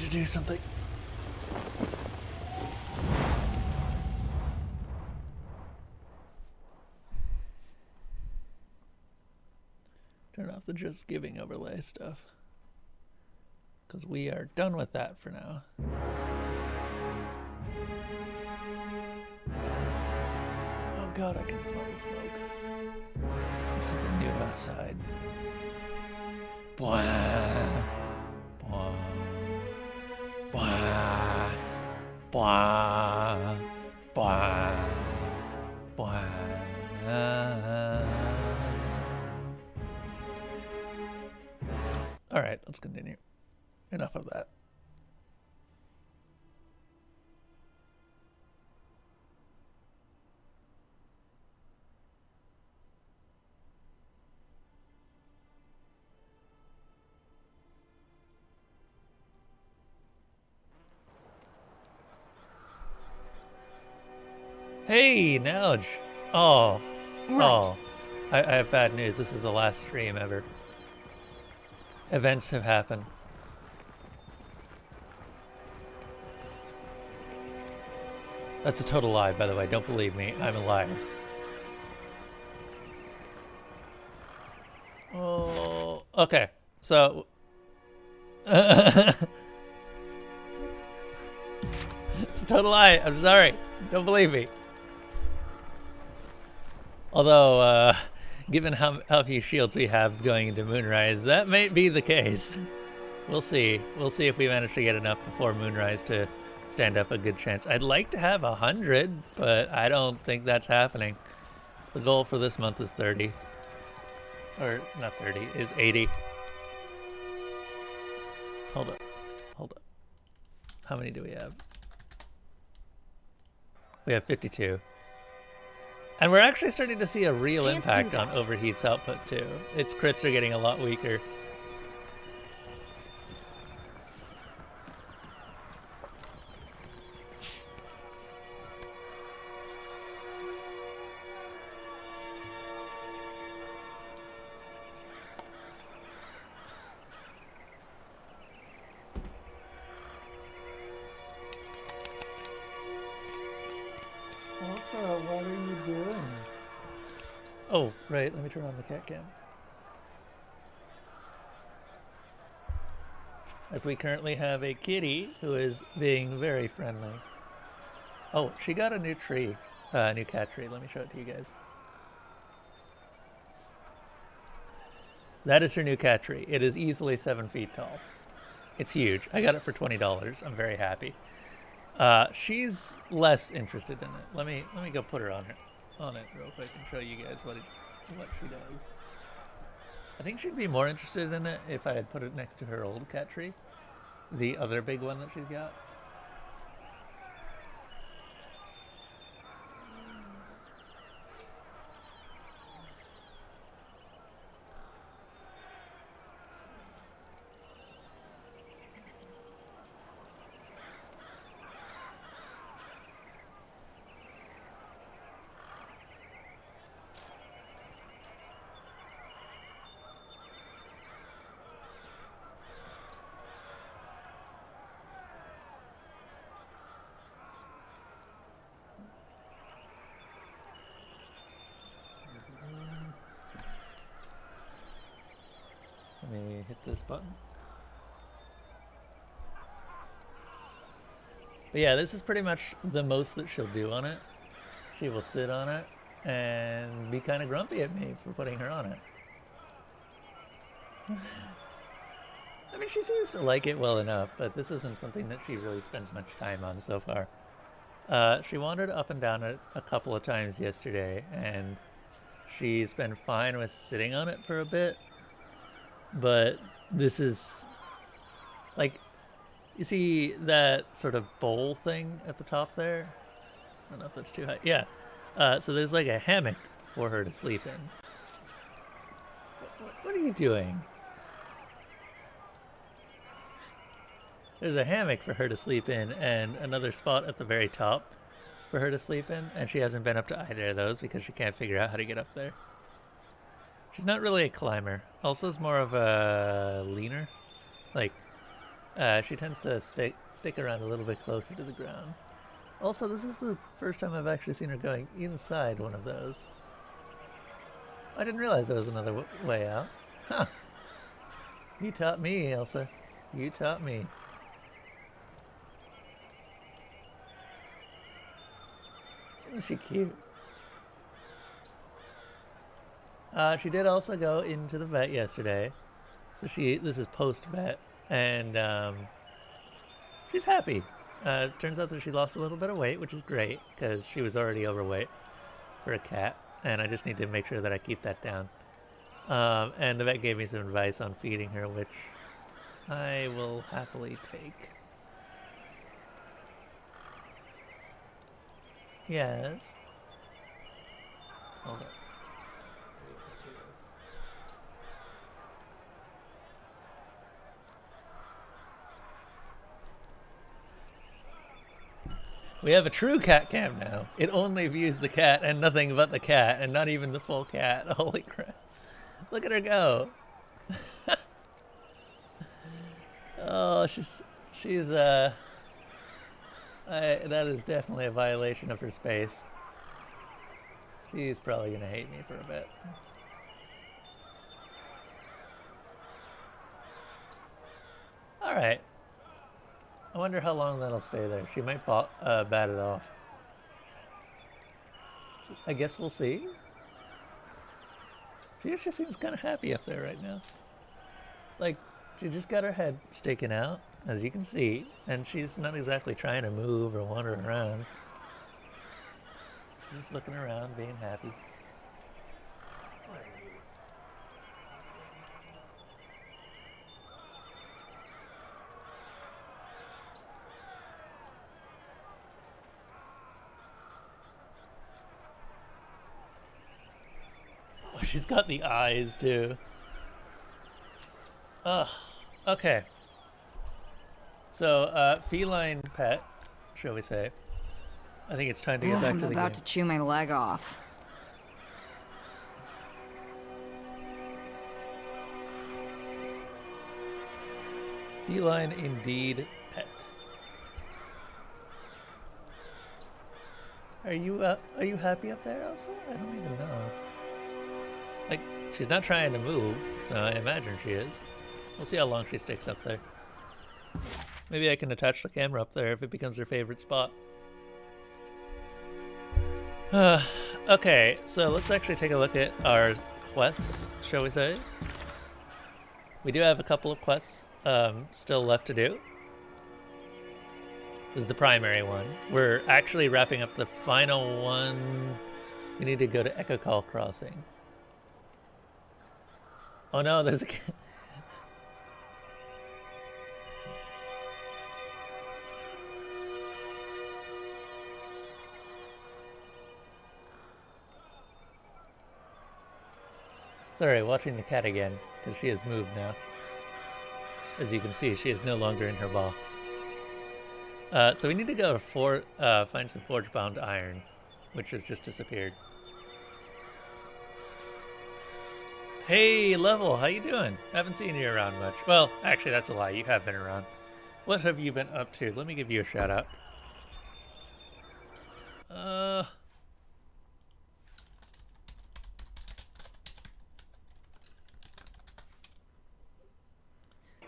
to do something. Turn off the just giving overlay stuff. because we are done with that for now. Oh god, I can smell the smoke. There's something new outside. Blah. Blah. Blah. Blah. Blah. Blah. All right, let's continue. Enough of that. Hey, Nalge. Oh. Right. Oh. I have bad news. This is the last stream ever. Events have happened. That's a total lie, by the way. Don't believe me. I'm a liar. Oh, okay. So... it's a total lie. I'm sorry. Don't believe me. Although, given how few shields we have going into Moonrise, that might be the case. We'll see. We'll see if we manage to get enough before Moonrise to stand up a good chance. I'd like to have 100, but I don't think that's happening. The goal for this month is 30. Or, not 30, is 80. Hold up. Hold up. How many do we have? We have 52. And we're actually starting to see a real impact on Overheat's output too. Its crits are getting a lot weaker. What are you doing? Oh, right. Let me turn on the cat cam. As we currently have a kitty who is being very friendly. Oh, she got a new tree. New cat tree. Let me show it to you guys. That is her new cat tree. It is easily 7 feet tall. It's huge. I got it for $20. I'm very happy. She's less interested in it. Let me go put her on it real quick and show you guys what she does. I think she'd be more interested in it if I had put it next to her old cat tree, the other big one that she's got. Let me hit this button. But yeah, this is pretty much the most that she'll do on it. She will sit on it and be kind of grumpy at me for putting her on it. I mean, she seems to like it well enough, but this isn't something that she really spends much time on so far. She wandered up and down it a couple of times yesterday, and she's been fine with sitting on it for a bit. But this is, like, you see that sort of bowl thing at the top there? I don't know if that's too high. Yeah. So there's like a hammock for her to sleep in. What are you doing? There's a hammock for her to sleep in and another spot at the very top for her to sleep in. And she hasn't been up to either of those because she can't figure out how to get up there. She's not really a climber. Also is more of a leaner. Like, she tends to stick around a little bit closer to the ground. Also, this is the first time I've actually seen her going inside one of those. I didn't realize there was another way out. Huh. You taught me, Elsa. You taught me. Isn't she cute? She did also go into the vet yesterday. So this is post-vet. And she's happy. Turns out that she lost a little bit of weight, which is great, because she was already overweight for a cat. And I just need to make sure that I keep that down. And the vet gave me some advice on feeding her, which I will happily take. Yes. Hold up. We have a true cat cam now. It only views the cat and nothing but the cat, and not even the full cat. Holy crap. Look at her go. Oh, that is definitely a violation of her space. She's probably gonna hate me for a bit. Alright. I wonder how long that'll stay there. She might bat it off. I guess we'll see. She actually seems kind of happy up there right now. Like, she just got her head sticking out, as you can see, and she's not exactly trying to move or wander around. She's just looking around, being happy. Oh, she's got the eyes, too. Ugh. Okay. So, feline pet, shall we say. I think it's time to get back to the game. I'm about to chew my leg off. Feline indeed pet. Are you happy up there, Elsa? I don't even know. Like, she's not trying to move, so I imagine she is. We'll see how long she sticks up there. Maybe I can attach the camera up there if it becomes her favorite spot. Okay, so let's actually take a look at our quests, shall we say. We do have a couple of quests still left to do. This is the primary one. We're actually wrapping up the final one. We need to go to Echo Call Crossing. Oh no, there's a... Sorry, watching the cat again, because she has moved now. As you can see, she is no longer in her box. So we need to go find some forge-bound iron, which has just disappeared. Hey, Level, how you doing? Haven't seen you around much. Well, actually, that's a lie. You have been around. What have you been up to? Let me give you a shout-out.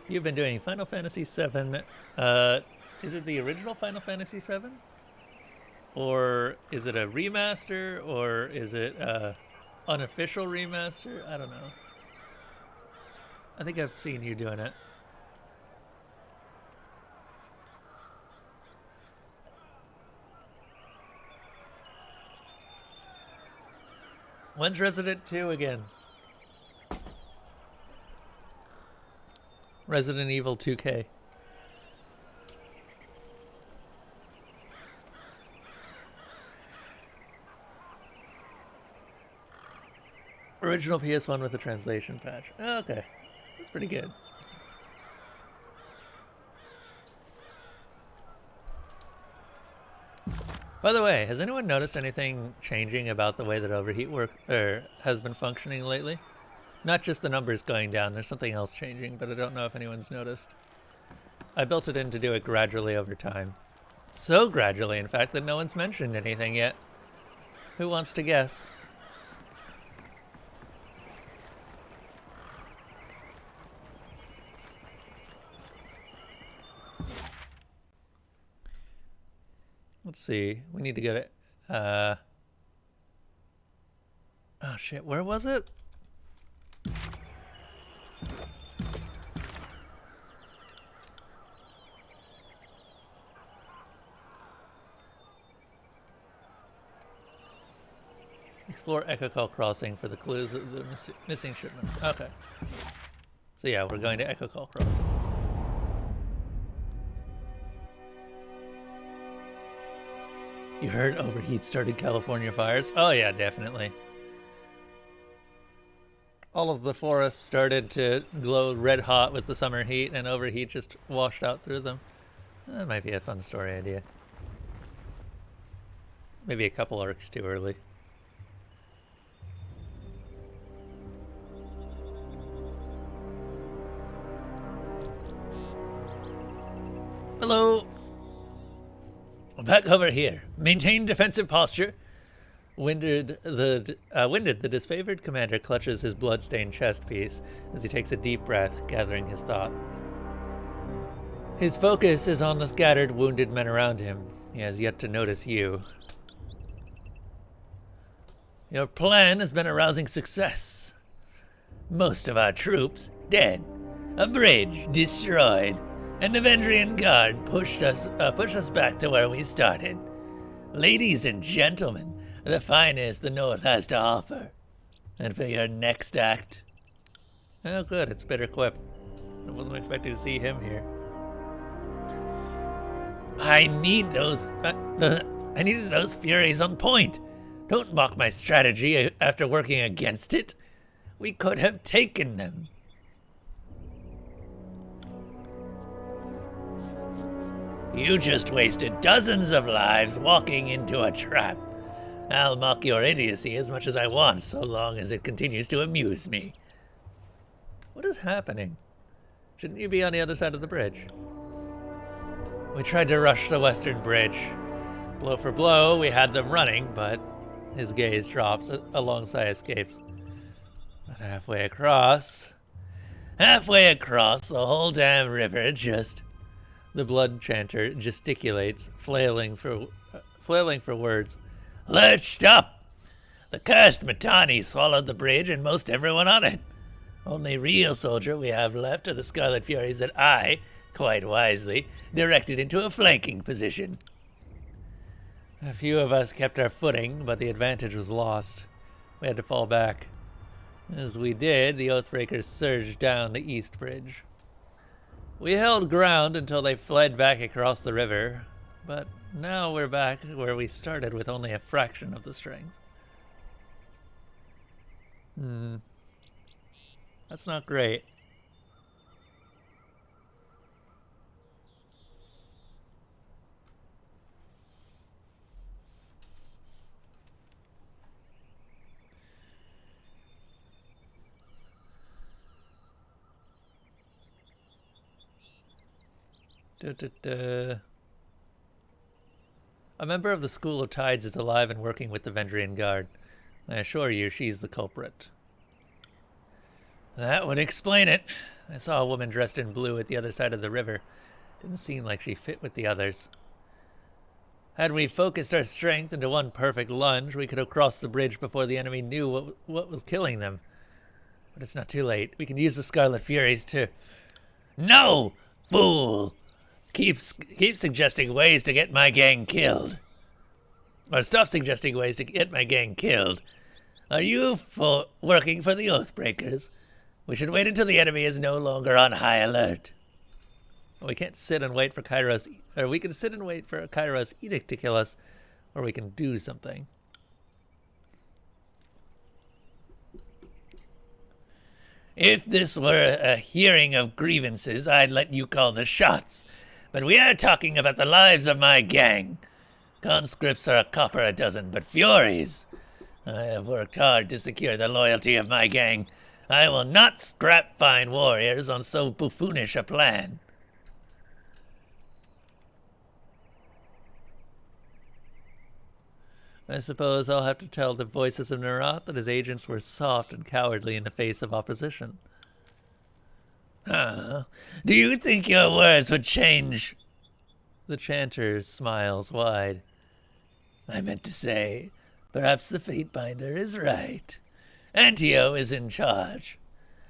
You've been doing Final Fantasy VII. Is it the original Final Fantasy VII? Or is it a remaster? Or is it an unofficial remaster? I don't know. I think I've seen you doing it. When's Resident 2 again? Resident Evil 2K. Original PS1 with a translation patch. Oh, okay. That's pretty good. By the way, has anyone noticed anything changing about the way that Overheat has been functioning lately? Not just the numbers going down, there's something else changing, but I don't know if anyone's noticed. I built it in to do it gradually over time. So gradually, in fact, that no one's mentioned anything yet. Who wants to guess? Let's see. We need to get it. Oh shit, where was it? Explore Echo Call Crossing for the clues of the missing shipment. Okay. So yeah, we're going to Echo Call Crossing. You heard overheat started California fires? Oh yeah, definitely. All of the forests started to glow red hot with the summer heat, and overheat just washed out through them. That might be a fun story idea. Maybe a couple arcs too early. Hello! Back over here. Maintain defensive posture. Winded, the disfavored commander clutches his blood-stained chest piece as he takes a deep breath, gathering his thought. His focus is on the scattered, wounded men around him. He has yet to notice you. Your plan has been a rousing success. Most of our troops dead, a bridge destroyed, and the Vendrian Guard pushed us back to where we started. Ladies and gentlemen, the finest the North has to offer. And for your next act... Oh good, it's Bitter Quip. I wasn't expecting to see him here. I needed those Furies on point. Don't mock my strategy after working against it. We could have taken them. You just wasted dozens of lives walking into a trap. I'll mock your idiocy as much as I want, so long as it continues to amuse me. What is happening? Shouldn't you be on the other side of the bridge? We tried to rush the western bridge. Blow for blow, we had them running, but his gaze drops alongside escapes. But halfway across, the whole damn river just... The blood chanter gesticulates, flailing for words. Lurched up! The cursed Mittani swallowed the bridge and most everyone on it. Only real soldier we have left are the Scarlet Furies that I, quite wisely, directed into a flanking position. A few of us kept our footing, but the advantage was lost. We had to fall back. As we did, the Oathbreakers surged down the east bridge. We held ground until they fled back across the river, but now we're back where we started with only a fraction of the strength. That's not great. A member of the School of Tides is alive and working with the Vendrian Guard. I assure you, she's the culprit. That would explain it. I saw a woman dressed in blue at the other side of the river. Didn't seem like she fit with the others. Had we focused our strength into one perfect lunge, we could have crossed the bridge before the enemy knew what was killing them. But it's not too late. We can use the Scarlet Furies to... No! Fool! Keep suggesting ways to get my gang killed. Or stop suggesting ways to get my gang killed. Are you working for the Oathbreakers? We should wait until the enemy is no longer on high alert. We can't sit and wait for Kairos, or we can sit and wait for Kairos' edict to kill us, or we can do something. If this were a hearing of grievances, I'd let you call the shots. But we are talking about the lives of my gang. Conscripts are a copper a dozen, but Furies... I have worked hard to secure the loyalty of my gang. I will not scrap fine warriors on so buffoonish a plan. I suppose I'll have to tell the voices of Narath that his agents were soft and cowardly in the face of opposition. Do you think your words would change The chanter smiles wide. I meant to say, perhaps the Fatebinder is right. Antio is in charge.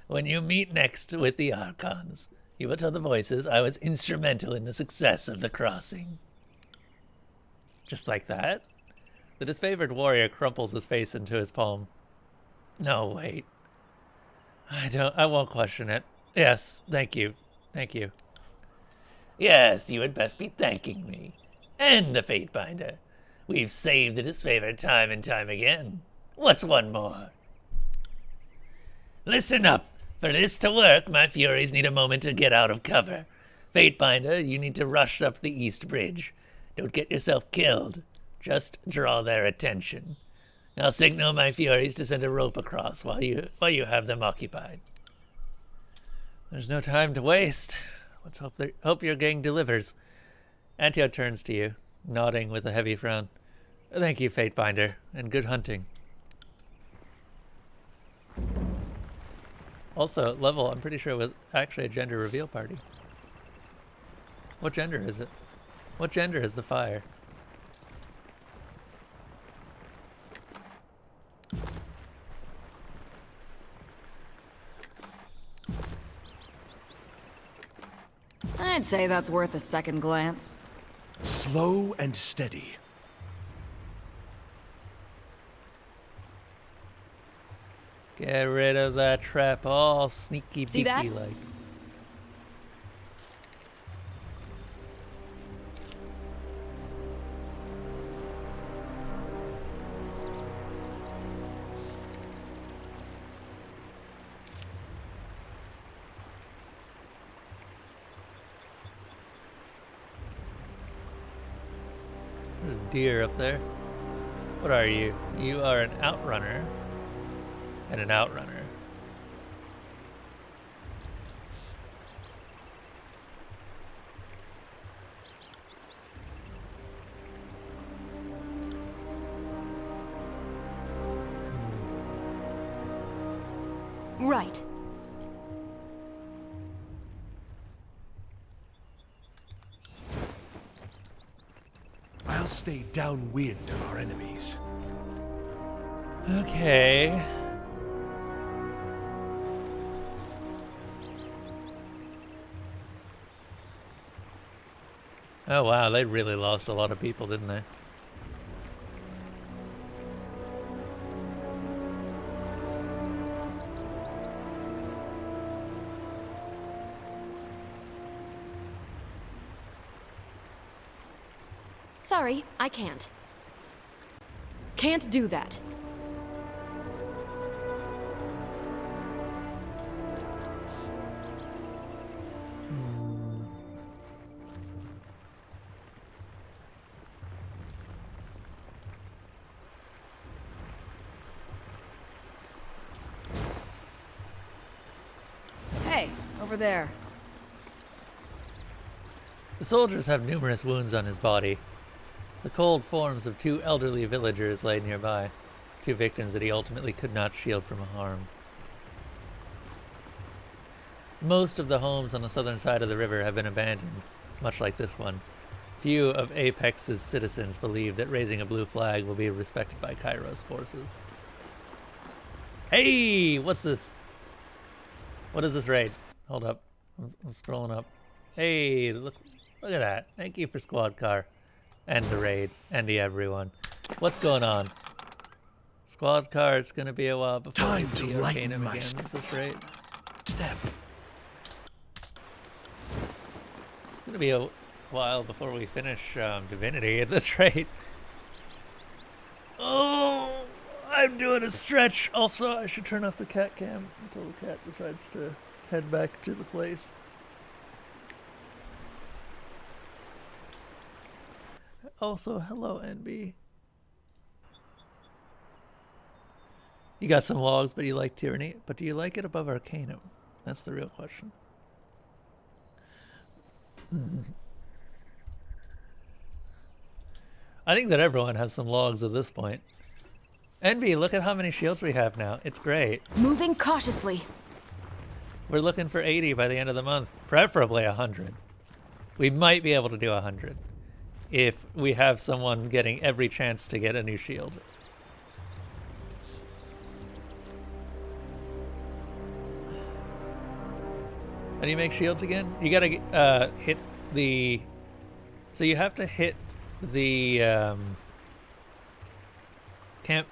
When you meet next with the Archons, you will tell the voices I was instrumental in the success of the crossing. Just like that? The disfavored warrior crumples his face into his palm. No, wait. I won't question it. Yes, thank you. Thank you. Yes, you had best be thanking me. And the Fatebinder. We've saved the disfavored time and time again. What's one more? Listen up. For this to work, my Furies need a moment to get out of cover. Fatebinder, you need to rush up the East Bridge. Don't get yourself killed. Just draw their attention. I'll signal my Furies to send a rope across while you have them occupied. There's no time to waste. Let's hope your gang delivers. Antio turns to you, nodding with a heavy frown. Thank you, Fatebinder, and good hunting. Also, Level, I'm pretty sure it was actually a gender reveal party. What gender is it? What gender is the fire? I'd say that's worth a second glance. Slow and steady. Get rid of that trap, all sneaky See that? beaky like. There's a deer up there. What are you? You are an outrunner. And an outrunner. Right. I'll stay downwind of our enemies. Okay. Oh wow, they really lost a lot of people, didn't they? Sorry, I can't. Can't do that. Hey, over there. The soldiers have numerous wounds on his body. The cold forms of two elderly villagers lay nearby, two victims that he ultimately could not shield from harm. Most of the homes on the southern side of the river have been abandoned, much like this one. Few of Apex's citizens believe that raising a blue flag will be respected by Cairo's forces. Hey, what's this? What is this raid? Hold up, I'm scrolling up. Hey, look at that. Thank you for squad car. And the raid. And the everyone. What's going on? Squad car, it's gonna be a while before we see Arcanum again with this raid. Step. It's gonna be a while before we finish Divinity at this rate. Oh, I'm doing a stretch. Also, I should turn off the cat cam until the cat decides to head back to the place. Also, hello, NB. You got some logs, but you like Tyranny. But do you like it above Arcanum? That's the real question. I think that everyone has some logs at this point. Envy, look at how many shields we have now. It's great. Moving cautiously. We're looking for 80 by the end of the month. Preferably 100. We might be able to do 100. if we have someone getting every chance to get a new shield. How do you make shields again? You gotta hit the... So you have to hit the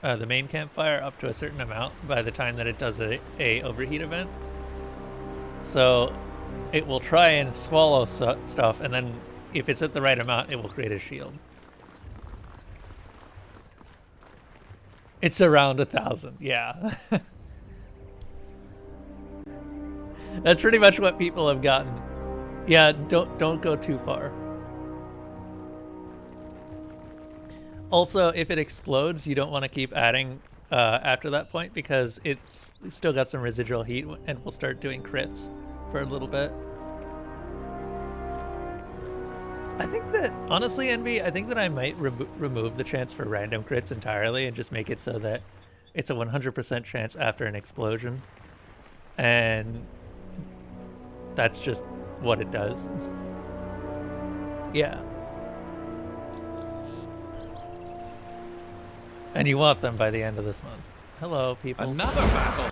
the main campfire up to a certain amount by the time that it does a overheat event. So it will try and swallow stuff, and then if it's at the right amount, it will create a shield. It's around 1,000, yeah. That's pretty much what people have gotten. Yeah, don't go too far. Also, if it explodes, you don't want to keep adding after that point because it's still got some residual heat and will start doing crits for a little bit. I think that, honestly, Envy, I think that I might remove the chance for random crits entirely and just make it so that it's a 100% chance after an explosion. And that's just what it does. Yeah. And you want them by the end of this month. Hello, people. Another battle.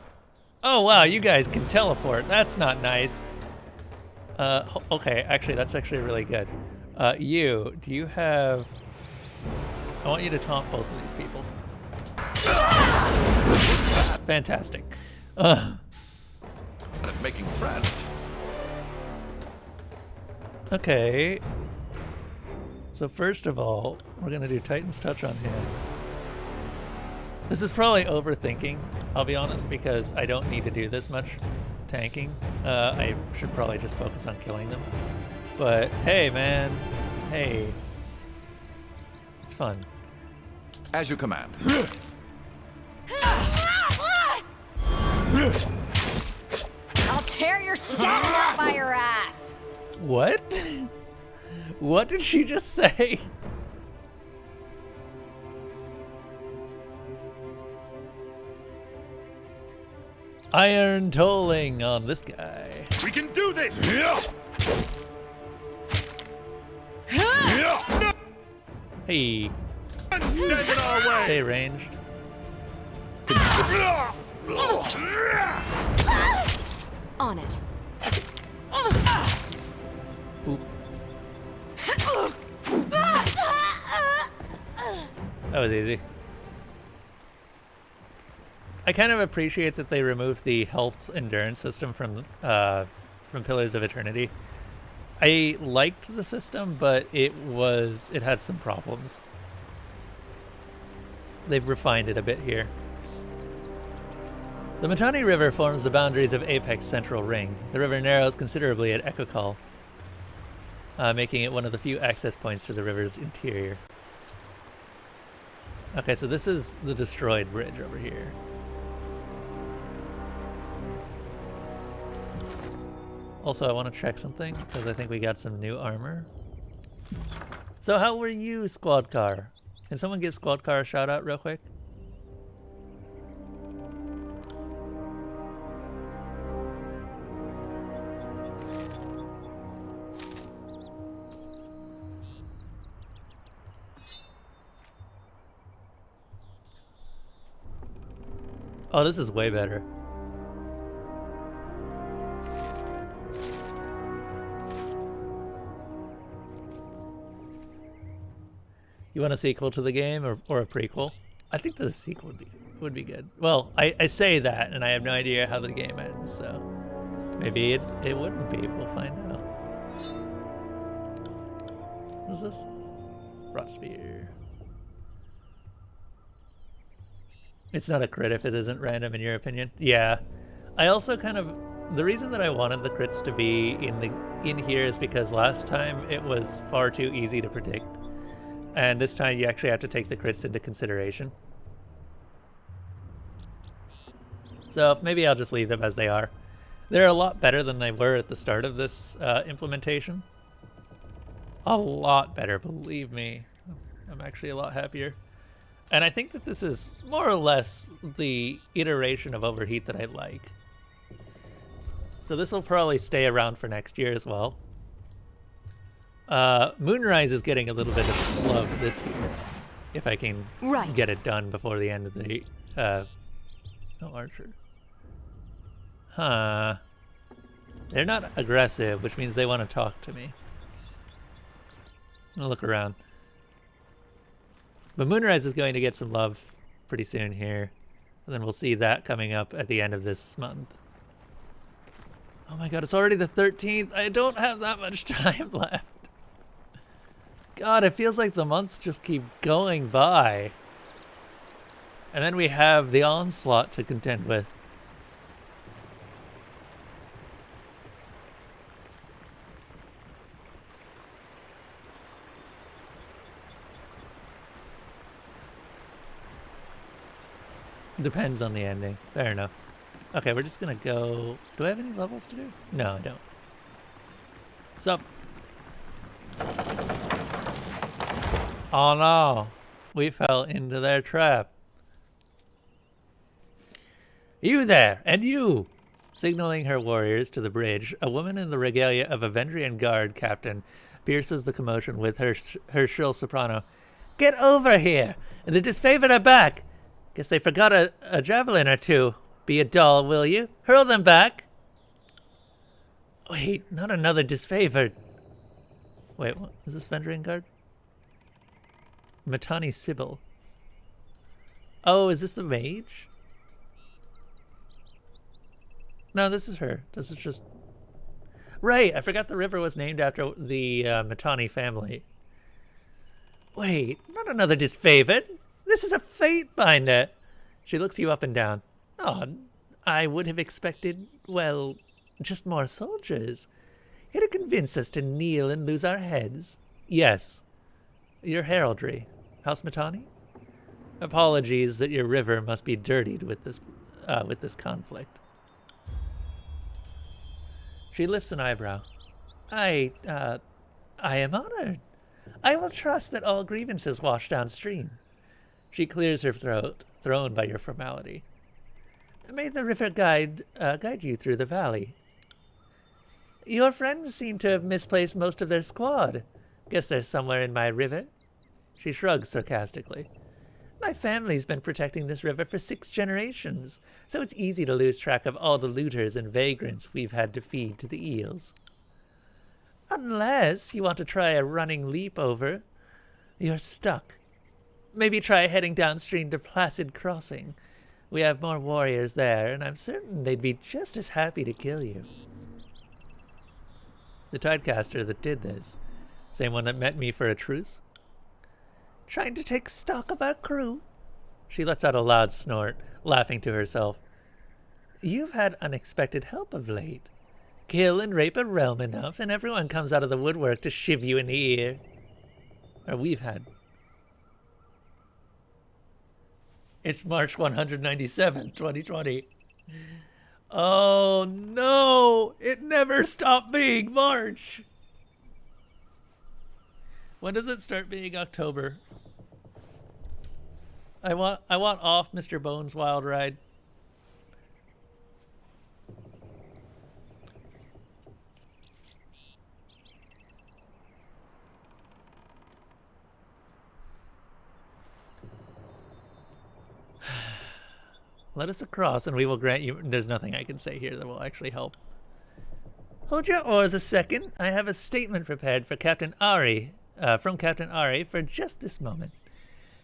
Oh, wow, you guys can teleport. That's not nice. Okay, actually, that's actually really good. Do you have... I want you to taunt both of these people. Fantastic. I'm making friends. Okay. So first of all, we're going to do Titan's Touch on him. This is probably overthinking, I'll be honest, because I don't need to do this much tanking. I should probably just focus on killing them. But hey, man. Hey. It's fun. As you command. I'll tear your stamina out by your ass. What? What did she just say? Iron tolling on this guy. We can do this! Hey. Stand in our way! Stay ranged. On it. Oop. That was easy. I kind of appreciate that they removed the health endurance system from Pillars of Eternity. I liked the system, but it had some problems. They've refined it a bit here. The Mittani River forms the boundaries of Apex Central Ring. The river narrows considerably at Echo Call, making it one of the few access points to the river's interior. Okay, so this is the destroyed bridge over here. Also, I want to check something, because I think we got some new armor. So how were you, Squad Car? Can someone give Squad Car a shout out real quick? Oh, this is way better. You want a sequel to the game or a prequel? I think the sequel would be good. Well, I say that, and I have no idea how the game ends, so maybe it wouldn't be. We'll find out. What is this? Rot Spear. It's not a crit if it isn't random, in your opinion. Yeah. I also the reason that I wanted the crits to be in here is because last time it was far too easy to predict. And this time you actually have to take the crits into consideration. So maybe I'll just leave them as they are. They're a lot better than they were at the start of this implementation. A lot better, believe me. I'm actually a lot happier. And I think that this is more or less the iteration of Overheat that I like. So this will probably stay around for next year as well. Moonrise is getting a little bit of love this year. If I can get it done before the end of the, no, Archer. Huh. They're not aggressive, which means they want to talk to me. I'm gonna look around. But Moonrise is going to get some love pretty soon here. And then we'll see that coming up at the end of this month. Oh my god, it's already the 13th. I don't have that much time left. God, it feels like the months just keep going by. And then we have the onslaught to contend with. Depends on the ending. Fair enough. Okay, we're just gonna go... Do I have any levels to do? No, I don't. Sup? Oh no! We fell into their trap. You there! And you! Signaling her warriors to the bridge, a woman in the regalia of a Vendrian guard captain pierces the commotion with her shrill soprano. Get over here! The disfavored are back! Guess they forgot a javelin or two. Be a doll, will you? Hurl them back! Wait, not another disfavored. Wait, what? Is this Vendrian guard? Matani Sybil. Oh, is this the mage? No, this is her. This is just... Right, I forgot the river was named after the Matani family. Wait, not another disfavored. This is a fate binder. She looks you up and down. Oh, I would have expected, well, just more soldiers. Here to convince us to kneel and lose our heads. Yes. Your heraldry. House Matani? Apologies that your river must be dirtied with this conflict. She lifts an eyebrow. I am honored. I will trust that all grievances wash downstream. She clears her throat, thrown by your formality. May the river guide you through the valley. Your friends seem to have misplaced most of their squad. Guess they're somewhere in my river. She shrugs sarcastically. My family's been protecting this river for 6 generations, so it's easy to lose track of all the looters and vagrants we've had to feed to the eels. Unless you want to try a running leap over, you're stuck. Maybe try heading downstream to Placid Crossing. We have more warriors there, and I'm certain they'd be just as happy to kill you. The Tidecaster that did this, same one that met me for a truce? Trying to take stock of our crew? She lets out a loud snort, laughing to herself. You've had unexpected help of late. Kill and rape a realm enough, and everyone comes out of the woodwork to shiv you in the ear. Or we've had. It's March 197, 2020. Oh no! It never stopped being March! When does it start being October? I want off Mr. Bones' wild ride. Let us across and we will grant you... There's nothing I can say here that will actually help. Hold your oars a second. I have a statement prepared for Captain Ari, from Captain Ari for just this moment.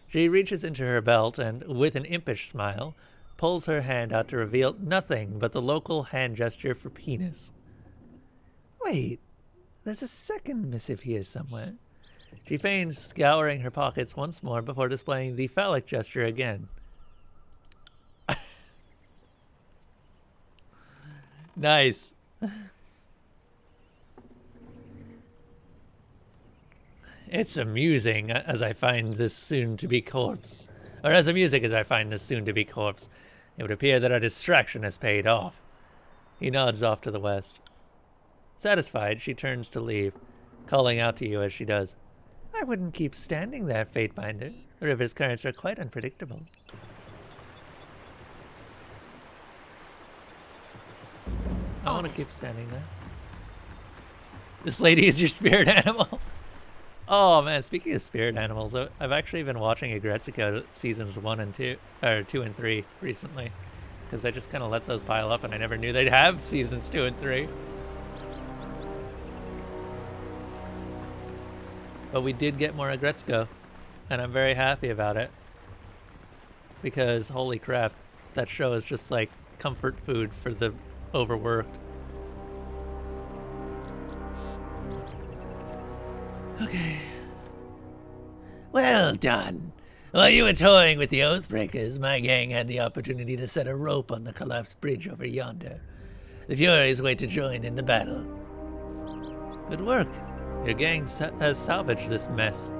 She reaches into her belt and, with an impish smile, pulls her hand out to reveal nothing but the local hand gesture for penis. Wait, there's a second missive here somewhere. She feigns scouring her pockets once more before displaying the phallic gesture again. Nice. It's amusing as I find this soon-to-be corpse. Or as amusing as I find this soon-to-be corpse. It would appear that our distraction has paid off. He nods off to the west. Satisfied, she turns to leave, calling out to you as she does. I wouldn't keep standing there, Fatebinder. The river's currents are quite unpredictable. I want to keep standing there. This lady is your spirit animal. Oh man, speaking of spirit animals, I've actually been watching Agretsuko seasons 1 and 2, or 2 and 3 recently, because I just kind of let those pile up, and I never knew they'd have seasons 2 and 3. But we did get more Agretsuko, and I'm very happy about it, because holy crap, that show is just like comfort food for the overworked. Okay. Well done. While you were toying with the Oathbreakers, my gang had the opportunity to set a rope on the collapsed bridge over yonder. The Furies wait to join in the battle. Good work. Your gang has salvaged this mess.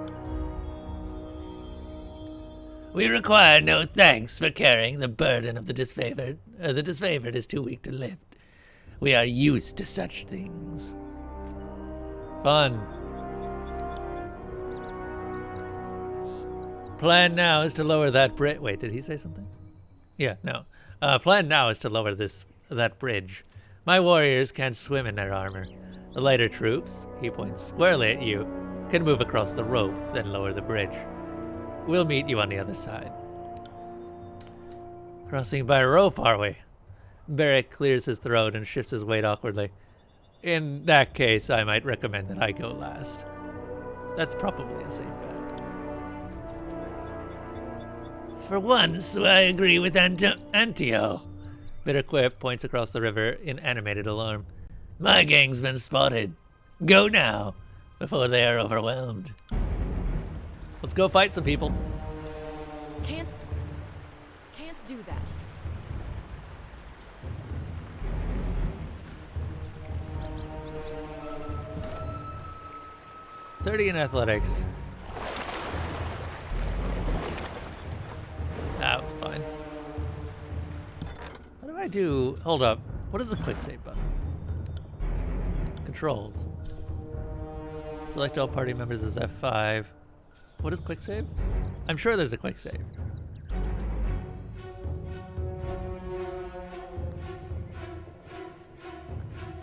We require no thanks for carrying the burden of the disfavored. The disfavored is too weak to lift. We are used to such things. Fun. Plan now is to lower that bridge. Wait, did he say something? Yeah, no. Plan now is to lower that bridge. My warriors can't swim in their armor. The lighter troops, he points squarely at you, can move across the rope, then lower the bridge. We'll meet you on the other side. Crossing by rope, are we? Barrick clears his throat and shifts his weight awkwardly. In that case, I might recommend that I go last. That's probably a safe bet. For once, I agree with Antio. Bitterquip points across the river in animated alarm. My gang's been spotted. Go now, before they are overwhelmed. Let's go fight some people. Can't do that. .30 in athletics. That was fine. What do I do? Hold up. What is the quick save button? Controls. Select all party members as F5. What is quick save? I'm sure there's a quick save.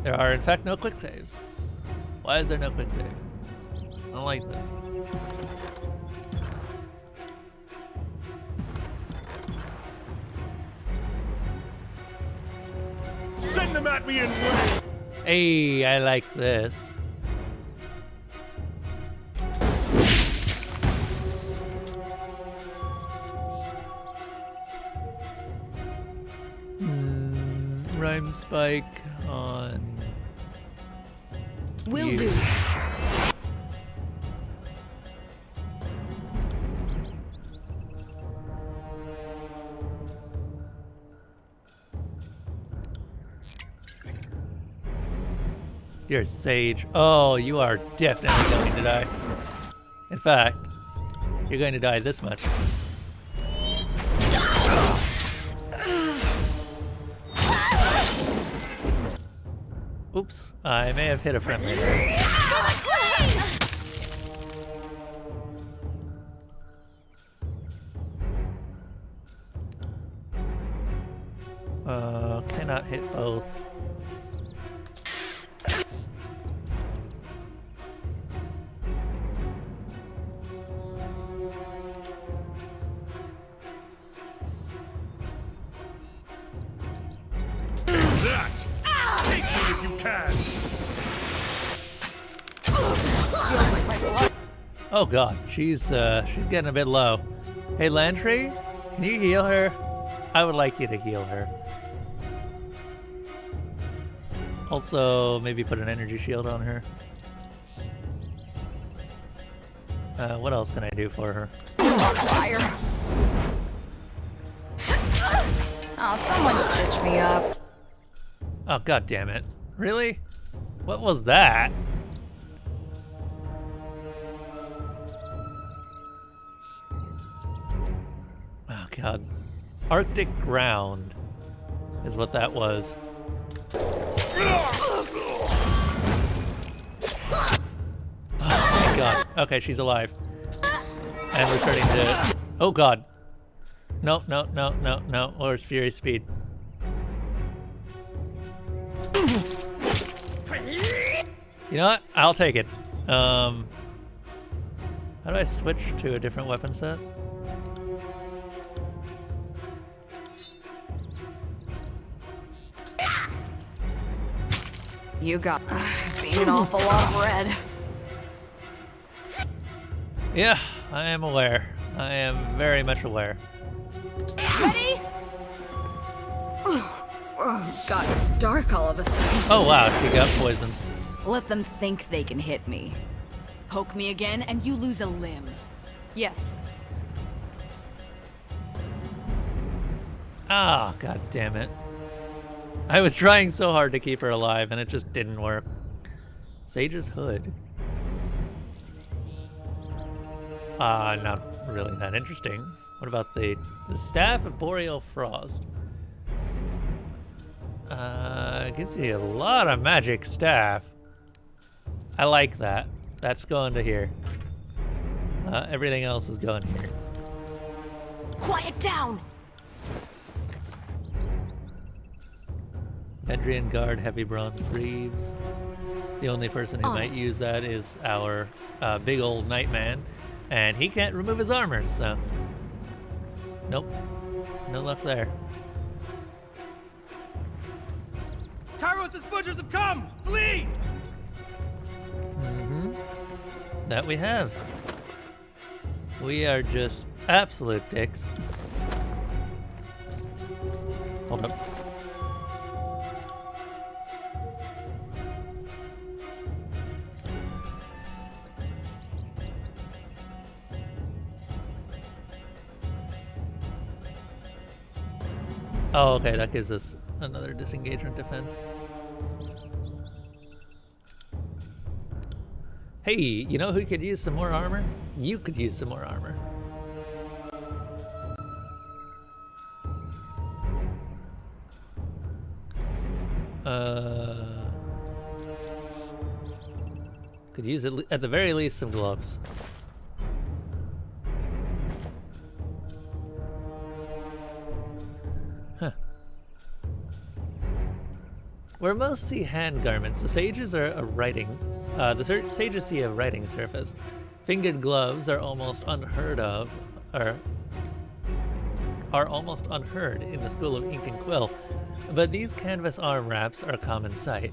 There are in fact no quick saves. Why is there no quick save? I don't like this. Send them at me in way. Hey, I like this. Rhyme spike on. Will you. do. You're a sage. Oh, you are definitely going to die. In fact, you're going to die this much. Oops, I may have hit a friendly there. Cannot hit both. Oh god, she's getting a bit low. Hey Landry, can you heal her? I would like you to heal her. Also, maybe put an energy shield on her. What else can I do for her? Fire. Oh, someone stitch me up. Oh god damn it. Really? What was that? Oh god. Arctic ground is what that was. Oh my god. Okay, she's alive. And we're starting to... Oh god. No, no, no, no, no. Where's Fury Speed? You know what? I'll take it. How do I switch to a different weapon set? You got seen an awful lot of red. Yeah, I am aware. I am very much aware. Ready? Oh, got dark all of a sudden. Oh wow, she got poisoned. Let them think they can hit me. Poke me again and you lose a limb. Yes. Ah, god damn it. I was trying so hard to keep her alive and it just didn't work. Sage's hood. Not really that interesting. What about the Staff of Boreal Frost? Gives you a lot of magic staff. I like that. That's going to here. Everything else is going here. Quiet down! Vendrian Guard Heavy Bronze Greaves. The only person who might use that is our big old Nightman. And he can't remove his armor, so... Nope. No luck there. Kairos' butchers have come! Flee! Mm-hmm. That we have. We are just absolute dicks. Hold up. Oh, okay, that gives us another disengagement defense. Hey, you know who could use some more armor? You could use some more armor. Could use at the very least some gloves. Where most see hand garments, the sages are a writing. Sages see a writing surface. Fingered gloves are almost unheard of, are almost unheard in the school of ink and quill, but these canvas arm wraps are a common sight.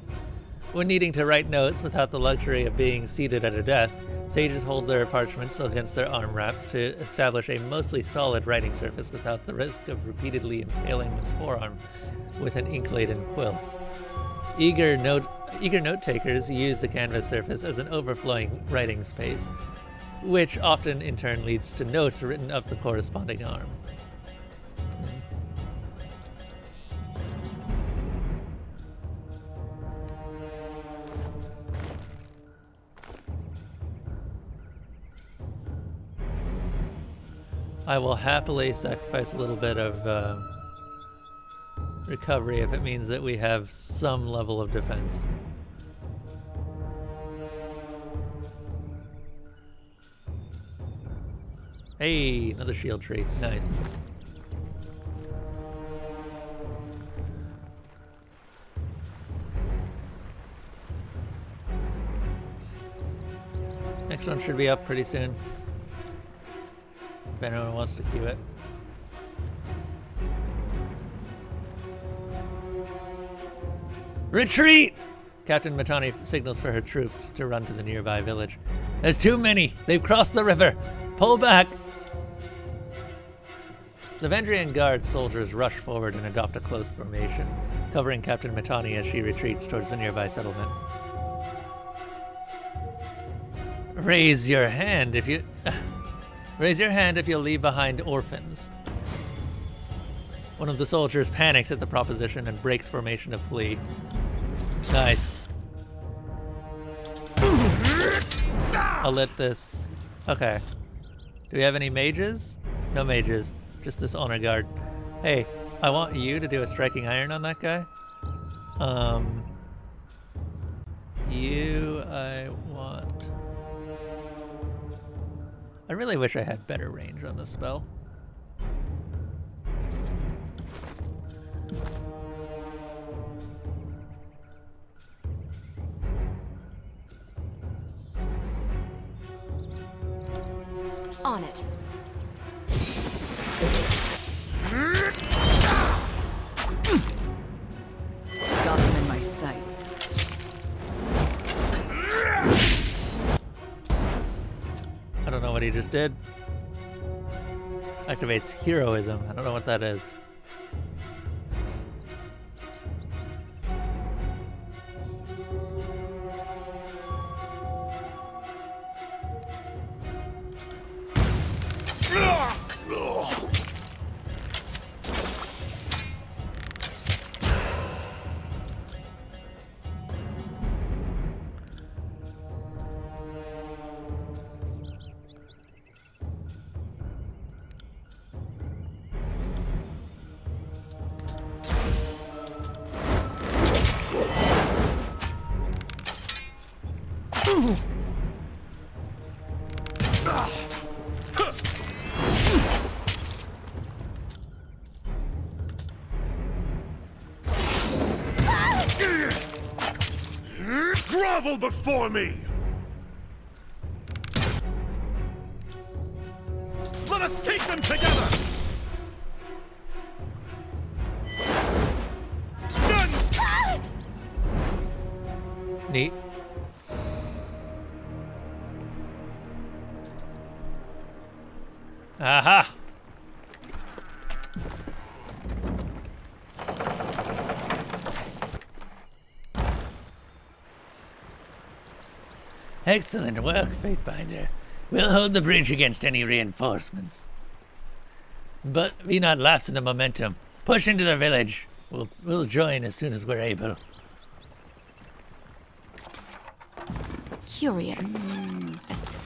When needing to write notes without the luxury of being seated at a desk, sages hold their parchments against their arm wraps to establish a mostly solid writing surface without the risk of repeatedly impaling one's forearm with an ink-laden quill. Eager note-takers use the canvas surface as an overflowing writing space, which often in turn leads to notes written up the corresponding arm. I will happily sacrifice a little bit of recovery if it means that we have some level of defense. Hey, another shield tree. Nice. Next one should be up pretty soon. If anyone wants to queue it. Retreat! Captain Matani signals for her troops to run to the nearby village. There's too many! They've crossed the river! Pull back! The Vendrian Guard soldiers rush forward and adopt a close formation, covering Captain Matani as she retreats towards the nearby settlement. Raise your hand if you'll leave behind orphans. One of the soldiers panics at the proposition and breaks formation to flee. Nice. I'll let this... Okay. Do we have any mages? No mages. Just this honor guard. Hey, I want you to do a striking iron on that guy. I want... I really wish I had better range on this spell. On it. Got them in my sights. I don't know what he just did. Activates heroism. I don't know what that is. Grovel before me! Let us take them together! Guns! Neat. Aha! Excellent work, Fatebinder. We'll hold the bridge against any reinforcements. But be not lost in the momentum. Push into the village. We'll join as soon as we're able. Curious.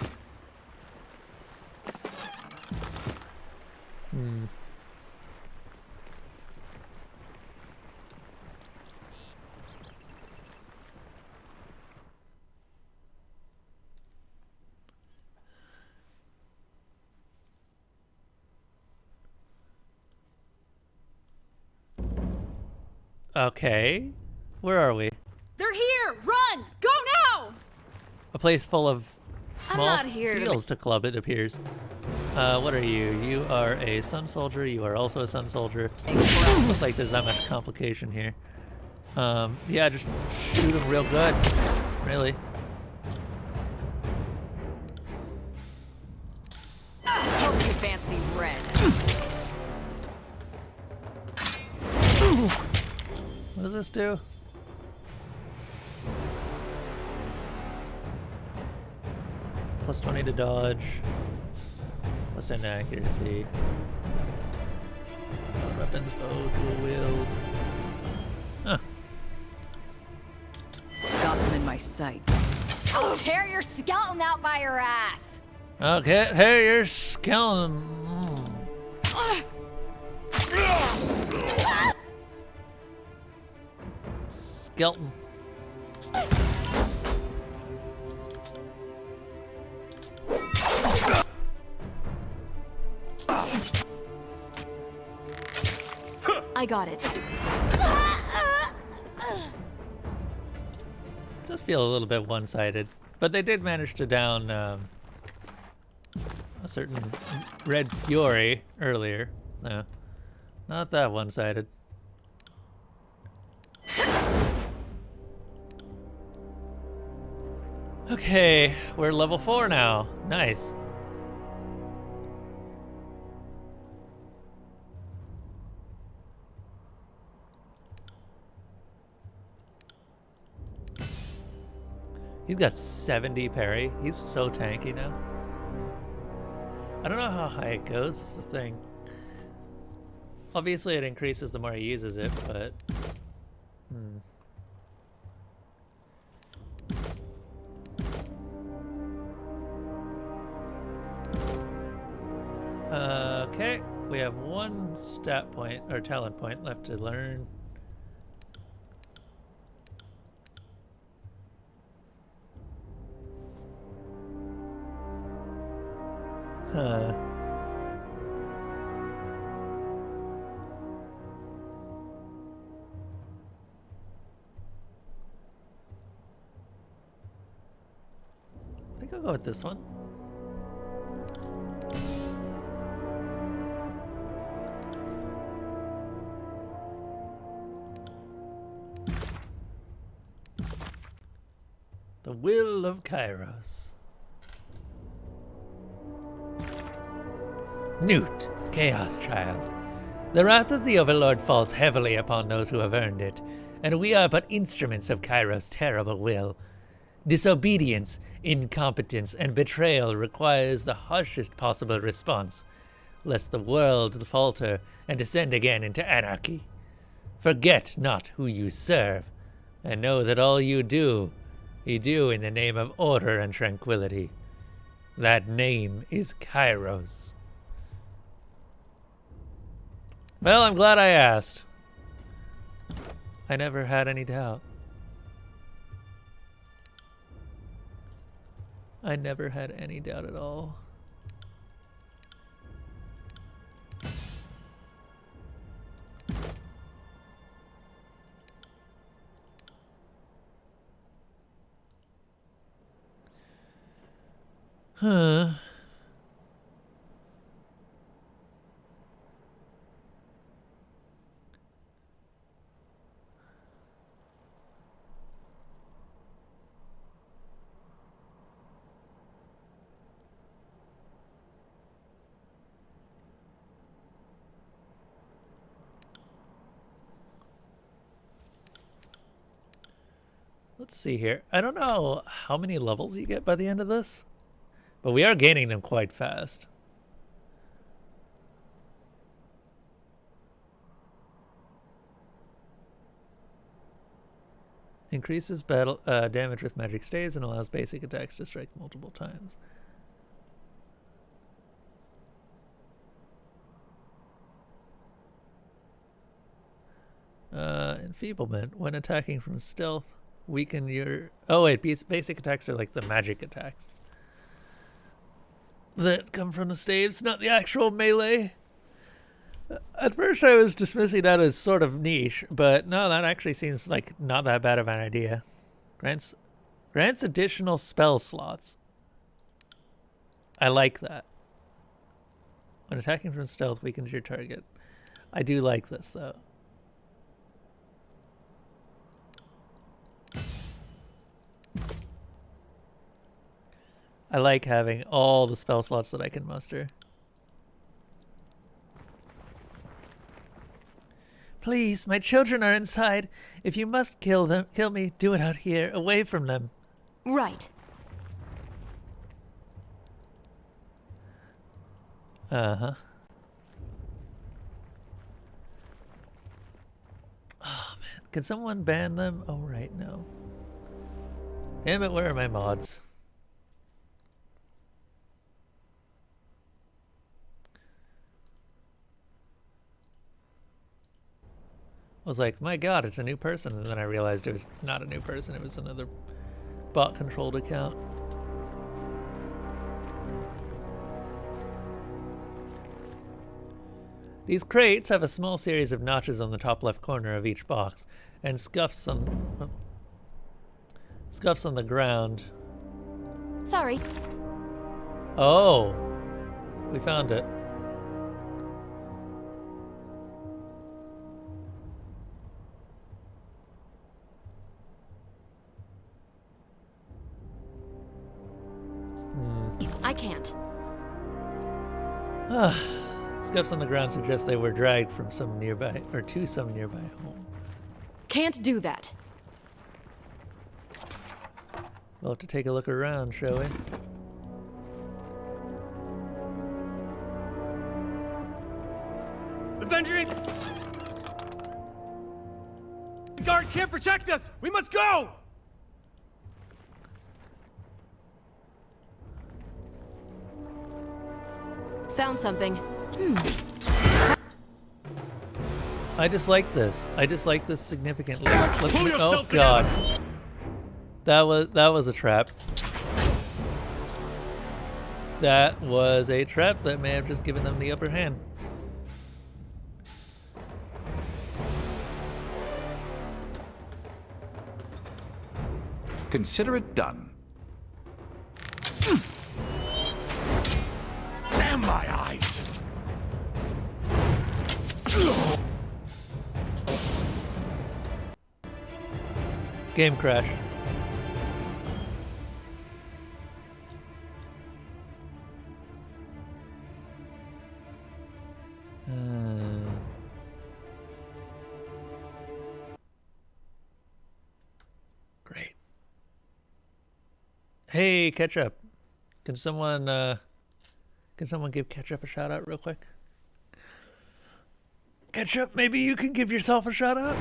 Okay. Where are we? They're here! Run! Go now! A place full of small not here to seals to club, it appears. What are you? You are a Sun Soldier. You are also a Sun Soldier. Looks like there's not much complication here. Yeah, just shoot them real good. Really. Hope you fancy red. What does this do? Plus 20 to dodge. Plus 10 to accuracy. Weapons, bow, dual wield. Huh. Got them in my sights. I'll tear your skeleton out by your ass. Okay, hey, you're skeleton. Skeleton. I got it. Does feel a little bit one-sided, but they did manage to down a certain Red Fury earlier. No, not that one-sided. Okay, we're level 4 now. Nice. He's got 70 parry. He's so tanky now. I don't know how high it goes, is the thing. Obviously it increases the more he uses it, but... Okay, we have one stat point, or talent point left to learn. Huh. I think I'll go with this one. will of Kairos. Newt, Chaos Child. The wrath of the Overlord falls heavily upon those who have earned it, and we are but instruments of Kairos' terrible will. Disobedience, incompetence, and betrayal requires the harshest possible response, lest the world falter and descend again into anarchy. Forget not who you serve, and know that all you do in the name of order and tranquility. That name is Kairos. Well, I'm glad I asked. I never had any doubt. I never had any doubt at all. Huh. Let's see here. I don't know how many levels you get by the end of this, but we are gaining them quite fast. Increases battle damage with magic staves and allows basic attacks to strike multiple times. Enfeeblement. When attacking from stealth, weaken your... Oh wait, basic attacks are like the magic attacks that come from the staves, not the actual melee. At first I was dismissing that as sort of niche, but no, that actually seems like not that bad of an idea. Grants additional spell slots. I like that. When attacking from stealth, weakens your target. I do like this though. I like having all the spell slots that I can muster. Please, my children are inside. If you must kill me, do it out here, away from them. Right. Uh-huh. Oh, man. Can someone ban them? Oh, right, no. Damn it, where are my mods? I was like, my god, it's a new person, and then I realized it was not a new person, it was another bot-controlled account. These crates have a small series of notches on the top left corner of each box, and scuffs on the ground. Sorry. Oh! We found it. I can't. Scuffs on the ground suggest they were dragged from some nearby, or to some nearby home. Can't do that. We'll have to take a look around, shall we? Avenger! The guard can't protect us! We must go! Found something. I just like this. I just like this significantly. Pull yourself Oh god. That was a trap. That was a trap that may have just given them the upper hand. Consider it done. Damn my eyes! Game crash. Hey, Ketchup. Can someone give Ketchup a shout out real quick? Ketchup, maybe you can give yourself a shout out?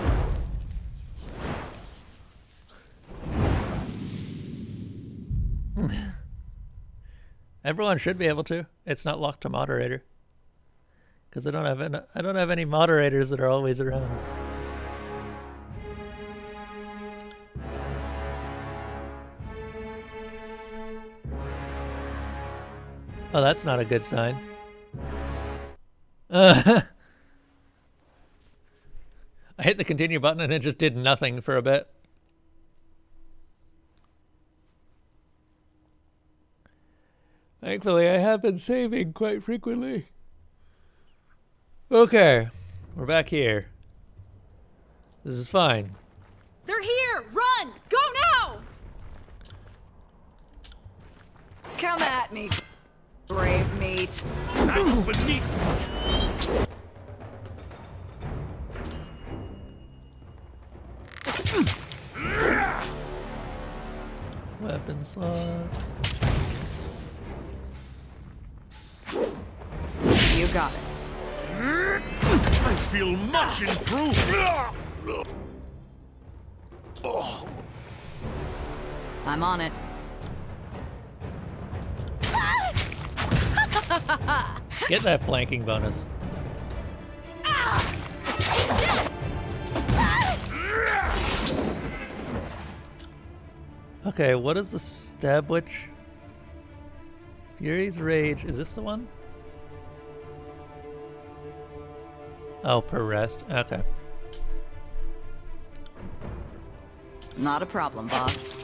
Everyone should be able to. It's not locked to moderator. Because I don't have any moderators that are always around. Oh, that's not a good sign. I hit the continue button and it just did nothing for a bit. Thankfully, I have been saving quite frequently. Okay, we're back here. This is fine. They're here! Run! Go now! Come at me, brave meat. That's beneath. Weapon slots. You got it. I feel much improved. I'm on it. Get that flanking bonus. Okay, what is the stab witch? Fury's Rage. Is this the one? Oh, per rest. Okay. Not a problem, boss.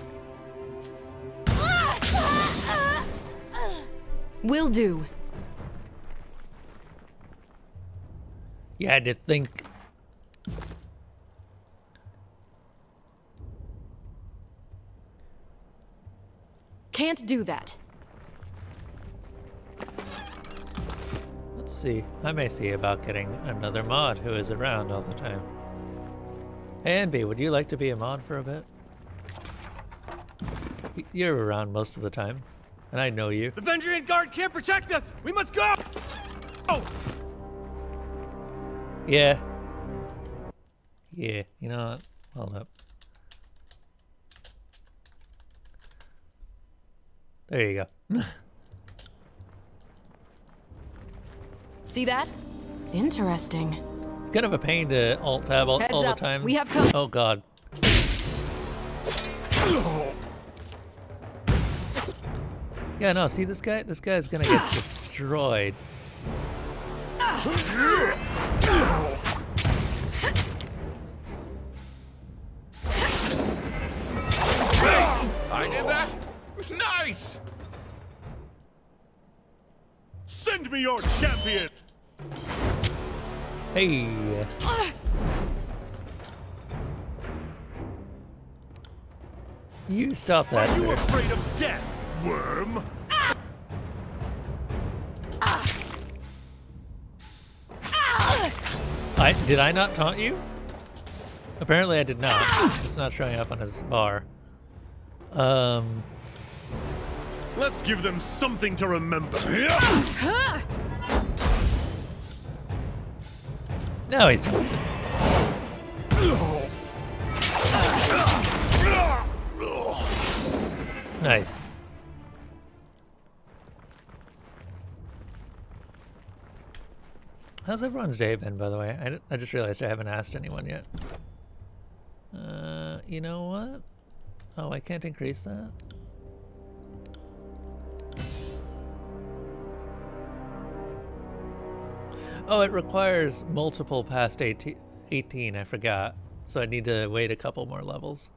Will do. You had to think. Can't do that. Let's see. I may see about getting another mod who is around all the time. Hey, Envy, would you like to be a mod for a bit? You're around most of the time, and I know you. The Vendrian Guard can't protect us! We must go! Oh! Yeah. Yeah, you know what? Hold up. There you go. See that? Interesting. It's kind of a pain to alt-tab all Heads the up, time. we have come. Oh, God. Yeah, no, see this guy? This guy's gonna get destroyed. I did that? Nice! Send me your champion! Hey. You stop that. Are you sir. afraid of death, worm? Did I not taunt you? Apparently I did not. It's not showing up on his bar. Let's give them something to remember. No, he's not. Nice. How's everyone's day been, by the way? I just realized I haven't asked anyone yet. You know what? Oh, I can't increase that? Oh, it requires multiple past 18, I forgot. So I need to wait a couple more levels.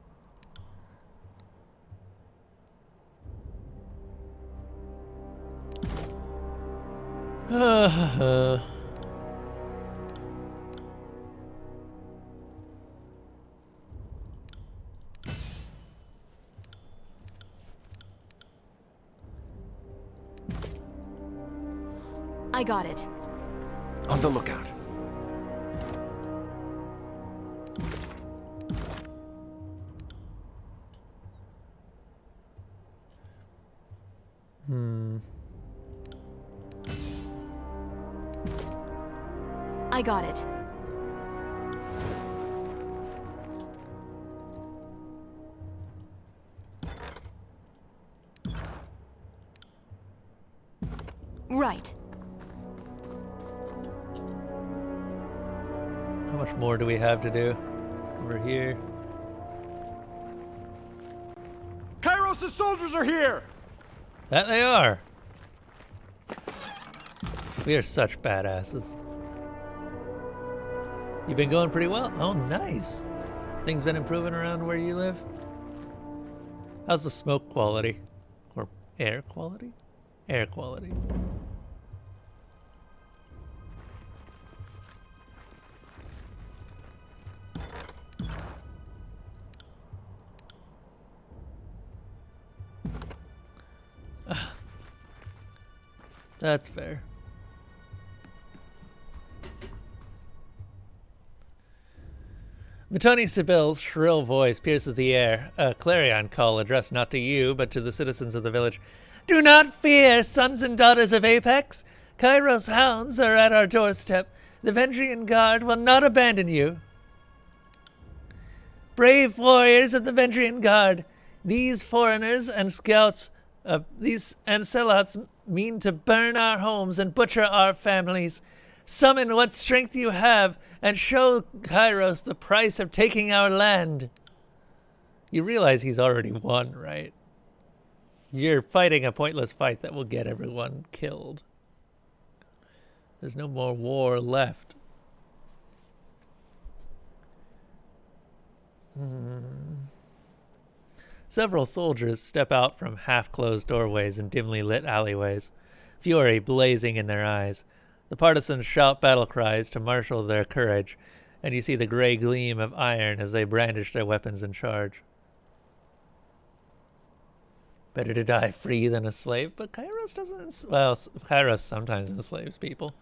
I got it. On the lookout. I got it. Right. How much more do we have to do? Over here. Kairos' soldiers are here! That they are! We are such badasses. You've been going pretty well? Oh, nice! Things been improving around where you live? How's the smoke quality? Or air quality? Air quality. That's fair. Matoni Sibyl's shrill voice pierces the air, a clarion call addressed not to you, but to the citizens of the village. Do not fear, sons and daughters of Apex. Kairos hounds are at our doorstep. The Vendrian Guard will not abandon you. Brave warriors of the Vendrian Guard, these foreigners and scouts, these and sellouts mean to burn our homes and butcher our families. Summon what strength you have and show Kairos the price of taking our land. You realize he's already won, right? You're fighting a pointless fight that will get everyone killed. There's no more war left. Several soldiers step out from half-closed doorways and dimly lit alleyways, fury blazing in their eyes. The partisans shout battle cries to marshal their courage, and you see the gray gleam of iron as they brandish their weapons and charge. Better to die free than a slave, but Kairos doesn't... Well, Kairos sometimes enslaves people.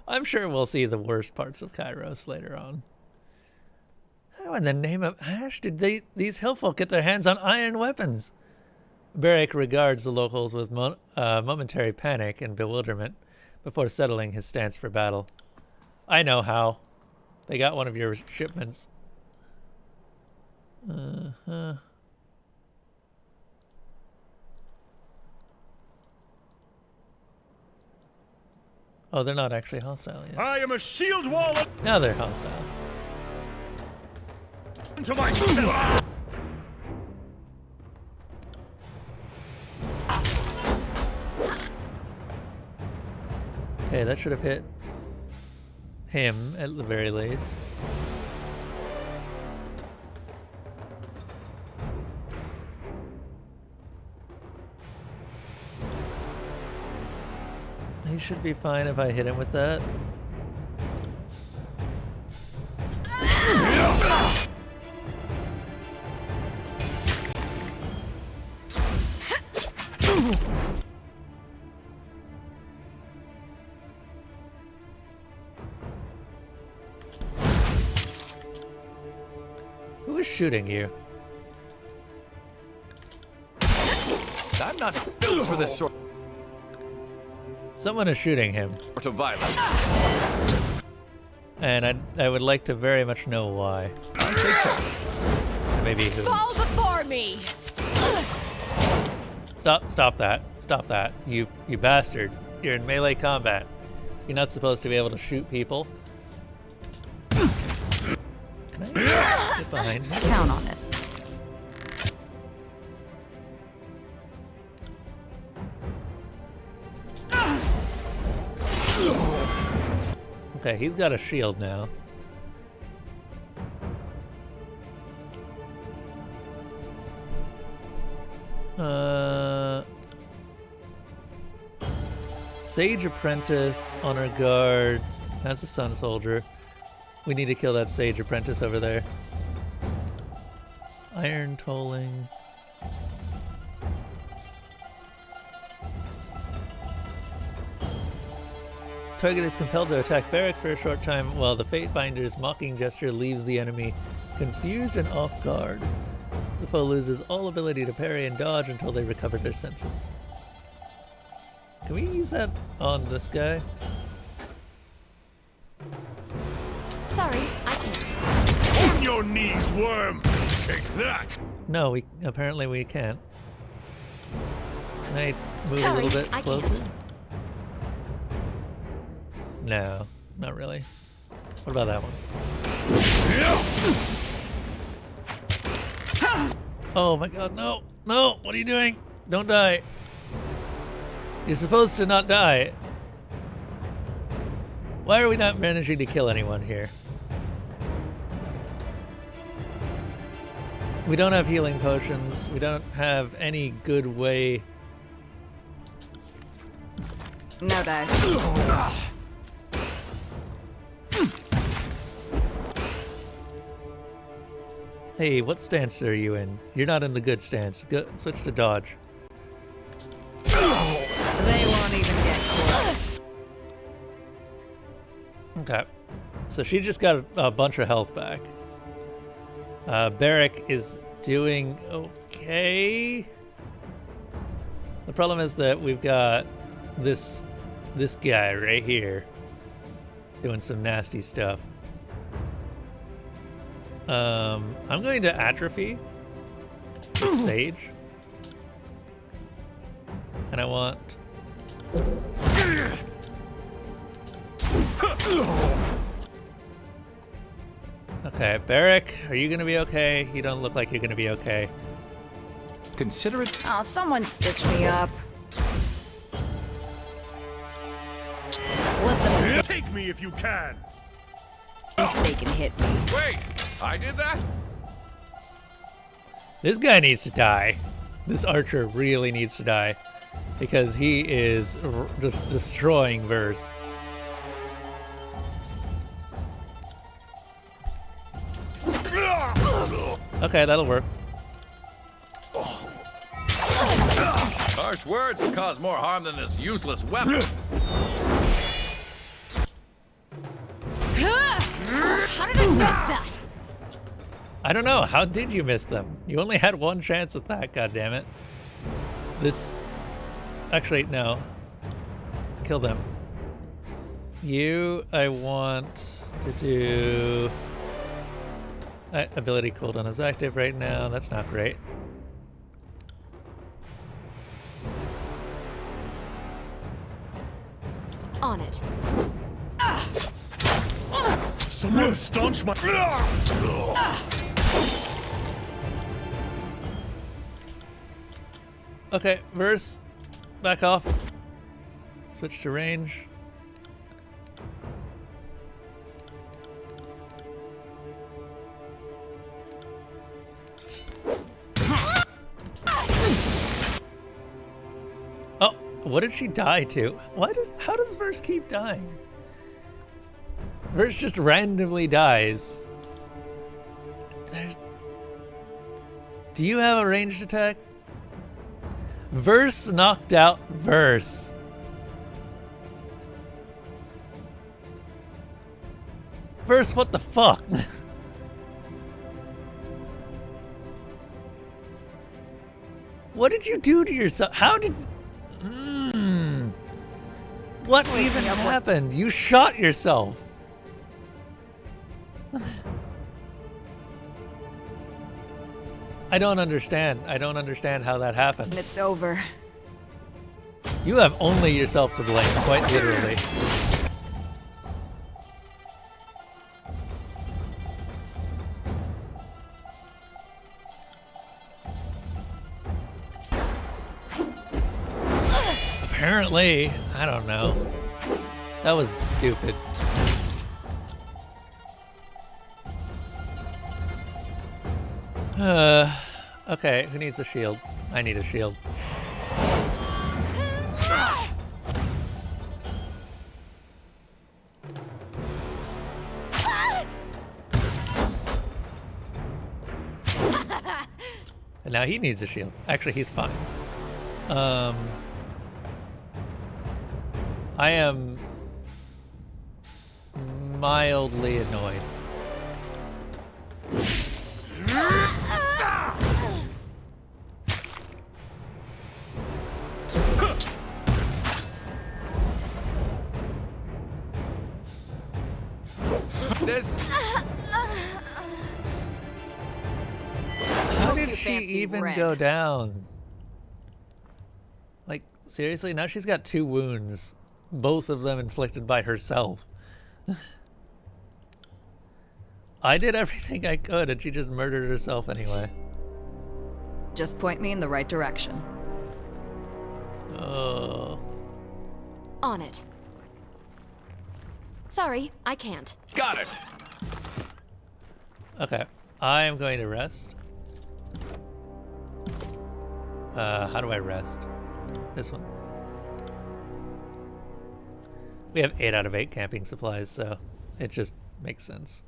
I'm sure we'll see the worst parts of Kairos later on. How in the name of Ash did these hillfolk get their hands on iron weapons? Barrick regards the locals with momentary panic and bewilderment before settling his stance for battle. I know how. They got one of your shipments. Oh, they're not actually hostile yet. I am a shield wall Now they're hostile. into my... Okay, that should have hit him at the very least. He should be fine if I hit him with that. Who is shooting you? I'm not built for this sort Someone is shooting him, of violence. and I would like to very much know why. Maybe who. Fall before me! Stop that. Stop that. You bastard. You're in melee combat. You're not supposed to be able to shoot people. Can I get behind him? Count on it. Okay, he's got a shield now. Sage Apprentice, Honor Guard. That's a Sun Soldier. We need to kill that Sage Apprentice over there. Iron Tolling. Target is compelled to attack Barrack for a short time while the Fatebinder's mocking gesture leaves the enemy confused and off guard. The foe loses all ability to parry and dodge until they recover their senses. Can we use that on this guy? Sorry, I can't. On your knees, worm! Take that! No, apparently we can't. Can I move a Sorry, little bit I closer? can't. No, not really. What about that one? Oh my god, no! No! What are you doing? Don't die! You're supposed to not die. Why are we not managing to kill anyone here? We don't have healing potions. We don't have any good way. No dice. Hey, what stance are you in? You're not in the good stance. Go, switch to dodge. They won't even get close. Okay. So she just got a bunch of health back. Barrick is doing okay. The problem is that we've got this guy right here doing some nasty stuff. I'm going to atrophy the sage. And I want... Okay, Barrick, are you gonna be okay? You don't look like you're gonna be okay. Consider it. Oh, someone stitch me up. Let them Take me if you can! think they can hit me. Wait, I did that? This guy needs to die. This archer really needs to die. Because he is just destroying Verse. Okay, that'll work. Harsh words will cause more harm than this useless weapon. How did I miss that? I don't know. How did you miss them? You only had one chance at that, goddammit. This... Actually, no. Kill them. You, I want to do... Ability cooldown is active right now. That's not great. On it. Someone staunch my... Okay, Verse, back off. Switch to range. Oh, what did she die to? How does Verse keep dying? Verse just randomly dies. Do you have a ranged attack? Verse knocked out Verse. Verse, what the fuck? What did you do to yourself? How did... What even happened? You shot yourself. I don't understand. I don't understand how that happened. It's over. You have only yourself to blame, quite literally. Apparently, I don't know. That was stupid. Okay, who needs a shield? I need a shield. And now he needs a shield. Actually, he's fine. I am mildly annoyed. see even red. go down? Like, seriously? Now she's got 2 wounds. Both of them inflicted by herself. I did everything I could and she just murdered herself anyway. Just point me in the right direction. Oh. On it. Sorry, I can't. Got it. Okay. I am going to rest. How do I rest? This one. We have 8 out of 8 camping supplies, so it just makes sense.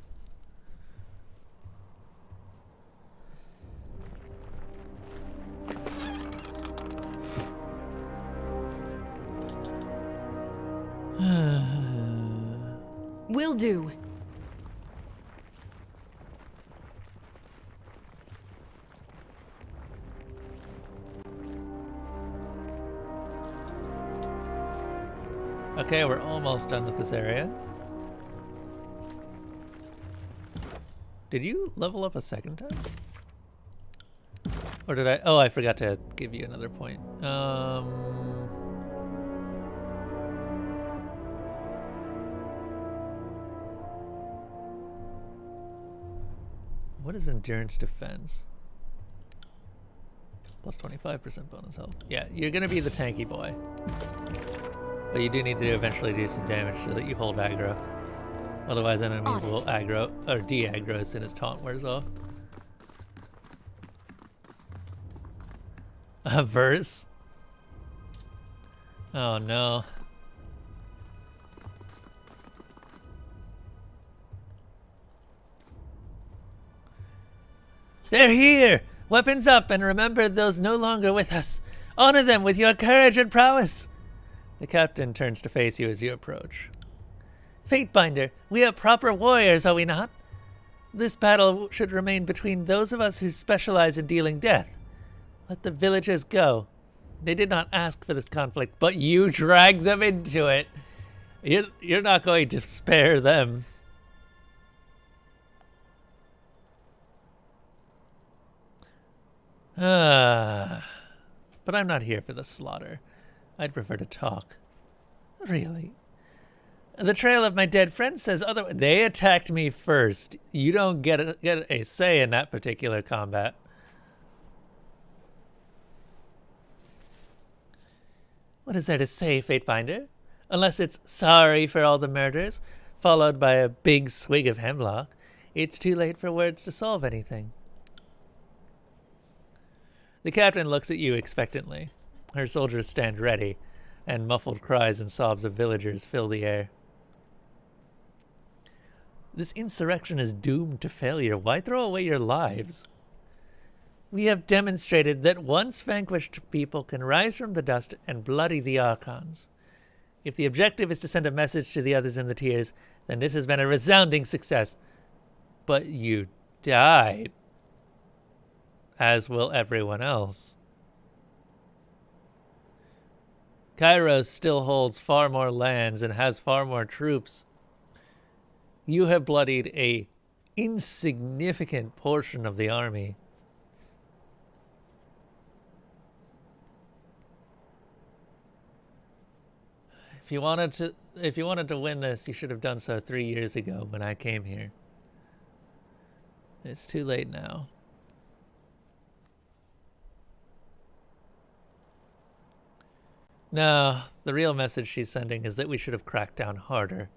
Will do. Okay, we're almost done with this area. Did you level up a second time? Or did I? Oh, I forgot to give you another point. What is endurance defense? Plus 25% bonus health. Yeah, you're gonna be the tanky boy. But you do need to eventually do some damage so that you hold aggro. Otherwise enemies will aggro, or de-aggro as soon as taunt wears off. A verse? Oh no. They're here! Weapons up, and remember those no longer with us. Honor them with your courage and prowess. The captain turns to face you as you approach. Fatebinder, we are proper warriors, are we not? This battle should remain between those of us who specialize in dealing death. Let the villagers go. They did not ask for this conflict, but you dragged them into it. You're not going to spare them. But I'm not here for the slaughter. I'd prefer to talk. Really? The trail of my dead friend says otherwise. They attacked me first. You don't get a say in that particular combat. What is there to say, Fatebinder? Unless it's sorry for all the murders, followed by a big swig of hemlock, it's too late for words to solve anything. The captain looks at you expectantly. Her soldiers stand ready, and muffled cries and sobs of villagers fill the air. This insurrection is doomed to failure. Why throw away your lives? We have demonstrated that once vanquished people can rise from the dust and bloody the Archons. If the objective is to send a message to the others in the tiers, then this has been a resounding success. But you died, as will everyone else. Kairos still holds far more lands and has far more troops. You have bloodied a insignificant portion of the army. If you wanted to win this, you should have done so 3 years ago when I came here. It's too late now. No, the real message she's sending is that we should have cracked down harder.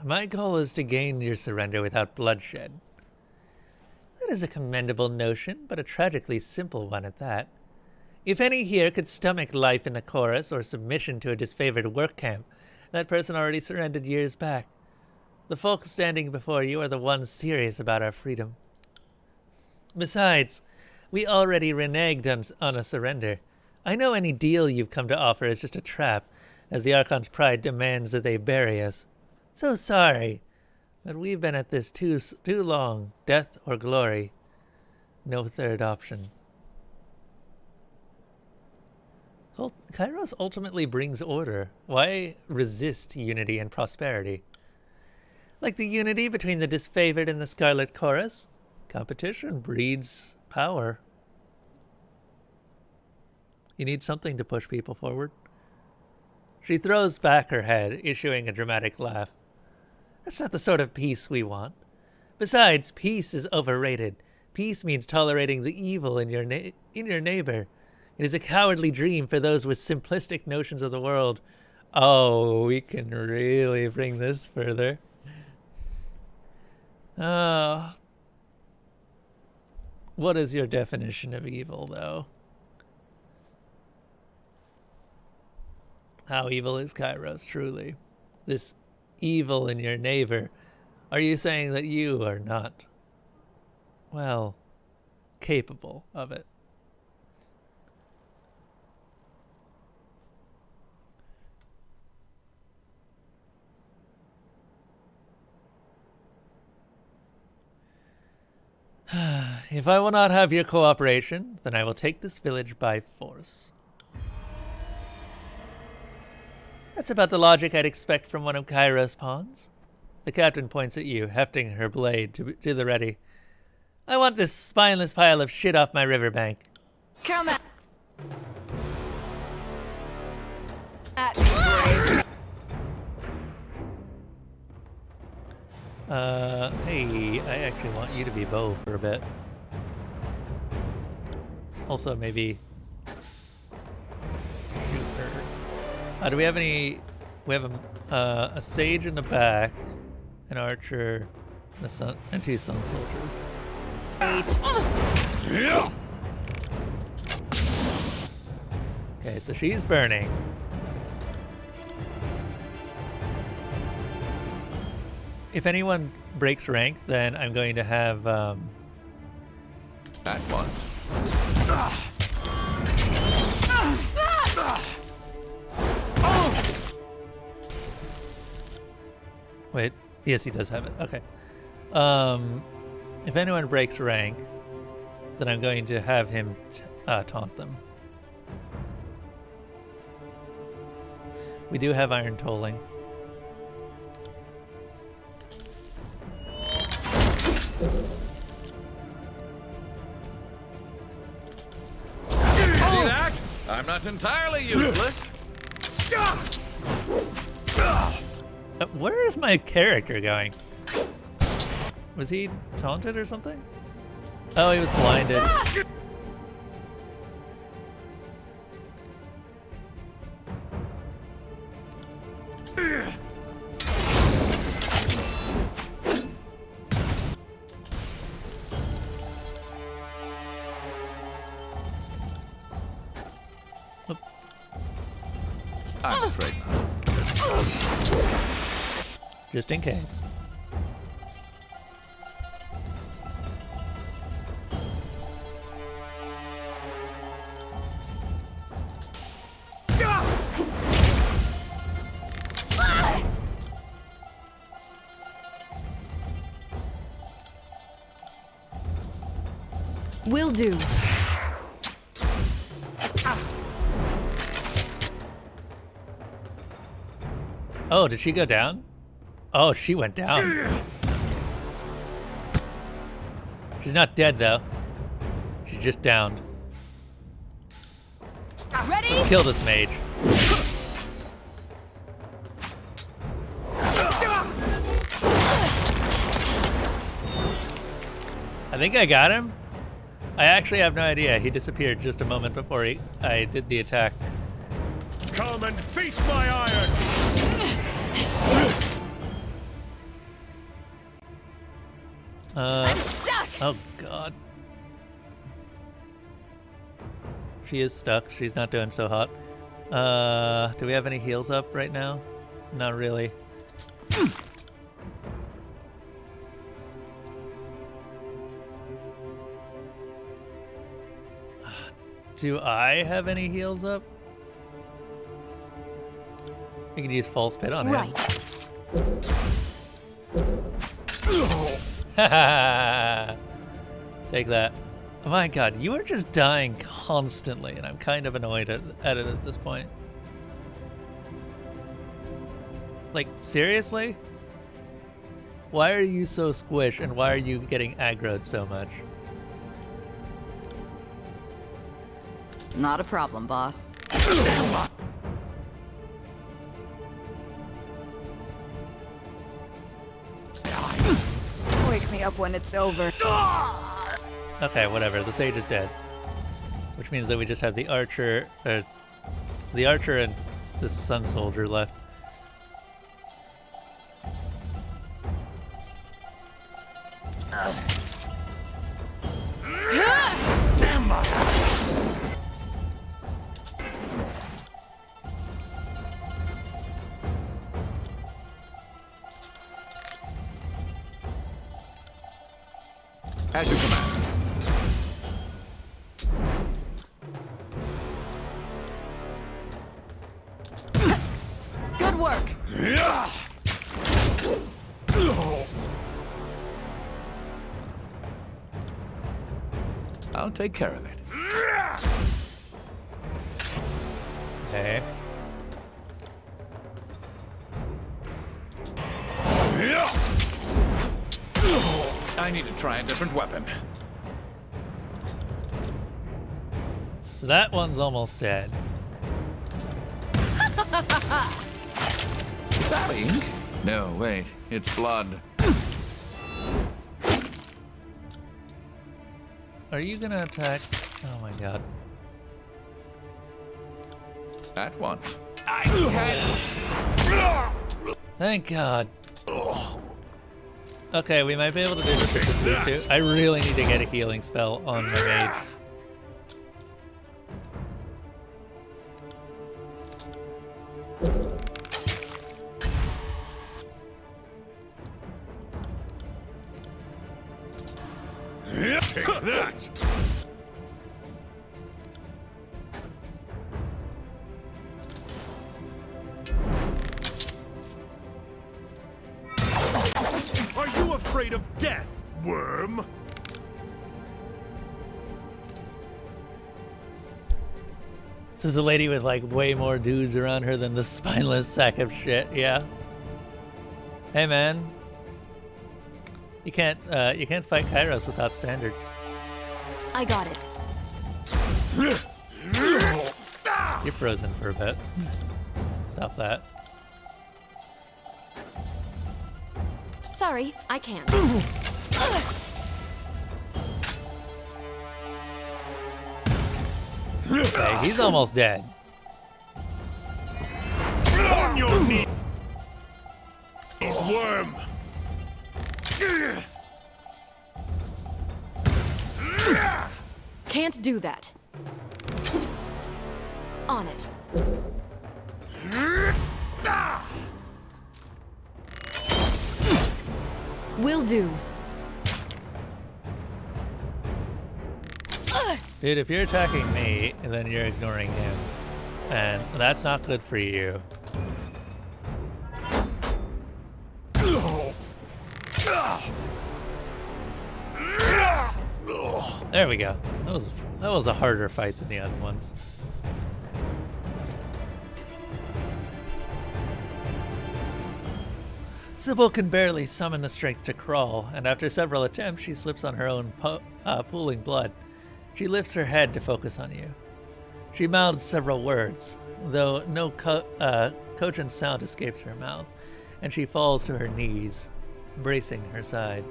My goal is to gain your surrender without bloodshed. That is a commendable notion, but a tragically simple one at that. If any here could stomach life in the chorus or submission to a disfavored work camp, that person already surrendered years back. The folk standing before you are the ones serious about our freedom. Besides, we already reneged on a surrender. I know any deal you've come to offer is just a trap, as the Archon's pride demands that they bury us. So sorry, but we've been at this too long. Death or glory. No third option. Kairos ultimately brings order. Why resist unity and prosperity? Like the unity between the disfavored and the Scarlet Chorus, competition breeds power. You need something to push people forward. She throws back her head, issuing a dramatic laugh. That's not the sort of peace we want. Besides, peace is overrated. Peace means tolerating the evil in your neighbor. It is a cowardly dream for those with simplistic notions of the world. Oh, we can really bring this further. What is your definition of evil, though? How evil is Kairos, truly? This evil in your neighbor. Are you saying that you are not, well, capable of it? If I will not have your cooperation, then I will take this village by force. That's about the logic I'd expect from one of Kairos' pawns. The captain points at you, hefting her blade to the ready. I want this spineless pile of shit off my riverbank. Come at me. Hey, I actually want you to be Bo for a bit. Also, maybe shoot her. Do we have any? We have a sage in the back, an archer, and two sun soldiers. Okay, so she's burning. If anyone breaks rank, then I'm going to have That once. Wait, yes, he does have it. Okay. If anyone breaks rank, then I'm going to have him taunt them. We do have iron tolling. See that? I'm not entirely useless. Where is my character going? Was he taunted or something? Oh, he was blinded. I'm afraid not. Just in case. Will do. Oh, did she go down? Oh, she went down. She's not dead, though. She's just downed. Ready? Kill this mage. I think I got him. I actually have no idea. He disappeared just a moment before I did the attack. Come and feast my iron! I'm stuck. Oh god. She is stuck. She's not doing so hot. Do we have any heals up right now? Not really. Do I have any heals up? We can use false pit on him. Right. Take that. My god, you are just dying constantly, and I'm kind of annoyed at it at this point. Like, seriously? Why are you so squish, and why are you getting aggroed so much? Not a problem, boss. Wake me up when it's over. Okay, whatever. The sage is dead. Which means that we just have the archer and the sun soldier left. Stand by. As you command. Good work. I'll take care of it. Okay. I need to try a different weapon. So that one's almost dead. Is that ink? No, wait. It's blood. Are you gonna attack? Oh my god. At once. Thank god. Okay, we might be able to do this with these two. I really need to get a healing spell on my mage. Take that. Are you afraid of death, worm? This is a lady with like way more dudes around her than the spineless sack of shit, yeah. Hey man. You can't fight Kairos without standards. I got it. You're frozen for a bit. Stop that. Sorry, I can't. Okay, he's almost dead. On your knees, worm. Can't do that. On it. Will do. Dude, if you're attacking me, then you're ignoring him. And that's not good for you. There we go. That was a harder fight than the other ones. Sybil can barely summon the strength to crawl, and after several attempts, she slips on her own pooling blood. She lifts her head to focus on you. She mouths several words, though no cogent sound escapes her mouth, and she falls to her knees, bracing her side.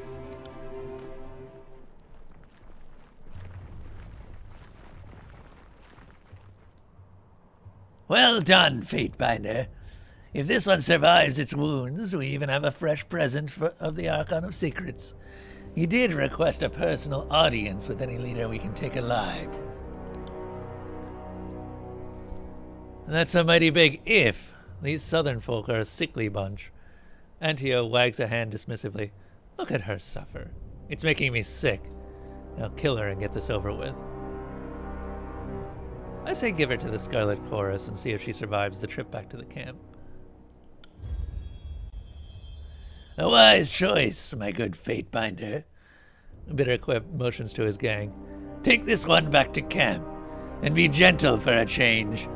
Well done, Fatebinder. If this one survives its wounds, we even have a fresh present of the Archon of Secrets. You did request a personal audience with any leader we can take alive. That's a mighty big if. These southern folk are a sickly bunch. Antio wags a hand dismissively. Look at her suffer. It's making me sick. Now kill her and get this over with. I say give her to the Scarlet Chorus and see if she survives the trip back to the camp. A wise choice, my good Fatebinder. Bitterquip motions to his gang. Take this one back to camp, and be gentle for a change.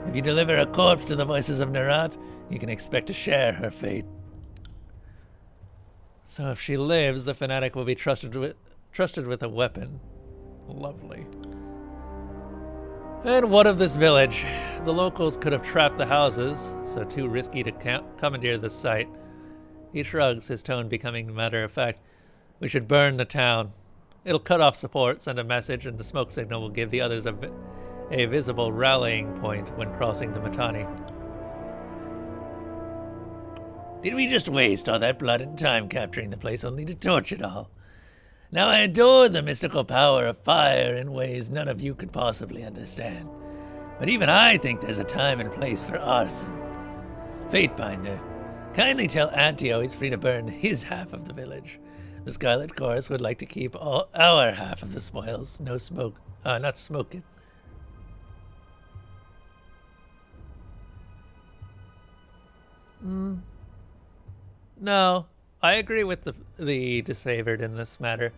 If you deliver a corpse to the voices of Nerat, you can expect to share her fate. So if she lives, the fanatic will be trusted with a weapon. Lovely. And what of this village? The locals could have trapped the houses, so too risky to commandeer the site. He shrugs, his tone becoming matter of fact. We should burn the town. It'll cut off support, send a message, and the smoke signal will give the others a visible rallying point when crossing the Mittani. Did we just waste all that blood and time capturing the place only to torch it all? Now I adore the mystical power of fire in ways none of you could possibly understand. But even I think there's a time and place for arson. Fatebinder, kindly tell Antio he's free to burn his half of the village. The Scarlet Chorus would like to keep our half of the spoils. No smoke, not smoking. No, I agree with the disfavored in this matter.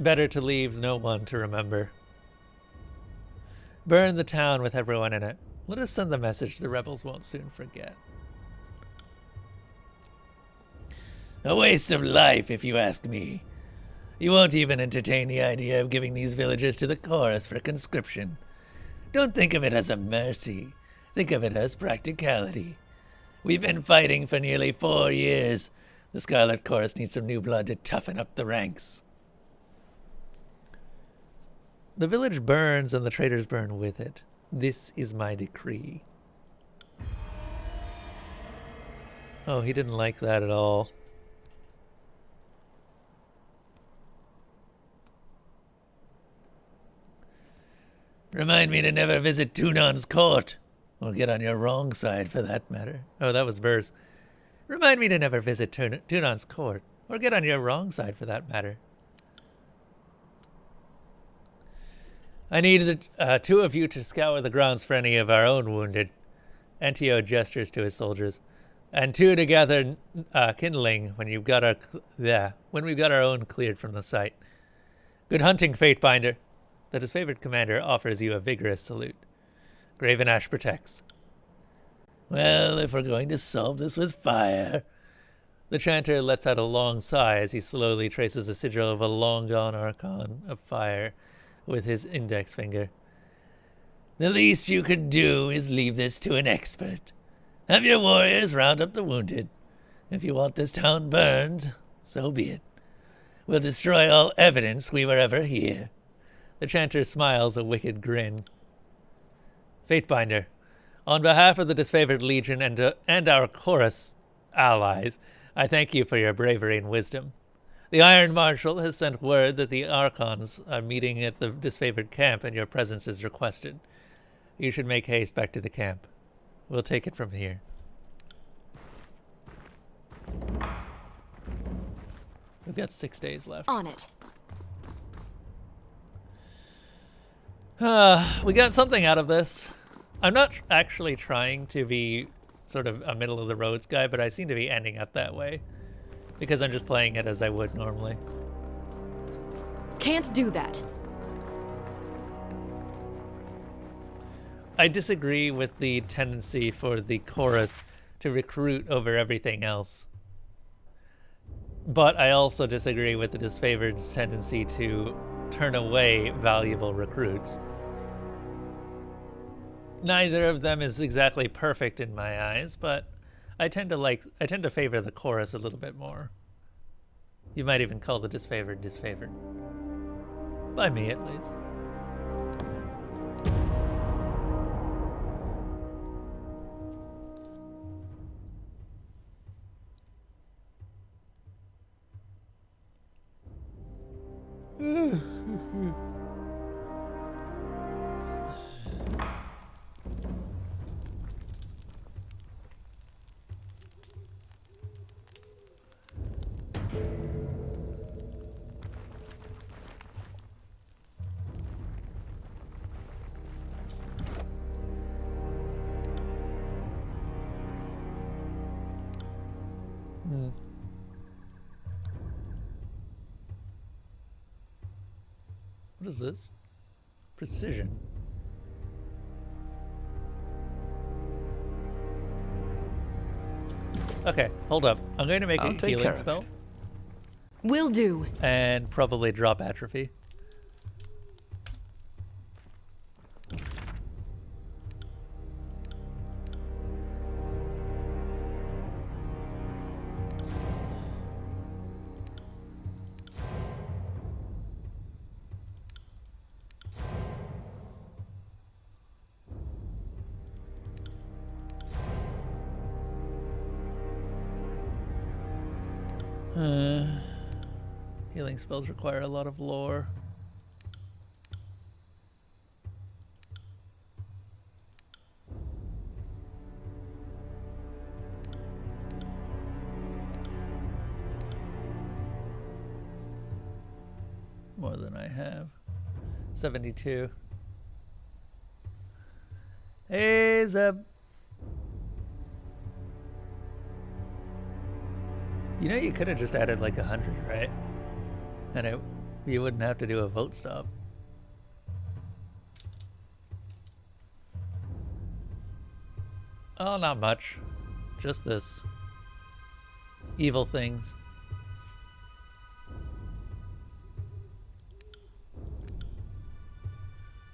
Better to leave no one to remember. Burn the town with everyone in it. Let us send the message the rebels won't soon forget. A waste of life, if you ask me. You won't even entertain the idea of giving these villagers to the chorus for conscription. Don't think of it as a mercy. Think of it as practicality. We've been fighting for nearly 4 years. The Scarlet Chorus needs some new blood to toughen up the ranks. The village burns and the traitors burn with it. This is my decree. Oh, he didn't like that at all. Remind me to never visit Tunon's court. Or get on your wrong side, for that matter. Oh, that was verse. Remind me to never visit Tunon's court. Or get on your wrong side, for that matter. I need the two of you to scour the grounds for any of our own wounded. Antio gestures to his soldiers. And two together kindling when we've got our own cleared from the site. Good hunting, Fatebinder. The disfavored commander offers you a vigorous salute. Graven Ash protects. Well, if we're going to solve this with fire... The chanter lets out a long sigh as he slowly traces a sigil of a long-gone archon of fire with his index finger. The least you could do is leave this to an expert. Have your warriors round up the wounded. If you want this town burned, so be it. We'll destroy all evidence we were ever here. The chanter smiles a wicked grin. Fatebinder, on behalf of the disfavored legion and our chorus allies, I thank you for your bravery and wisdom. The Iron Marshal has sent word that the Archons are meeting at the disfavored camp and your presence is requested. You should make haste back to the camp. We'll take it from here. We've got 6 days left. On it. We got something out of this. I'm not actually trying to be sort of a middle-of-the-roads guy, but I seem to be ending up that way. Because I'm just playing it as I would normally. Can't do that. I disagree with the tendency for the chorus to recruit over everything else. But I also disagree with the disfavored's tendency to turn away valuable recruits. Neither of them is exactly perfect in my eyes, but I tend to favor the chorus a little bit more. You might even call the disfavored disfavored. By me, at least. What is this? Precision. Okay, hold up. I'm going to make I'll a take care healing of spell it. Will do. and probably drop atrophy. Healing spells require a lot of lore. More than I have. 72. Hey, Zeb. You know, you could have just added like 100, right? And you wouldn't have to do a vote stop. Oh, not much. Just this. Evil things.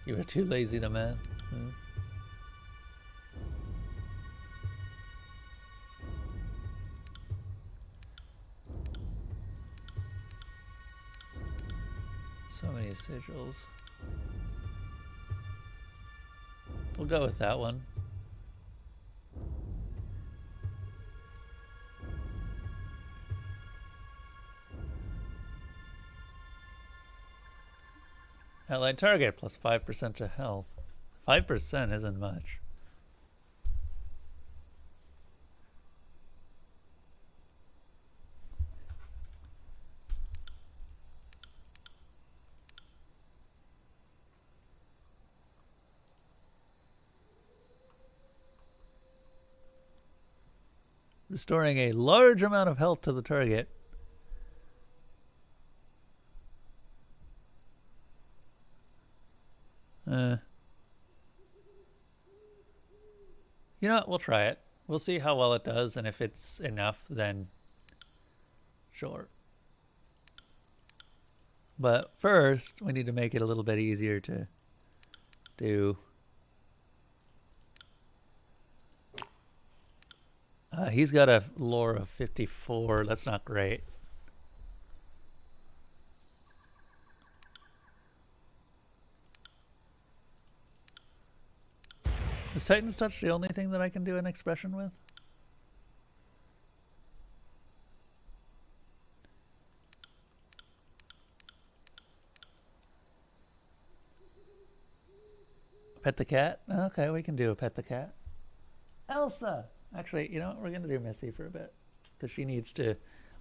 You were too lazy to math. So many sigils. We'll go with that one. Allied target plus 5% to health. 5% isn't much. Restoring a large amount of health to the target. You know what? We'll try it. We'll see how well it does, and if it's enough, then sure. But first, we need to make it a little bit easier to do. He's got a lore of 54. That's not great. Is Titan's Touch the only thing that I can do an expression with? Pet the cat? Okay, we can do a pet the cat. Elsa! Actually, you know what? We're going to do Missy for a bit. Because she needs to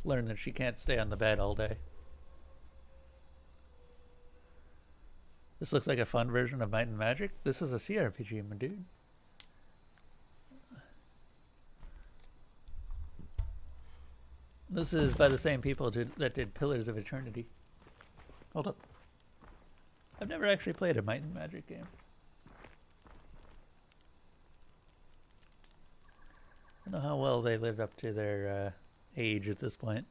learn that she can't stay on the bed all day. This looks like a fun version of Might and Magic. This is a CRPG, my dude. This is by the same people that did Pillars of Eternity. Hold up. I've never actually played a Might and Magic game. I don't know how well they live up to their age at this point.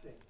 expecting.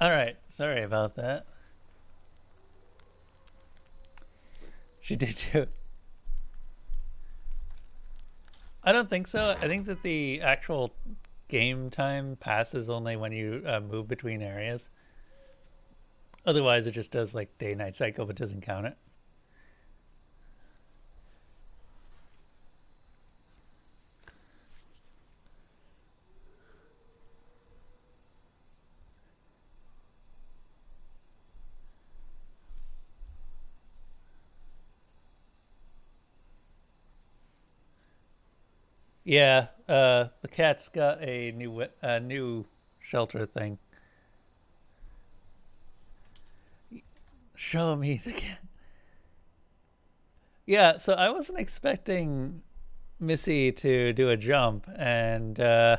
All right, sorry about that. She did too. I don't think so. I think that the actual game time passes only when you move between areas. Otherwise, it just does like day-night cycle, but doesn't count it. Yeah, the cat's got a new shelter thing. Show me the cat. Yeah, so I wasn't expecting Missy to do a jump, and I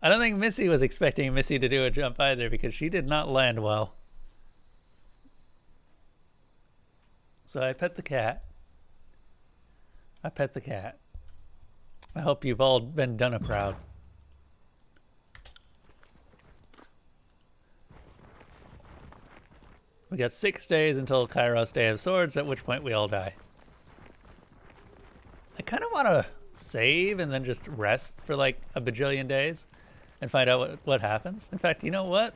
don't think Missy was expecting Missy to do a jump either because she did not land well. So I pet the cat. I pet the cat. I hope you've all been done a proud. We got 6 days until Kairos Day of Swords, at which point we all die. I kind of want to save and then just rest for like a bajillion days and find out what happens. In fact, you know what?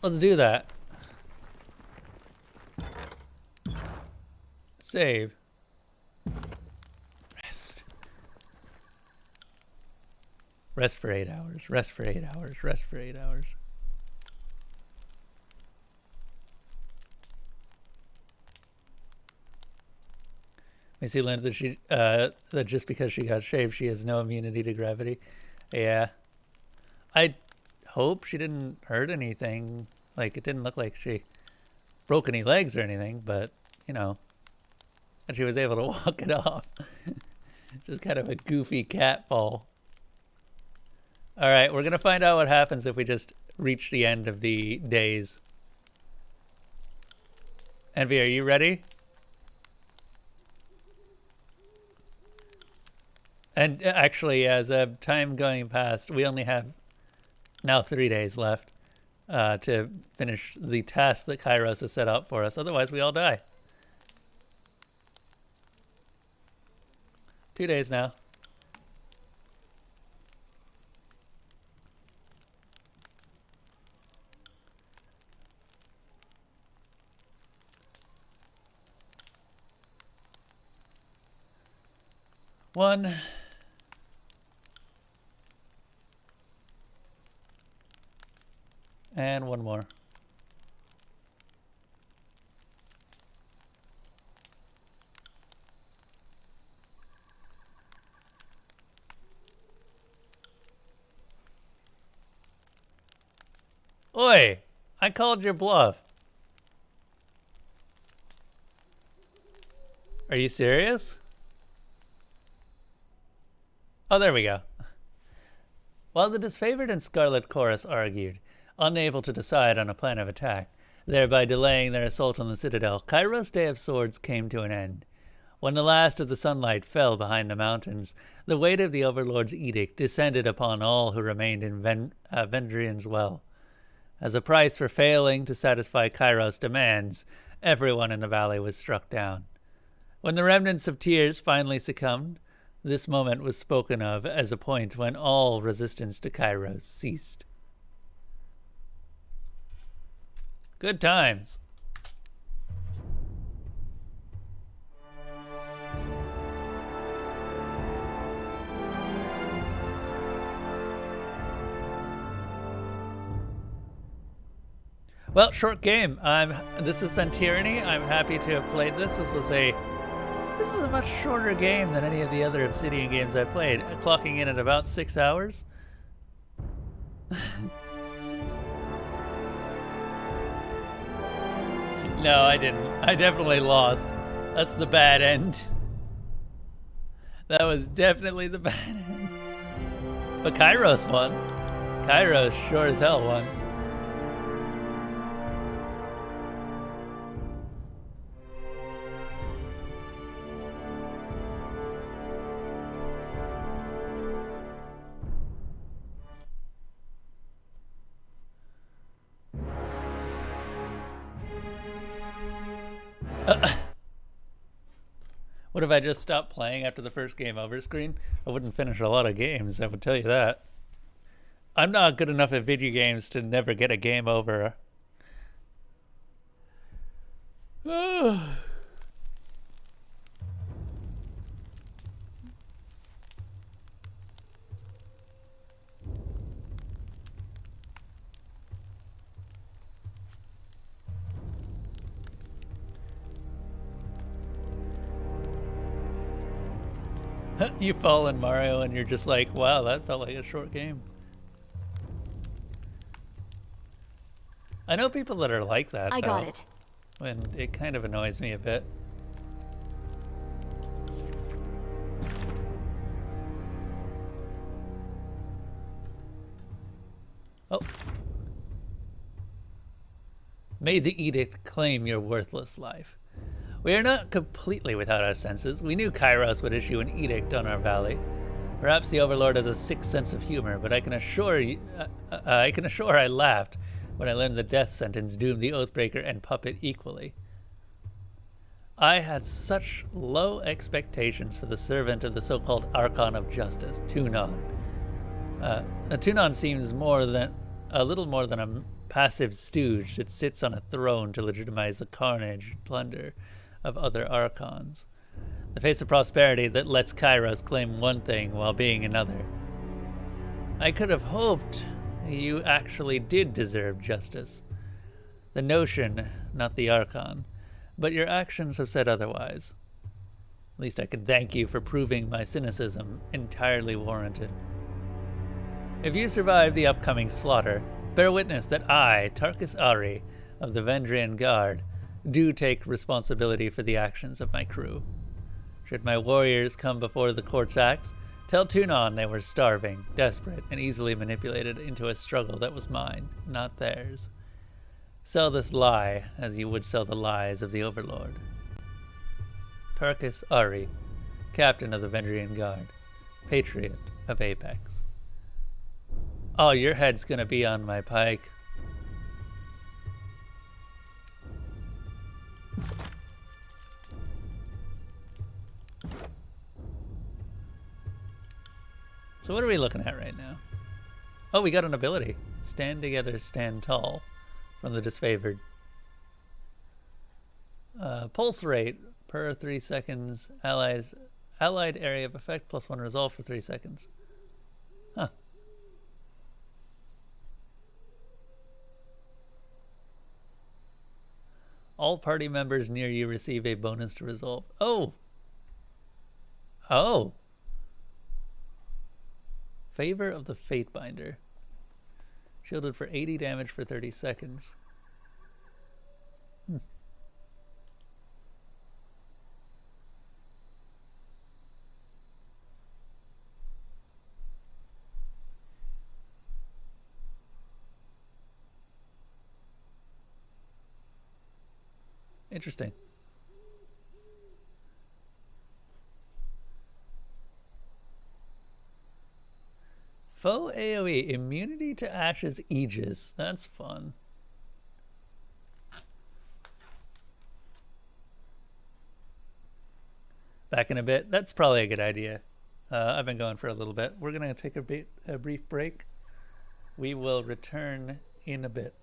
Let's do that. Save. Rest. Rest for 8 hours. Rest for 8 hours. Rest for 8 hours. Macy learned that that just because she got shaved, she has no immunity to gravity. Yeah. I hope she didn't hurt anything. Like, it didn't look like she broke any legs or anything, but, you know, and she was able to walk it off. Just kind of a goofy cat fall. All right, we're going to find out what happens if we just reach the end of the days. Envy, are you ready? And actually, as of time going past, we only have now 3 days left to finish the task that Kairos has set out for us. Otherwise, we all die. 2 days now. One. And one more. Oi! I called your bluff. Are you serious? Oh, there we go. While the disfavored and Scarlet Chorus argued, unable to decide on a plan of attack, thereby delaying their assault on the citadel, Cairo's Day of Swords came to an end. When the last of the sunlight fell behind the mountains, the weight of the Overlord's edict descended upon all who remained in Vendrian's Well. As a price for failing to satisfy Cairo's demands, everyone in the valley was struck down. When the remnants of Tears finally succumbed, this moment was spoken of as a point when all resistance to Kairos ceased. Good times. Well, short game. This has been Tyranny. I'm happy to have played this. This is a much shorter game than any of the other Obsidian games I've played, clocking in at about 6 hours. No, I didn't. I definitely lost. That's the bad end. That was definitely the bad end. But Kairos won. Kairos sure as hell won. What if I just stopped playing after the first game over screen? I wouldn't finish a lot of games, I would tell you that. I'm not good enough at video games to never get a game over. You fall in Mario and you're just like, wow, that felt like a short game. I know people that are like that. I got it. When it kind of annoys me a bit. Oh. May the edict claim your worthless life. We are not completely without our senses. We knew Kairos would issue an edict on our valley. Perhaps the Overlord has a sick sense of humor, but I can assure I laughed when I learned the death sentence doomed the Oathbreaker and Puppet equally. I had such low expectations for the servant of the so-called Archon of Justice, Tunon. Tunon seems a little more than a passive stooge that sits on a throne to legitimize the carnage and plunder of other Archons. The face of prosperity that lets Kairos claim one thing while being another. I could have hoped you actually did deserve justice. The notion, not the Archon, but your actions have said otherwise. At least I can thank you for proving my cynicism entirely warranted. If you survive the upcoming slaughter, bear witness that I, Tarkus Ari, of the Vendrian Guard, do take responsibility for the actions of my crew. Should my warriors come before the court's axe, tell Tunon they were starving, desperate, and easily manipulated into a struggle that was mine, not theirs. Sell this lie as you would sell the lies of the Overlord. Tarkus Ari, Captain of the Vendrian Guard, Patriot of Apex. Oh, your head's gonna be on my pike. So what are we looking at right now? Oh, we got an ability. Stand together, stand tall. From the disfavored. Pulse rate per 3 seconds. Allied area of effect +1 resolve for 3 seconds. Huh. All party members near you receive a bonus to resolve. Oh! Oh! Favor of the Fatebinder. Shielded for 80 damage for 30 seconds. Interesting. Foe AoE, immunity to Ash's Aegis. That's fun. Back in a bit. That's probably a good idea. I've been going for a little bit. We're going to take a brief break. We will return in a bit.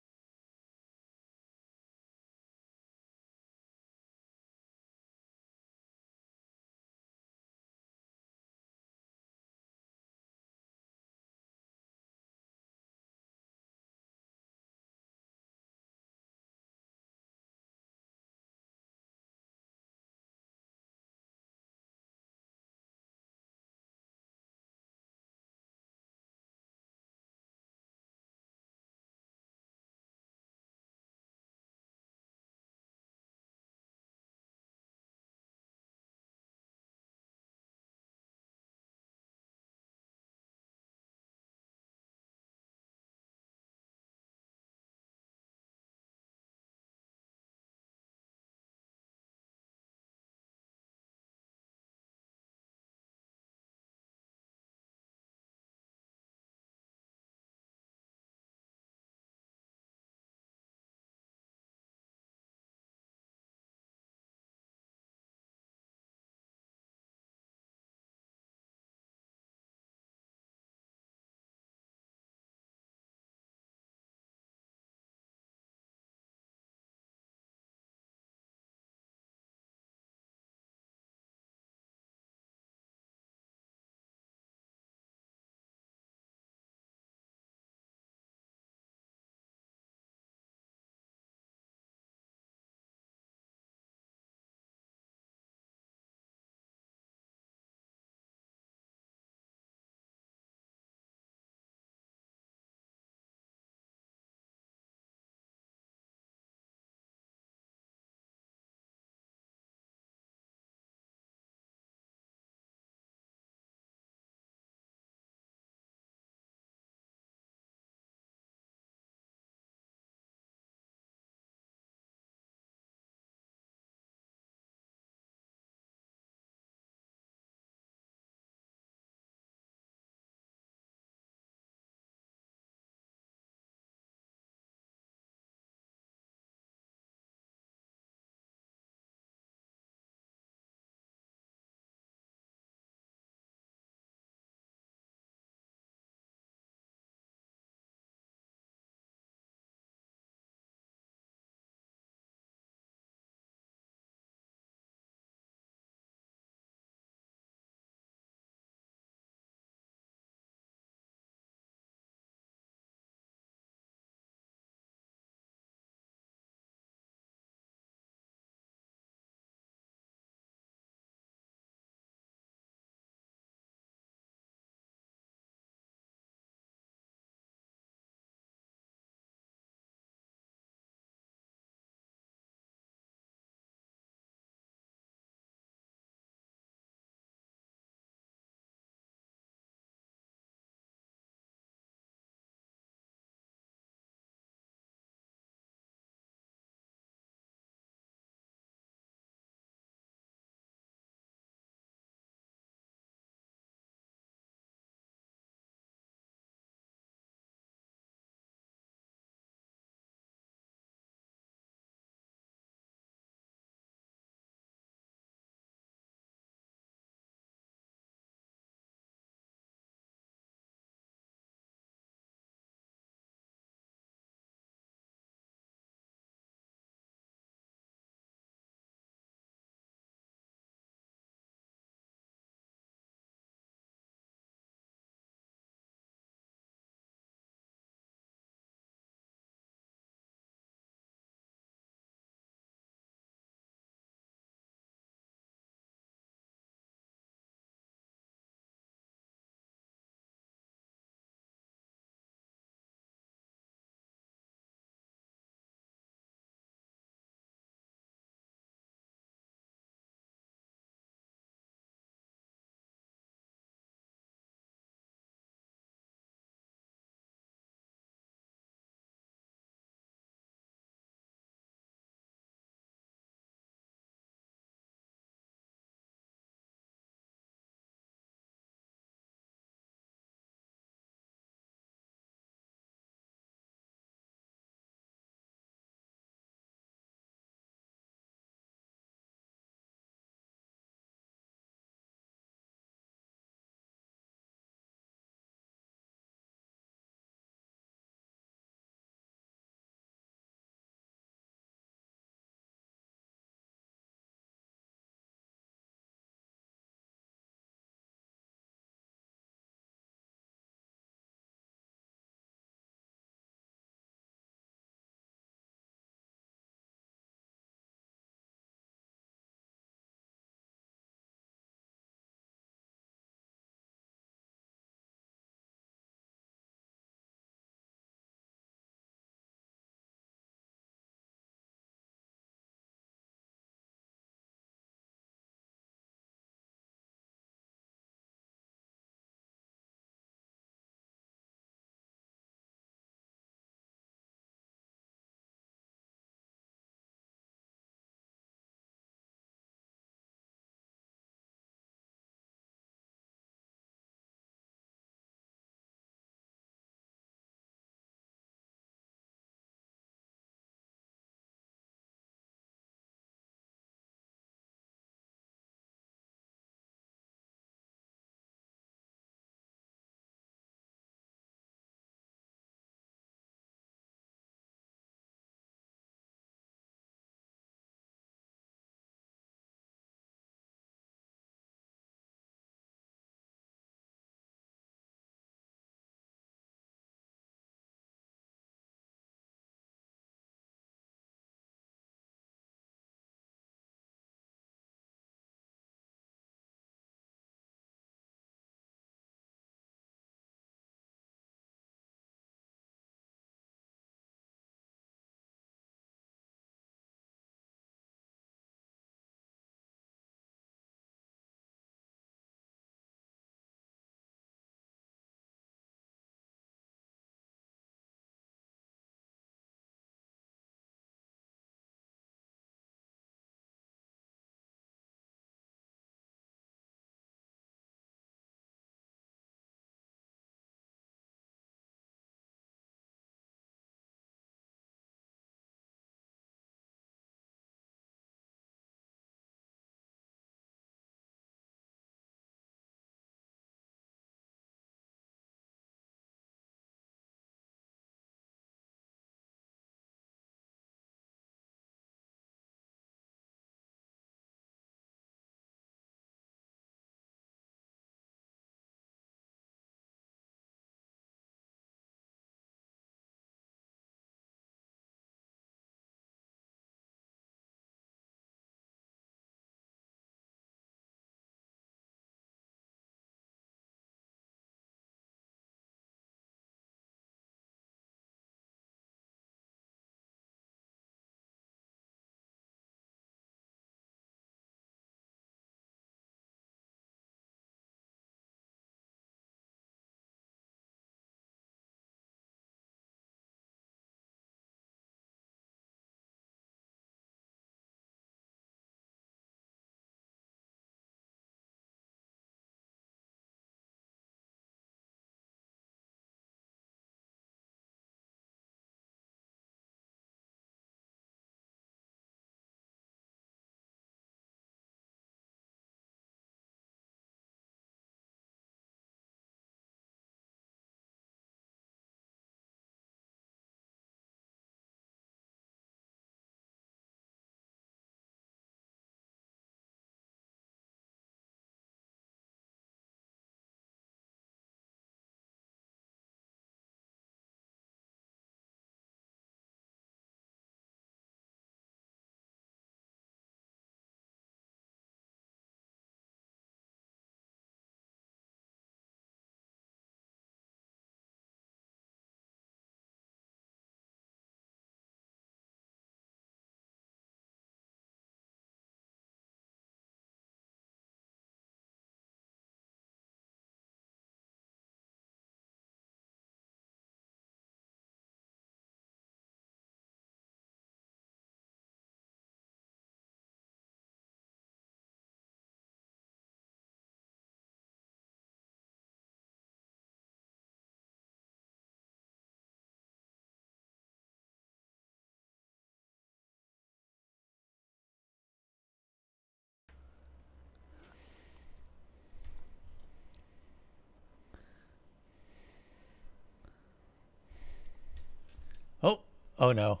Oh, oh no.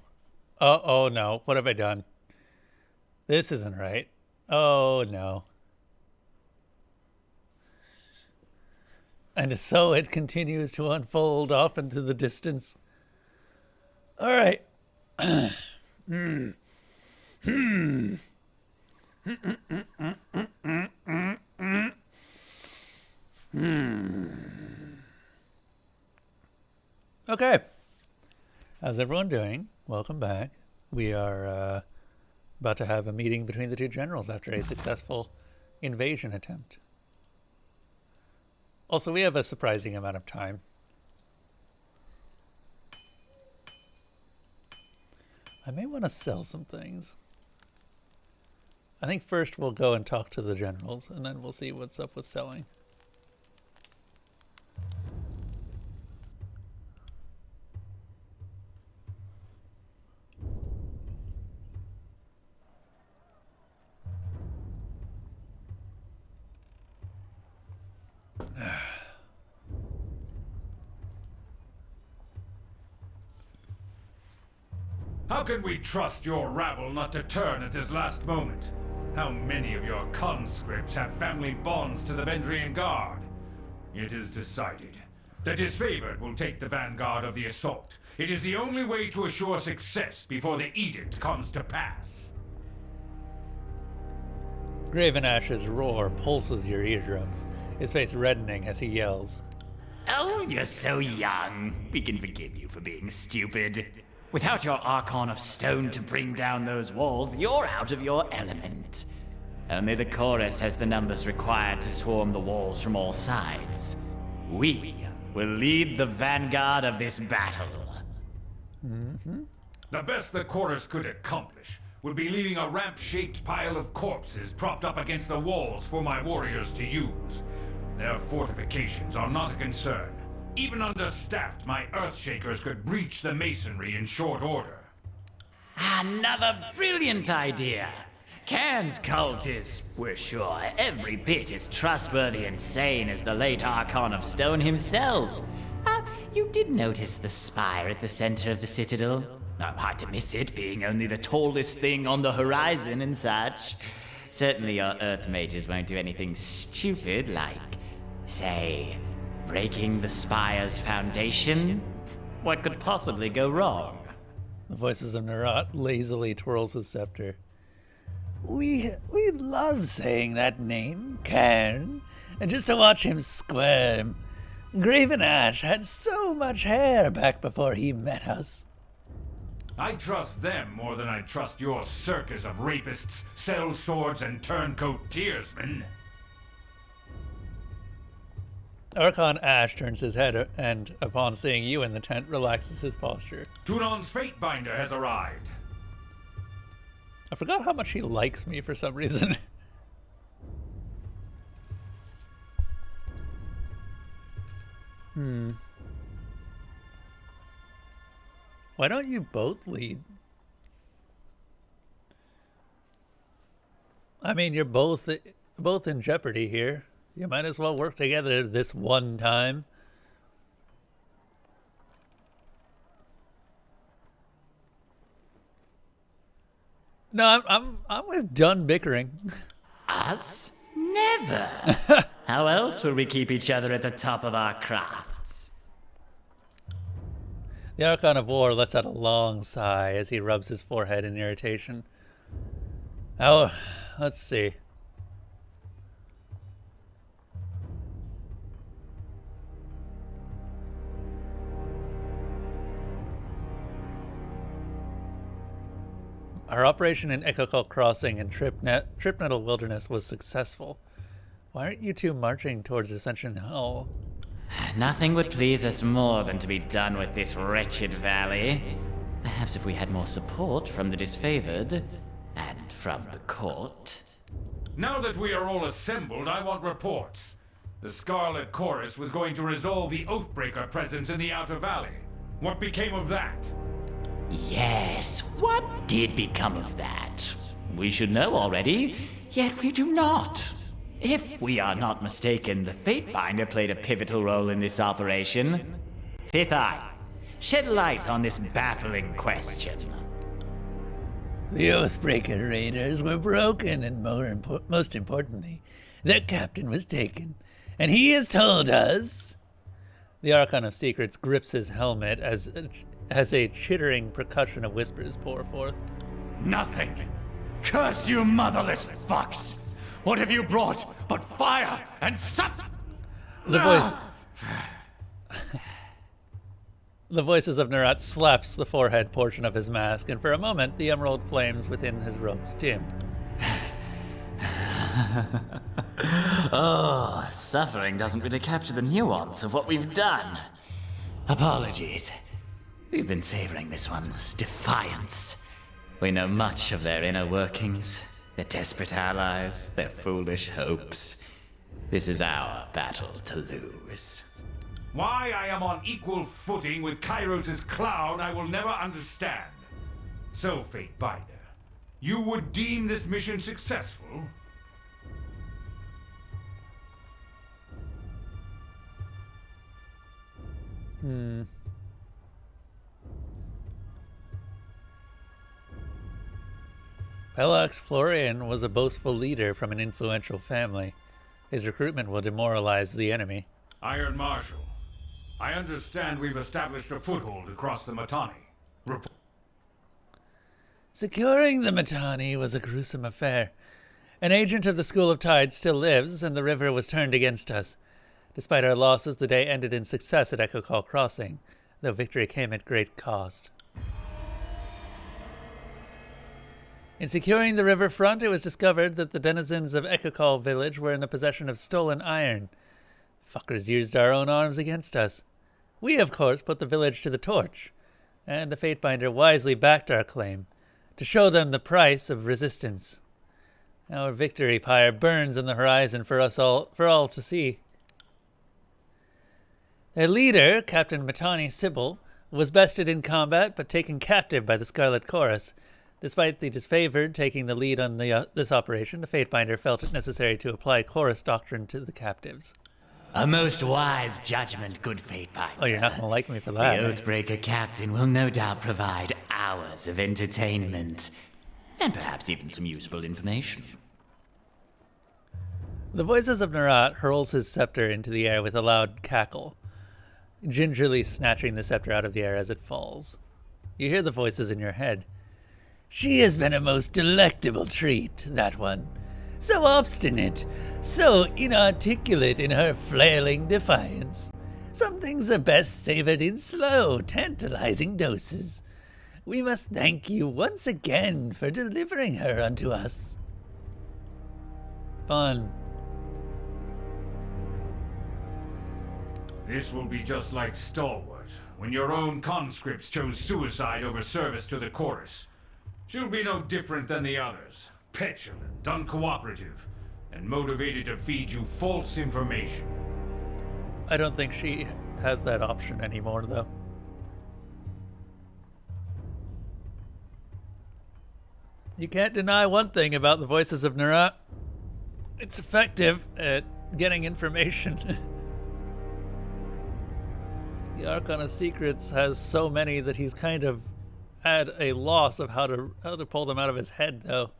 Oh no, what have I done? This isn't right. Oh no. And so it continues to unfold off into the distance. All right. Okay. How's everyone doing? Welcome back. We are about to have a meeting between the two generals after a successful invasion attempt. Also, we have a surprising amount of time. I may want to sell some things. I think first we'll go and talk to the generals, and then we'll see what's up with selling. How can we trust your rabble not to turn at this last moment? How many of your conscripts have family bonds to the Vendrian Guard? It is decided. The disfavored will take the vanguard of the assault. It is the only way to assure success before the edict comes to pass. Graven Ash's roar pulses your eardrums, his face reddening as he yells. Oh, you're so young. We can forgive you for being stupid. Without your Archon of Stone to bring down those walls, you're out of your element. Only the chorus has the numbers required to swarm the walls from all sides. We will lead the vanguard of this battle. The best the chorus could accomplish would be leaving a ramp-shaped pile of corpses propped up against the walls for my warriors to use. Their fortifications are not a concern. Even understaffed, my Earthshakers could breach the masonry in short order. Another brilliant idea. Cairn's cult is, we're sure, every bit as trustworthy and sane as the late Archon of Stone himself. You did notice the spire at the center of the citadel? Hard to miss it, being only the tallest thing on the horizon and such. Certainly your Earth mages won't do anything stupid like, say, breaking the spire's foundation? What could possibly go wrong? The voices of Narat lazily twirls his scepter. We love saying that name, Cairn, and just to watch him squirm. Graven Ash had so much hair back before he met us. I trust them more than I trust your circus of rapists, sellswords, and turncoat tearsmen. Archon Ash turns his head and, upon seeing you in the tent, relaxes his posture. Tunon's Fatebinder has arrived. I forgot how much he likes me for some reason. Why don't you both lead? I mean, you're both in jeopardy here. You might as well work together this one time. No, I'm with done bickering. Us? Never. How else will we keep each other at the top of our crafts? The Archon of War lets out a long sigh as he rubs his forehead in irritation. Oh, let's see. Our operation in Echocult Crossing and Tripnettle Wilderness was successful. Why aren't you two marching towards Ascension Hall? Nothing would please us more than to be done with this wretched valley. Perhaps if we had more support from the disfavored, and from the court. Now that we are all assembled, I want reports. The Scarlet Chorus was going to resolve the Oathbreaker presence in the Outer Valley. What became of that? Yes, what did become of that? We should know already, yet we do not. If we are not mistaken, the Fatebinder played a pivotal role in this operation. Fifth Eye, Shed light on this baffling question. The Oathbreaker raiders were broken, and most importantly, their captain was taken. And he has told us... The Archon of Secrets grips his helmet as a chittering percussion of whispers pour forth. Nothing! Curse you motherless fucks! What have you brought but fire and suffering? The voices of Nerat slaps the forehead portion of his mask, and for a moment the emerald flames within his robes dim. Oh, suffering doesn't really capture the nuance of what we've done. Apologies. We've been savoring this one's defiance. We know much of their inner workings, their desperate allies, their foolish hopes. This is our battle to lose. Why I am on equal footing with Kairos' clown, I will never understand. So, Fatebinder, you would deem this mission successful? Pelox Florian was a boastful leader from an influential family. His recruitment will demoralize the enemy. Iron Marshal, I understand we've established a foothold across the Matani. Securing the Matani was a gruesome affair. An agent of the School of Tides still lives, and the river was turned against us. Despite our losses, the day ended in success at Echo Call Crossing, though victory came at great cost. In securing the riverfront, it was discovered that the denizens of Echo Call village were in the possession of stolen iron. Fuckers used our own arms against us. We, of course, put the village to the torch, and the Fatebinder wisely backed our claim, to show them the price of resistance. Our victory pyre burns in the horizon for all to see. Their leader, Captain Matani Sybil, was bested in combat but taken captive by the Scarlet Chorus. Despite the disfavored taking the lead on this operation, the Fatebinder felt it necessary to apply Chorus doctrine to the captives. A most wise judgment, good Fatebinder. Oh, you're not going to like me for that. The Oathbreaker captain will no doubt provide hours of entertainment, and perhaps even some useful information. The voices of Nerat hurls his scepter into the air with a loud cackle, gingerly snatching the scepter out of the air as it falls. You hear the voices in your head. She has been a most delectable treat, that one. So obstinate, so inarticulate in her flailing defiance. Some things are best savored in slow, tantalizing doses. We must thank you once again for delivering her unto us. Fun. This will be just like Stalwart, when your own conscripts chose suicide over service to the chorus. She'll be no different than the others. Petulant, uncooperative, and motivated to feed you false information. I don't think she has that option anymore, though. You can't deny one thing about the voices of Nerat. It's effective at getting information. The Archon of Secrets has so many that he's kind of at a loss of how to pull them out of his head, though.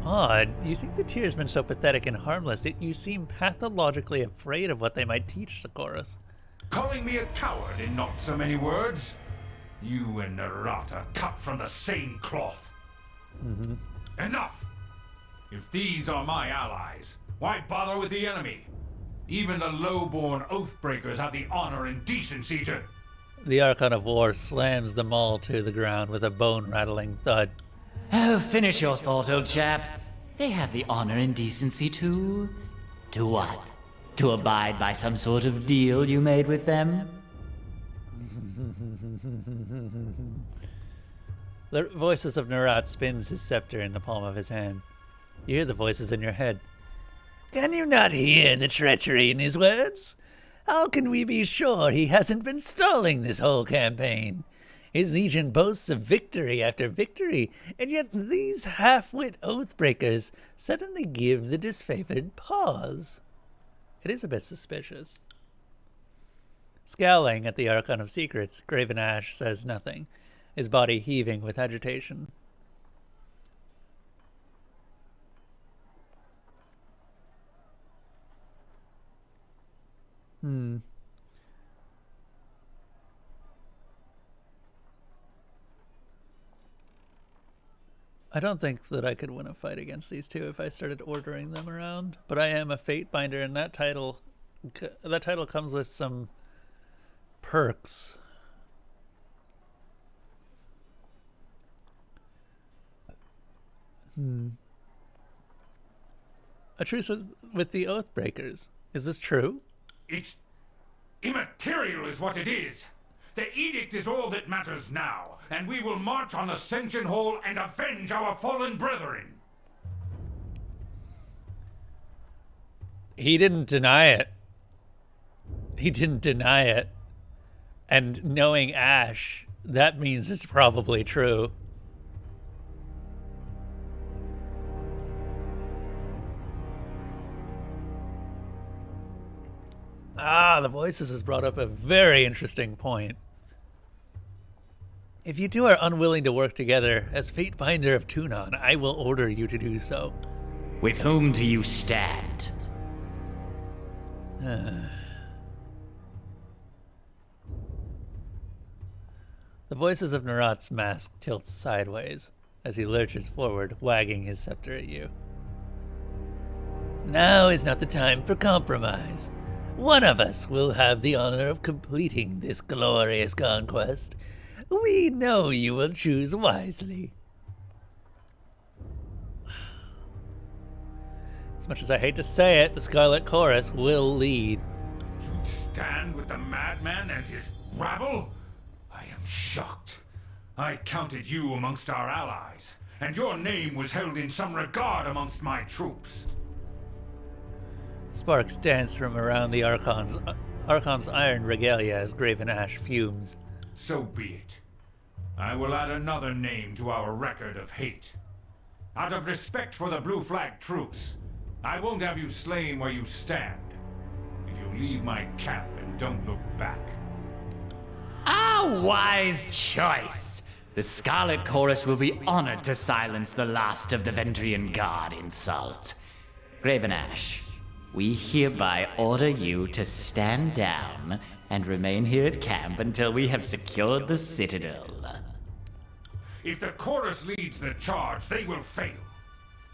Odd. You think the tearsmen so pathetic and harmless that you seem pathologically afraid of what they might teach the chorus. Calling me a coward in not so many words? You and Nerat are cut from the same cloth. Enough! If these are my allies, why bother with the enemy? Even the low-born Oathbreakers have the honor and decency to... The Archon of War slams them all to the ground with a bone-rattling thud. Oh, finish your thought, old chap. They have the honor and decency to... To what? To abide by some sort of deal you made with them? The voices of Nerat spins his scepter in the palm of his hand. You hear the voices in your head. Can you not hear the treachery in his words? How can we be sure he hasn't been stalling this whole campaign? His legion boasts of victory after victory, and yet these half-wit oathbreakers suddenly give the disfavored pause. It is a bit suspicious. Scowling at the Archon of Secrets, Graven Ash says nothing, his body heaving with agitation. I don't think that I could win a fight against these two if I started ordering them around, but I am a Fate Binder, and that title comes with some perks. A truce with the Oathbreakers. Is this true? It's immaterial is what it is. The edict is all that matters now, and we will march on Ascension Hall and avenge our fallen brethren. He didn't deny it. He didn't deny it. And knowing Ash, that means it's probably true. Ah, the Voices has brought up a very interesting point. If you two are unwilling to work together as Fate Binder of Tunon, I will order you to do so. With whom do you stand? The Voices of Narat's mask tilts sideways as he lurches forward, wagging his scepter at you. Now is not the time for compromise. One of us will have the honor of completing this glorious conquest. We know you will choose wisely. As much as I hate to say it, the Scarlet Chorus will lead. You stand with the madman and his rabble? I am shocked. I counted you amongst our allies, and your name was held in some regard amongst my troops. Sparks dance from around the Archon's iron regalia as Graven Ash fumes. So be it. I will add another name to our record of hate. Out of respect for the Blue Flag troops, I won't have you slain where you stand. If you leave my camp and don't look back. A wise choice. The Scarlet Chorus will be honored to silence the last of the Vendrian Guard insult. Graven Ash, we hereby order you to stand down and remain here at camp until we have secured the Citadel. If the chorus leads the charge, they will fail.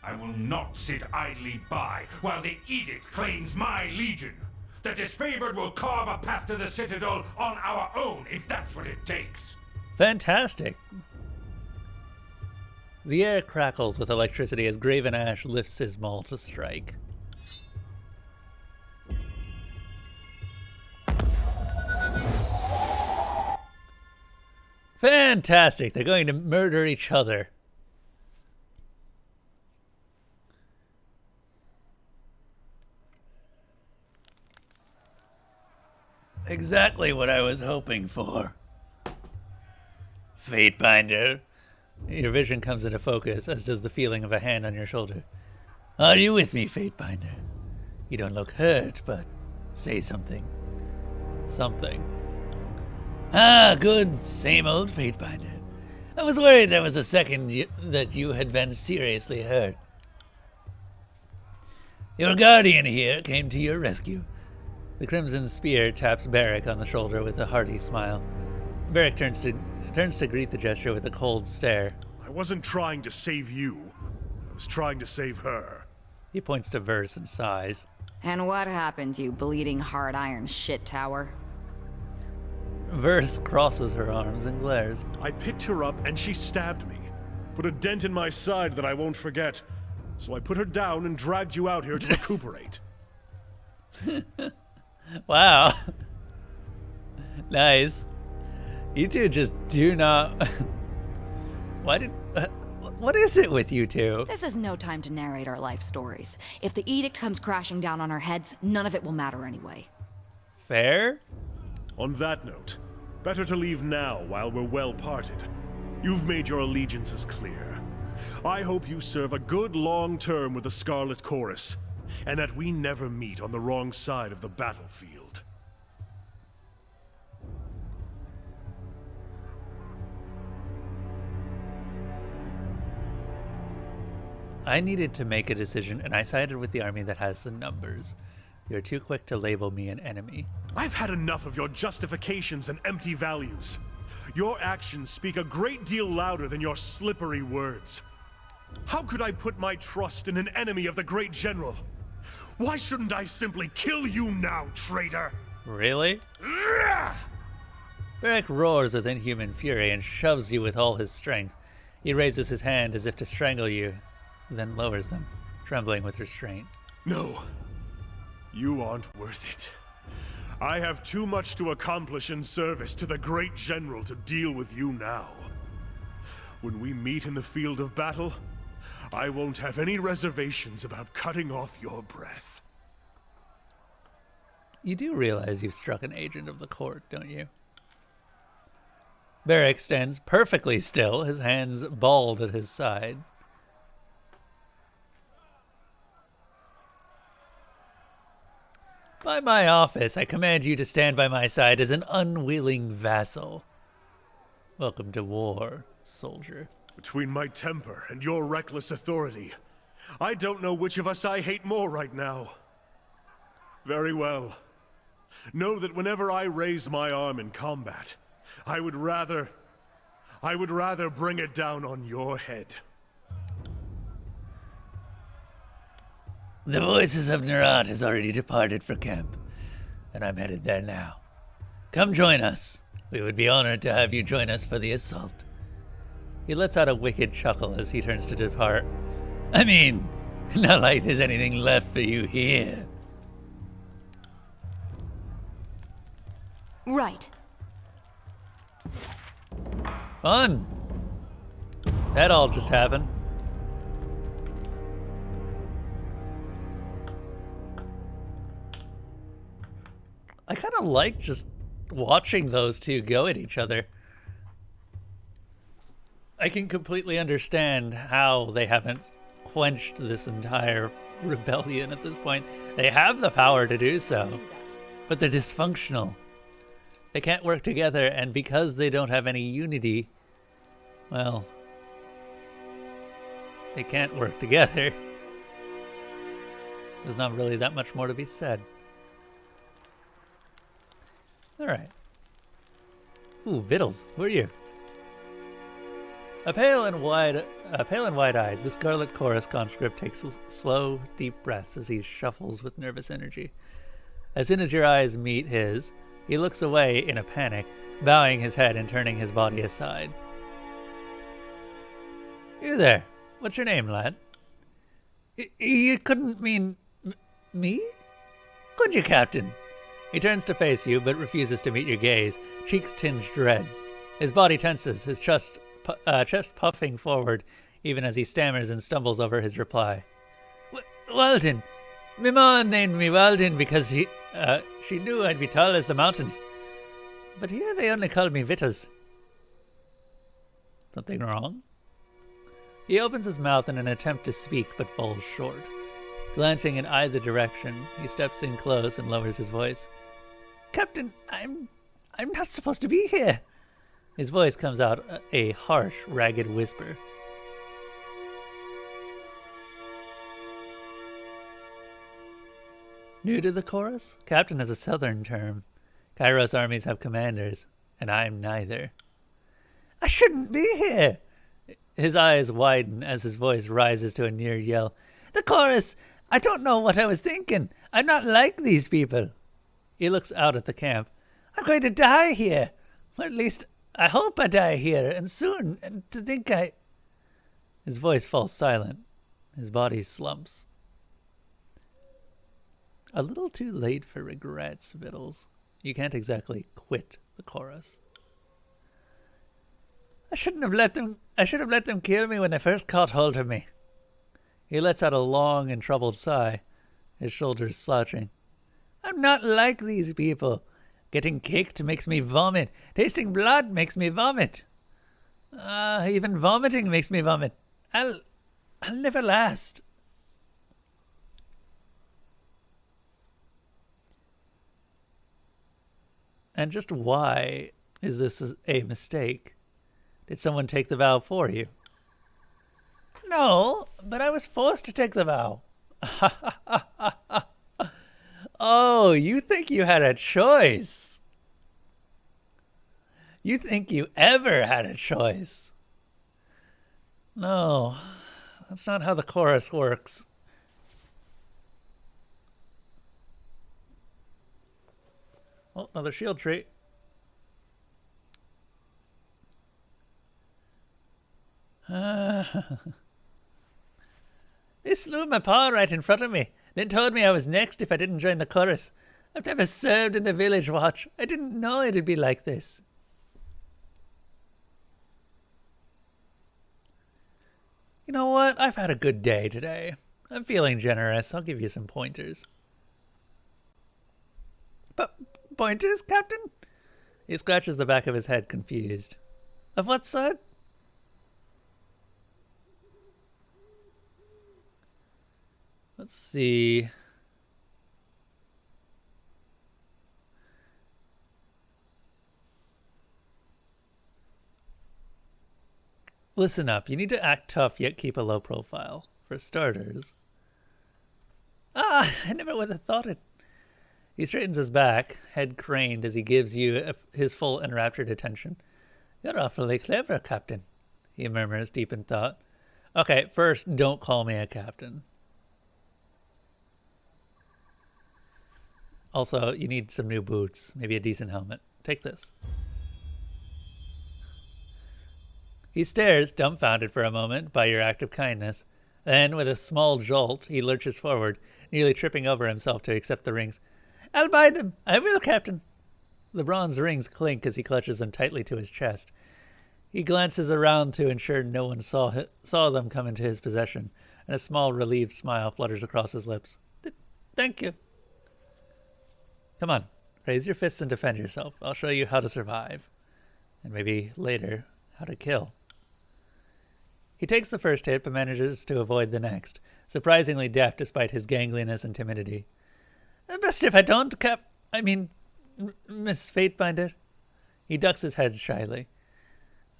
I will not sit idly by while the edict claims my legion. The disfavored will carve a path to the Citadel on our own, if that's what it takes. Fantastic. The air crackles with electricity as Graven Ash lifts his maul to strike. Fantastic! They're going to murder each other. Exactly what I was hoping for. Fate Binder. Your vision comes into focus, as does the feeling of a hand on your shoulder. Are you with me, Fate Binder? You don't look hurt, but say something. Something. Ah, good. Same old Fate Binder. I was worried there was a second that you had been seriously hurt. Your guardian here came to your rescue. The Crimson Spear taps Barrick on the shoulder with a hearty smile. Barrick turns to greet the gesture with a cold stare. I wasn't trying to save you. I was trying to save her. He points to Verse and sighs. And what happened, you bleeding hard iron shit tower? Verse crosses her arms and glares. I picked her up and she stabbed me. Put a dent in my side that I won't forget. So I put her down and dragged you out here to recuperate. Wow. Nice. You two just do not... What What is it with you two? This is no time to narrate our life stories. If the edict comes crashing down on our heads, none of it will matter anyway. Fair? On that note, better to leave now while we're well parted. You've made your allegiances clear. I hope you serve a good long term with the Scarlet Chorus, and that we never meet on the wrong side of the battlefield. I needed to make a decision, and I sided with the army that has the numbers. You're too quick to label me an enemy. I've had enough of your justifications and empty values. Your actions speak a great deal louder than your slippery words. How could I put my trust in an enemy of the great general? Why shouldn't I simply kill you now, traitor? Really? Beric roars with inhuman fury and shoves you with all his strength. He raises his hand as if to strangle you, then lowers them, trembling with restraint. No. You aren't worth it. I have too much to accomplish in service to the great general to deal with you now. When we meet in the field of battle, I won't have any reservations about cutting off your breath. You do realize you've struck an agent of the court, don't you? Beric stands perfectly still, his hands balled at his side. By my office, I command you to stand by my side as an unwilling vassal. Welcome to war, soldier. Between my temper and your reckless authority, I don't know which of us I hate more right now. Very well. Know that whenever I raise my arm in combat, I would rather bring it down on your head. The voices of Nerat has already departed for camp, and I'm headed there now. Come join us. We would be honored to have you join us for the assault. He lets out a wicked chuckle as he turns to depart. I mean, not like there's anything left for you here. Right. Fun. That all just happened. I kind of like just watching those two go at each other. I can completely understand how they haven't quenched this entire rebellion at this point. They have the power to do so, but they're dysfunctional. They can't work together, and because they don't have any unity, well, they can't work together. There's not really that much more to be said. Alright. Ooh, Vittles, who are you? Pale and wide-eyed, the Scarlet Chorus conscript takes slow, deep breaths as he shuffles with nervous energy. As soon as your eyes meet his, he looks away in a panic, bowing his head and turning his body aside. You there. What's your name, lad? You couldn't mean me? Could you, Captain? He turns to face you, but refuses to meet your gaze, cheeks tinged red. His body tenses, his chest puffing forward, even as he stammers and stumbles over his reply. Walden. My ma named me Walden because she knew I'd be tall as the mountains. But here they only call me Vittles. Something wrong? He opens his mouth in an attempt to speak, but falls short. Glancing in either direction, he steps in close and lowers his voice. Captain, I'm not supposed to be here. His voice comes out a harsh, ragged whisper. New to the chorus? Captain is a southern term. Kairos armies have commanders, and I'm neither. I shouldn't be here! His eyes widen as his voice rises to a near yell. The chorus! I don't know what I was thinking. I'm not like these people. He looks out at the camp. I'm going to die here. Or at least, I hope I die here, and soon. And to think His voice falls silent. His body slumps. A little too late for regrets, Vittles. You can't exactly quit the chorus. I shouldn't have let them I should have let them kill me when they first caught hold of me. He lets out a long and troubled sigh, his shoulders slouching. I'm not like these people. Getting kicked makes me vomit. Tasting blood makes me vomit. Even vomiting makes me vomit. I'll never last. And just why is this a mistake? Did someone take the vow for you? No, but I was forced to take the vow. Oh, you think you had a choice? You think you ever had a choice? No, that's not how the chorus works. Oh, another shield tree. They slew my paw right in front of me, then told me I was next if I didn't join the chorus. I've never served in the village watch. I didn't know it'd be like this. You know what? I've had a good day today. I'm feeling generous. I'll give you some pointers. But pointers, Captain? He scratches the back of his head, confused. Of what sort? Let's see. Listen up. You need to act tough yet keep a low profile. For starters. I never would have thought it. He straightens his back, head craned as he gives you his full enraptured attention. You're awfully clever, Captain, he murmurs deep in thought. Okay, first, don't call me a captain. Also, you need some new boots, maybe a decent helmet. Take this. He stares, dumbfounded for a moment by your act of kindness. Then, with a small jolt, he lurches forward, nearly tripping over himself to accept the rings. I'll buy them. I will, Captain. The bronze rings clink as he clutches them tightly to his chest. He glances around to ensure no one saw them come into his possession, and a small relieved smile flutters across his lips. Thank you. Come on, raise your fists and defend yourself. I'll show you how to survive. And maybe later, how to kill. He takes the first hit, but manages to avoid the next, surprisingly deft despite his gangliness and timidity. Best if I don't, Miss Fatebinder. He ducks his head shyly.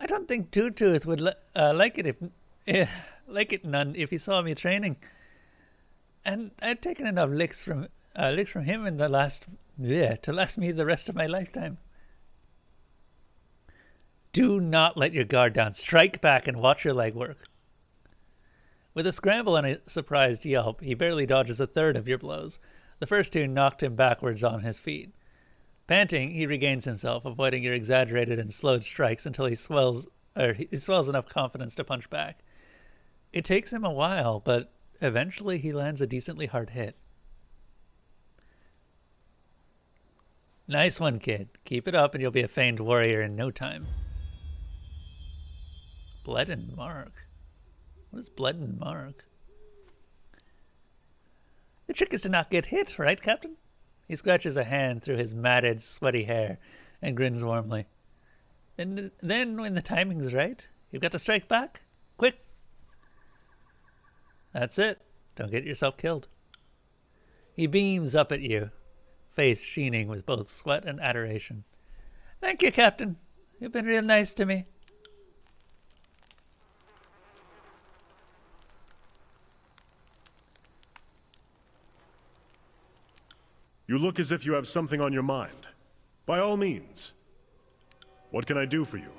I don't think Two-Tooth would like it none if he saw me training. And I'd taken enough licks from him in the to last me the rest of my lifetime. Do not let your guard down. Strike back and watch your leg work. With a scramble and a surprised yelp, he barely dodges a third of your blows. The first two knocked him backwards on his feet. Panting, he regains himself, avoiding your exaggerated and slowed strikes until he swells enough confidence to punch back. It takes him a while, but eventually he lands a decently hard hit. Nice one, kid. Keep it up and you'll be a famed warrior in no time. Bled and mark? What is bled and mark? The trick is to not get hit, right, Captain? He scratches a hand through his matted, sweaty hair and grins warmly. And then, when the timing's right, you've got to strike back. Quick! That's it. Don't get yourself killed. He beams up at you, face sheening with both sweat and adoration. Thank you, Captain. You've been real nice to me. You look as if you have something on your mind. By all means. What can I do for you?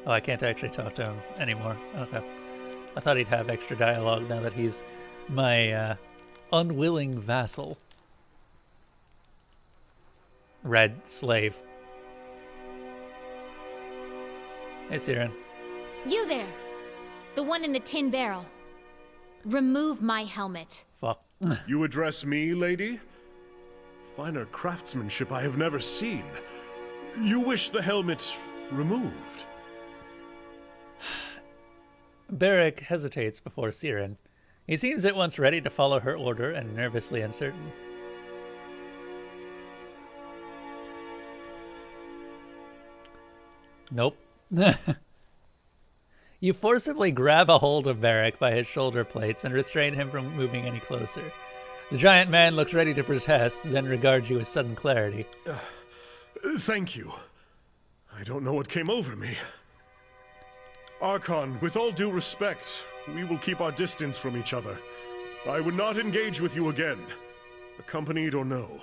Oh, I can't actually talk to him anymore. Okay. I thought he'd have extra dialogue now that he's my unwilling vassal. Red slave. Hey, Siren. You there! The one in the tin barrel. Remove my helmet. Fuck. You address me, lady? Finer craftsmanship I have never seen. You wish the helmet removed? Beric hesitates before Siren. He seems at once ready to follow her order and nervously uncertain. Nope. You forcibly grab a hold of Beric by his shoulder plates and restrain him from moving any closer. The giant man looks ready to protest, then regards you with sudden clarity. Thank you. I don't know what came over me. Archon, with all due respect, we will keep our distance from each other. I would not engage with you again, accompanied or no.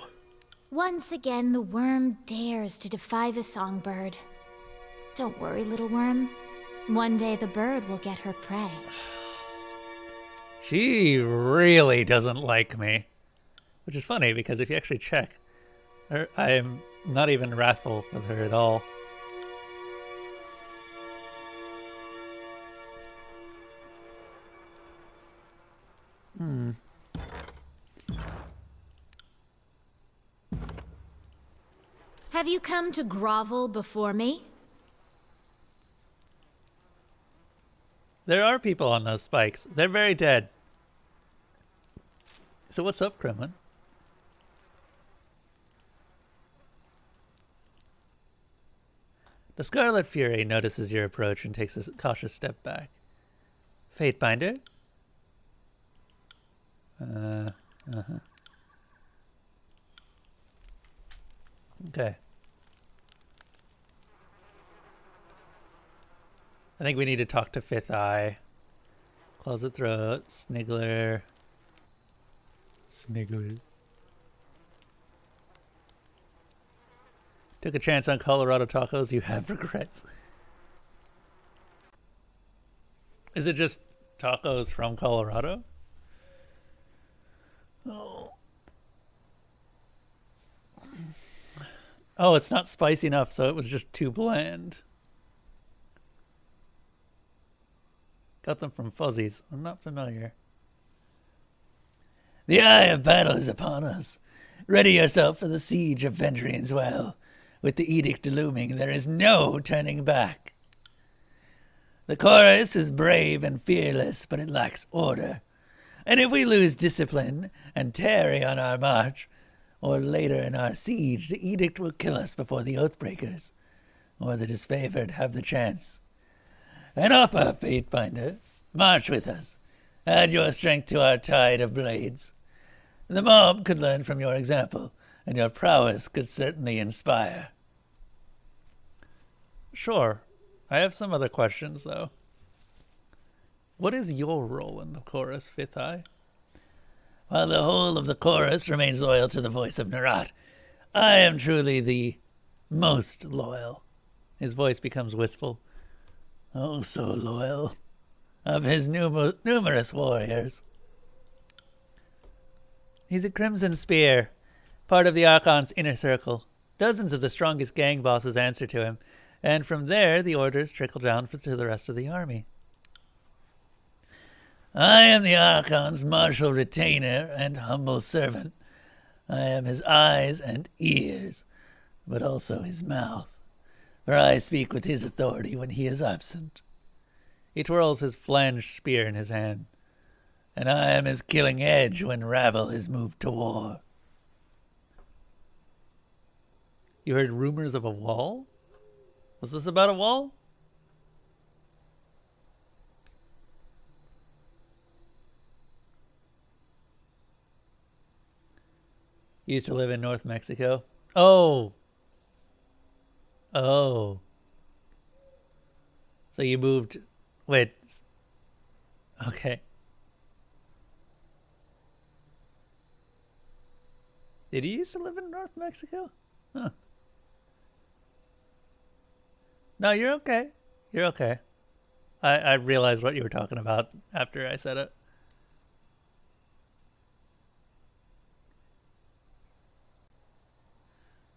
Once again, the worm dares to defy the songbird. Don't worry, little worm. One day the bird will get her prey. She really doesn't like me. Which is funny, because if you actually check, I am not even wrathful with her at all. Have you come to grovel before me? There are people on those spikes. They're very dead. So what's up, Kremlin? The Scarlet Fury notices your approach and takes a cautious step back. Fatebinder? Okay. I think we need to talk to Fifth Eye. Closet Throat, Sniggler. Took a chance on Colorado tacos, you have regrets. Is it just tacos from Colorado? Oh, it's not spicy enough, so it was just too bland. Got them from Fuzzies. I'm not familiar. The eye of battle is upon us. Ready yourself for the siege of Vendrian's Well. With the edict looming, there is no turning back. The chorus is brave and fearless, but it lacks order. And if we lose discipline and tarry on our march, or later in our siege, the edict will kill us before the Oathbreakers, or the disfavored have the chance. An offer, Fatebinder. March with us. Add your strength to our tide of blades. The mob could learn from your example, and your prowess could certainly inspire. Sure. I have some other questions, though. What is your role in the chorus, Fifth Eye? While the whole of the chorus remains loyal to the voice of Narat, I am truly the most loyal. His voice becomes wistful. Oh, so loyal. Of his numerous warriors. He's a Crimson Spear, part of the Archon's inner circle. Dozens of the strongest gang bosses answer to him, and from there the orders trickle down to the rest of the army. I am the Archon's martial retainer and humble servant. I am his eyes and ears, but also his mouth, for I speak with his authority when he is absent. He twirls his flanged spear in his hand, and I am his killing edge when Ravel is moved to war. You heard rumors of a wall? Was this about a wall? You used to live in North Mexico? Oh. Oh. So you moved... Wait. Okay. Did you used to live in North Mexico? Huh. No, you're okay. You're okay. I realized what you were talking about after I said it.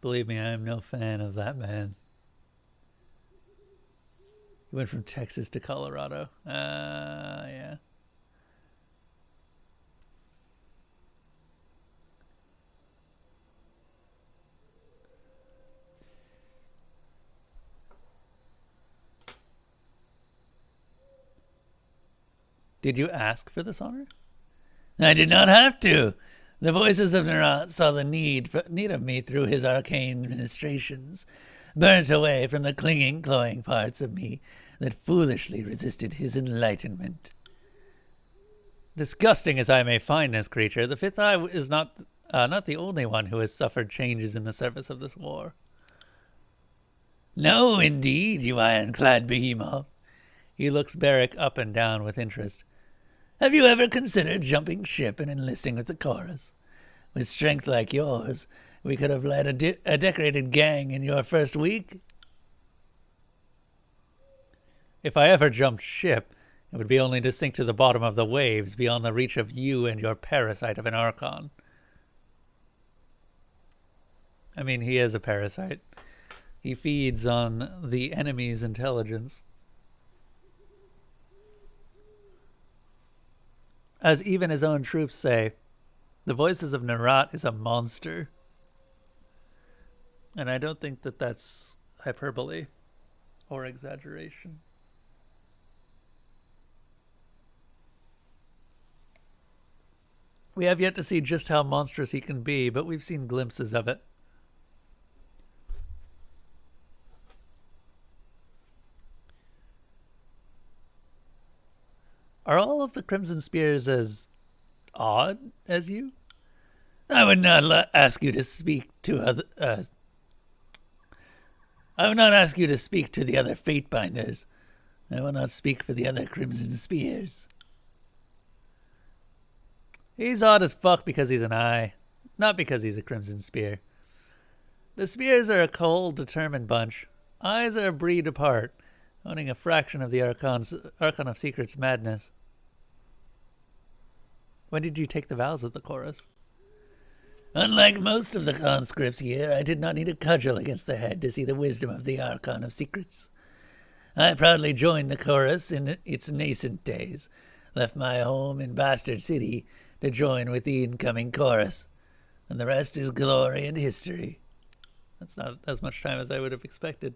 Believe me, I am no fan of that man. He went from Texas to Colorado. Yeah. Did you ask for this honor? I did not have to. The voices of Nerat saw the need of me through his arcane ministrations, burnt away from the clinging, cloying parts of me that foolishly resisted his enlightenment. Disgusting as I may find this creature, the fifth eye is not the only one who has suffered changes in the service of this war. No, indeed, you ironclad behemoth. He looks Beric up and down with interest. Have you ever considered jumping ship and enlisting with the chorus? With strength like yours, we could have led a decorated gang in your first week. If I ever jumped ship, it would be only to sink to the bottom of the waves beyond the reach of you and your parasite of an Archon. I mean, he is a parasite. He feeds on the enemy's intelligence. As even his own troops say, the voices of Nerat is a monster. And I don't think that that's hyperbole or exaggeration. We have yet to see just how monstrous he can be, but we've seen glimpses of it. Are all of the Crimson Spears as odd as you? I would not ask you to speak to other. I would not ask you to speak to the other Fatebinders. I will not speak for the other Crimson Spears. He's odd as fuck because he's an eye, not because he's a Crimson Spear. The Spears are a cold, determined bunch. Eyes are a breed apart, owning a fraction of the Archon of Secret's madness. When did you take the vows of the chorus? Unlike most of the conscripts here, I did not need a cudgel against the head to see the wisdom of the Archon of Secrets. I proudly joined the chorus in its nascent days, left my home in Bastard City to join with the incoming chorus, and the rest is glory and history. That's not as much time as I would have expected.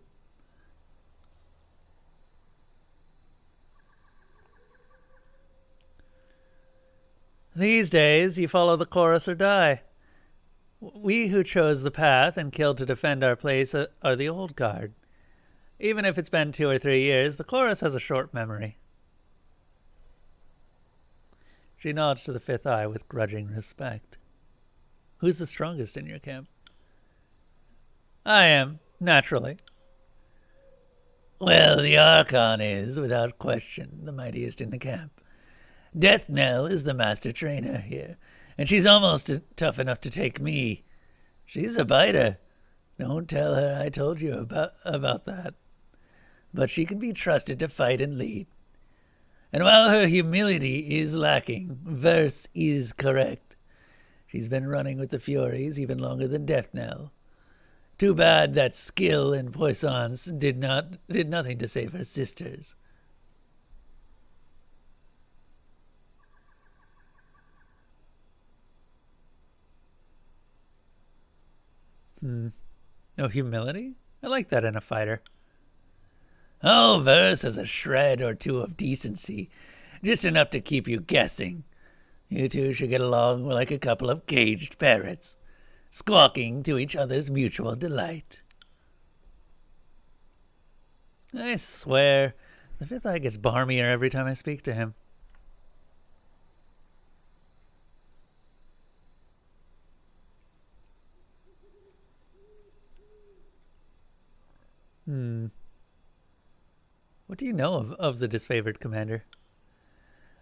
These days, you follow the chorus or die. We who chose the path and killed to defend our place are the old guard. Even if it's been 2 or 3 years, the chorus has a short memory. She nods to the fifth eye with grudging respect. Who's the strongest in your camp? I am, naturally. Well, the Archon is, without question, the mightiest in the camp. Death Knell is the master trainer here, and she's almost tough enough to take me. She's a biter. Don't tell her I told you about that. But she can be trusted to fight and lead. And while her humility is lacking, verse is correct. She's been running with the Furies even longer than Death Knell. Too bad that skill and puissance did nothing to save her sisters. No humility? I like that in a fighter. Oh, verse has a shred or two of decency, just enough to keep you guessing. You two should get along like a couple of caged parrots, squawking to each other's mutual delight. I swear, the fifth eye gets barmier every time I speak to him. What do you know of the disfavored commander?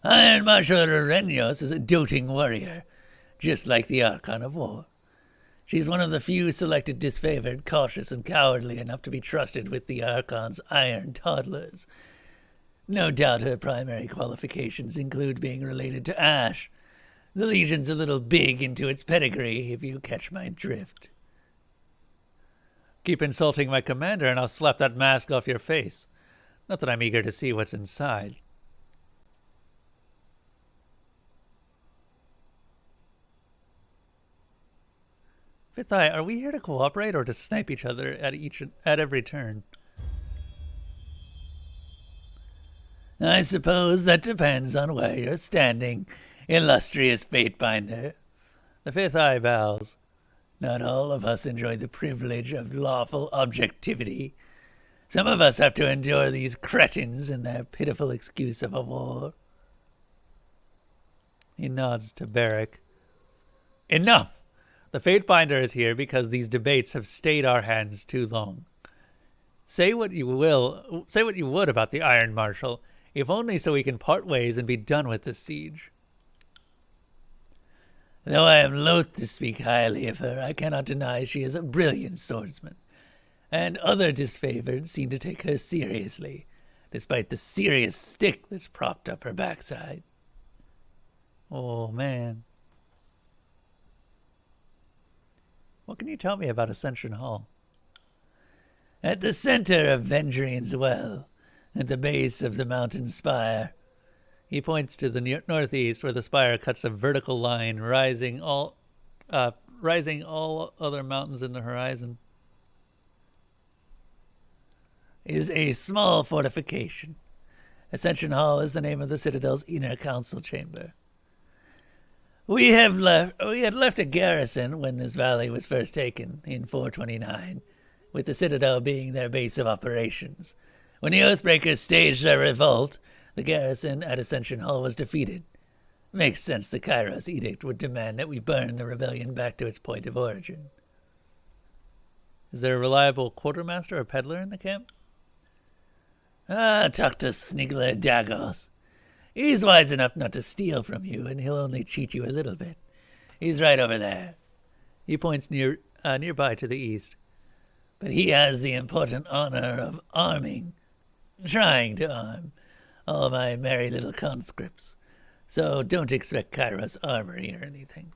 Iron Marshal Renyos is a doting warrior, just like the Archon of War. She's one of the few selected disfavored, cautious and cowardly enough to be trusted with the Archon's iron toddlers. No doubt her primary qualifications include being related to Ash. The Legion's a little big into its pedigree, if you catch my drift. Keep insulting my commander and I'll slap that mask off your face. Not that I'm eager to see what's inside. Fifth Eye, are we here to cooperate or to snipe each other at every turn? I suppose that depends on where you're standing, illustrious Fatebinder. The fifth eye bows. Not all of us enjoy the privilege of lawful objectivity. Some of us have to endure these cretins and their pitiful excuse of a war. He nods to Beric. Enough! The Fatebinder is here because these debates have stayed our hands too long. Say what you would about the Iron Marshal, if only so we can part ways and be done with this siege. Though I am loath to speak highly of her, I cannot deny she is a brilliant swordsman, and other disfavored seem to take her seriously, despite the serious stick that's propped up her backside. Oh, man. What can you tell me about Ascension Hall? At the center of Vendrian's Well, at the base of the mountain spire. He points to the northeast, where the spire cuts a vertical line, rising all other mountains in the horizon. Is a small fortification. Ascension Hall is the name of the Citadel's inner council chamber. We had left a garrison when this valley was first taken in 429, with the Citadel being their base of operations. When the Oathbreakers staged their revolt, the garrison at Ascension Hall was defeated. Makes sense the Kairos edict would demand that we burn the rebellion back to its point of origin. Is there a reliable quartermaster or peddler in the camp? Talk to Snigler Dagos. He's wise enough not to steal from you, and he'll only cheat you a little bit. He's right over there. He points nearby to the east. But he has the important honor of trying to arm, all my merry little conscripts. So don't expect Kairos armory or anything.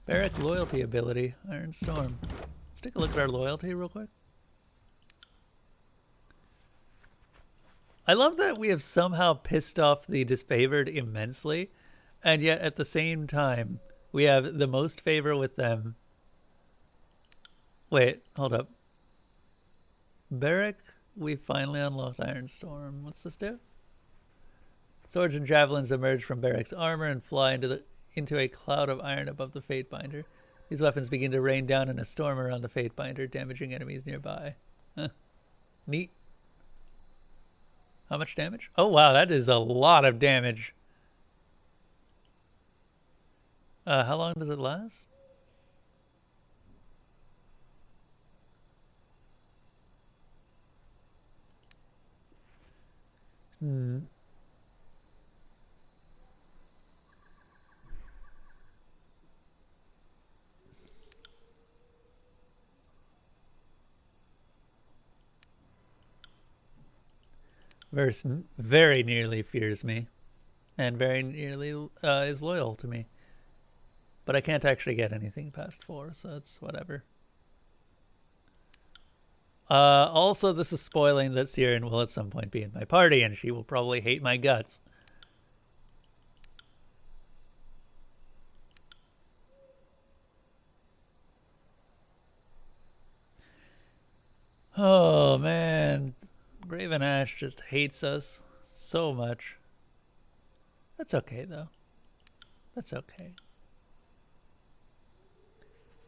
Beric loyalty ability, Iron Storm. Let's take a look at our loyalty real quick. I love that we have somehow pissed off the disfavored immensely, and yet at the same time, we have the most favor with them. Wait, hold up. Beric, we finally unlocked Iron Storm. What's this do? Swords and javelins emerge from Beric's armor and fly into a cloud of iron above the Fatebinder. These weapons begin to rain down in a storm around the Fatebinder, damaging enemies nearby. Huh. Neat. How much damage? Oh wow, that is a lot of damage. How long does it last? Verse very nearly fears me, and very nearly is loyal to me. But I can't actually get anything past 4, so it's whatever. Also, this is spoiling that Siren will at some point be in my party, and she will probably hate my guts. Oh, man. Graven Ash just hates us so much. That's okay, though. That's okay.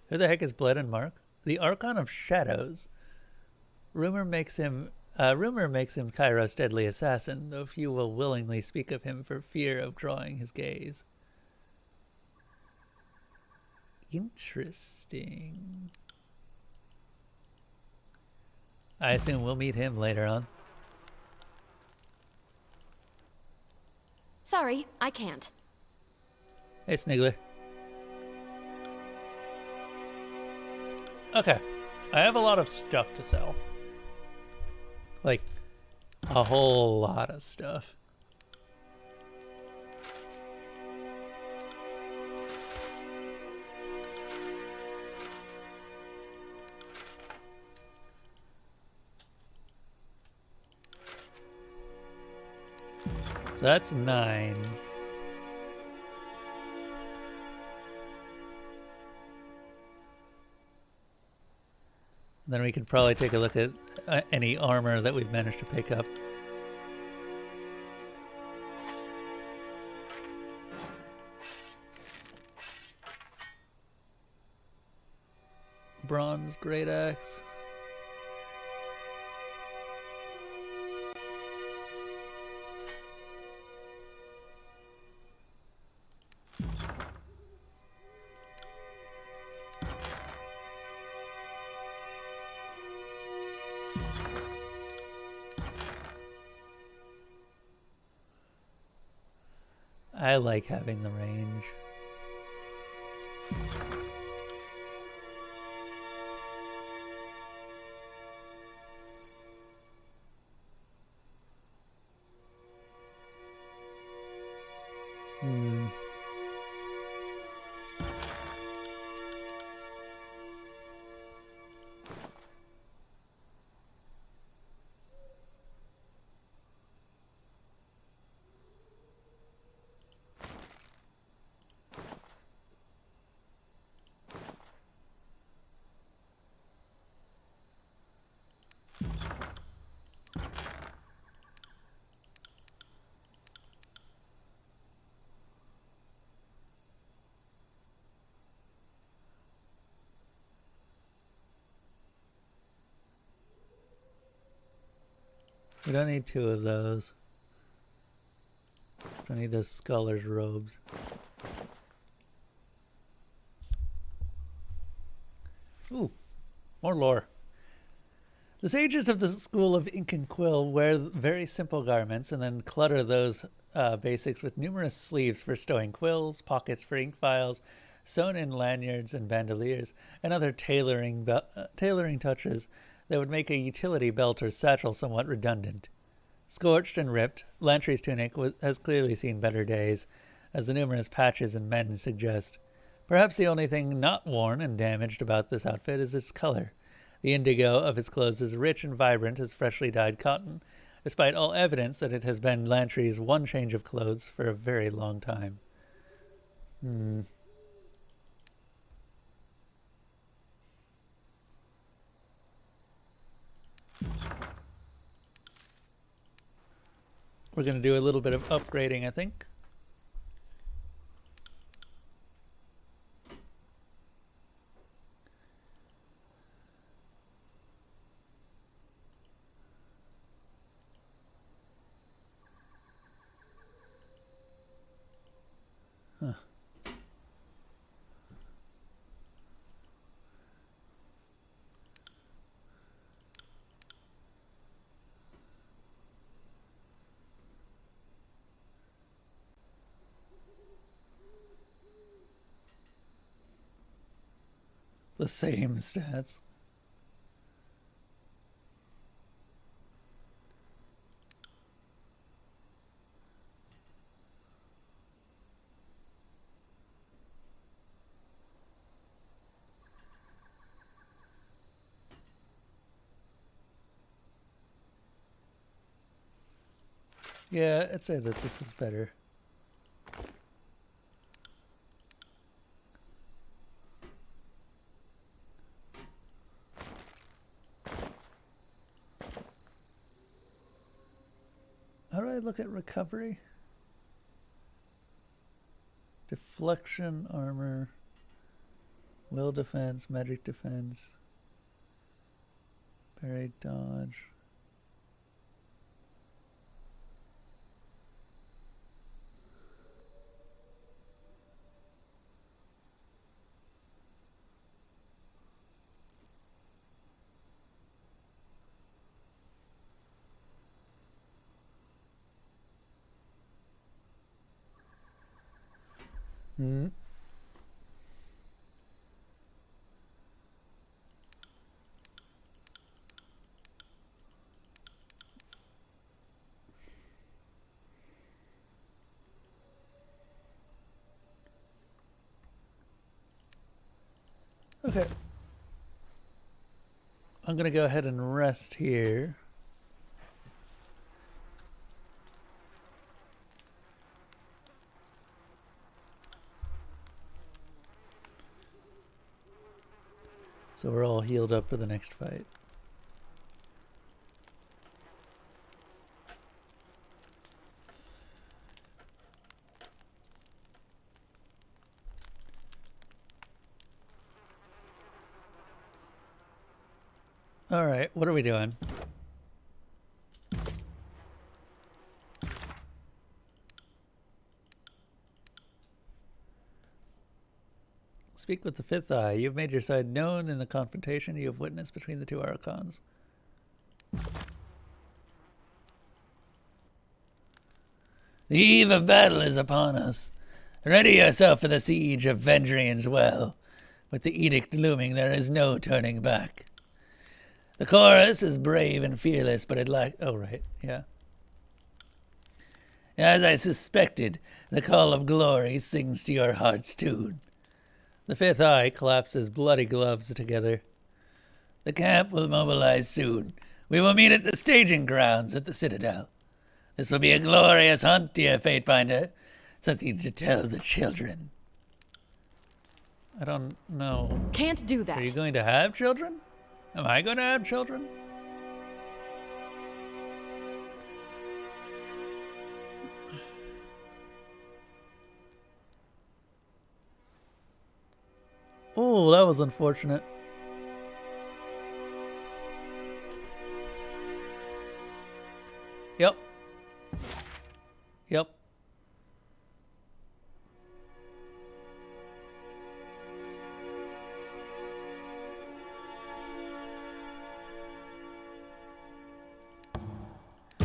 Who the heck is Bled and Mark? The Archon of Shadows. Rumor makes him Kairos' deadly assassin, though few will willingly speak of him for fear of drawing his gaze. Interesting. I assume we'll meet him later on. Sorry, I can't. Hey, Snigler. Okay. I have a lot of stuff to sell. Like, a whole lot of stuff. So that's 9. Then we could probably take a look at any armor that we've managed to pick up. Bronze great axe. I like having the range. We don't need two of those. Don't need those scholar's robes. Ooh, more lore. The sages of the school of Ink and Quill wear very simple garments and then clutter those basics with numerous sleeves for stowing quills, pockets for ink vials, sewn-in lanyards and bandoliers, and other tailoring touches that would make a utility belt or satchel somewhat redundant. Scorched and ripped, Lantry's tunic has clearly seen better days, as the numerous patches and mends suggest. Perhaps the only thing not worn and damaged about this outfit is its color. The indigo of its clothes is rich and vibrant as freshly dyed cotton, despite all evidence that it has been Lantry's one change of clothes for a very long time. We're going to do a little bit of upgrading, I think. Huh. The same stats. Yeah, I'd say that this is better. How do I look at recovery? Deflection, armor, will defense, magic defense, parry, dodge. Okay. I'm going to go ahead and rest here. So we're all healed up for the next fight. Alright, what are we doing? Speak with the fifth eye. You have made your side known in the confrontation you have witnessed between the two archons. The eve of battle is upon us. Ready yourself for the siege of Vendrian's Well. With the edict looming, there is no turning back. The chorus is brave and fearless, but it lacks... Oh, right, yeah. As I suspected, the call of glory sings to your heart's tune. The fifth eye claps his bloody gloves together. The camp will mobilize soon. We will meet at the staging grounds at the Citadel. This will be a glorious hunt, dear Fatefinder. Something to tell the children. I don't know. Can't do that. Are you going to have children? Am I going to have children? Oh, that was unfortunate. Yep. Yep.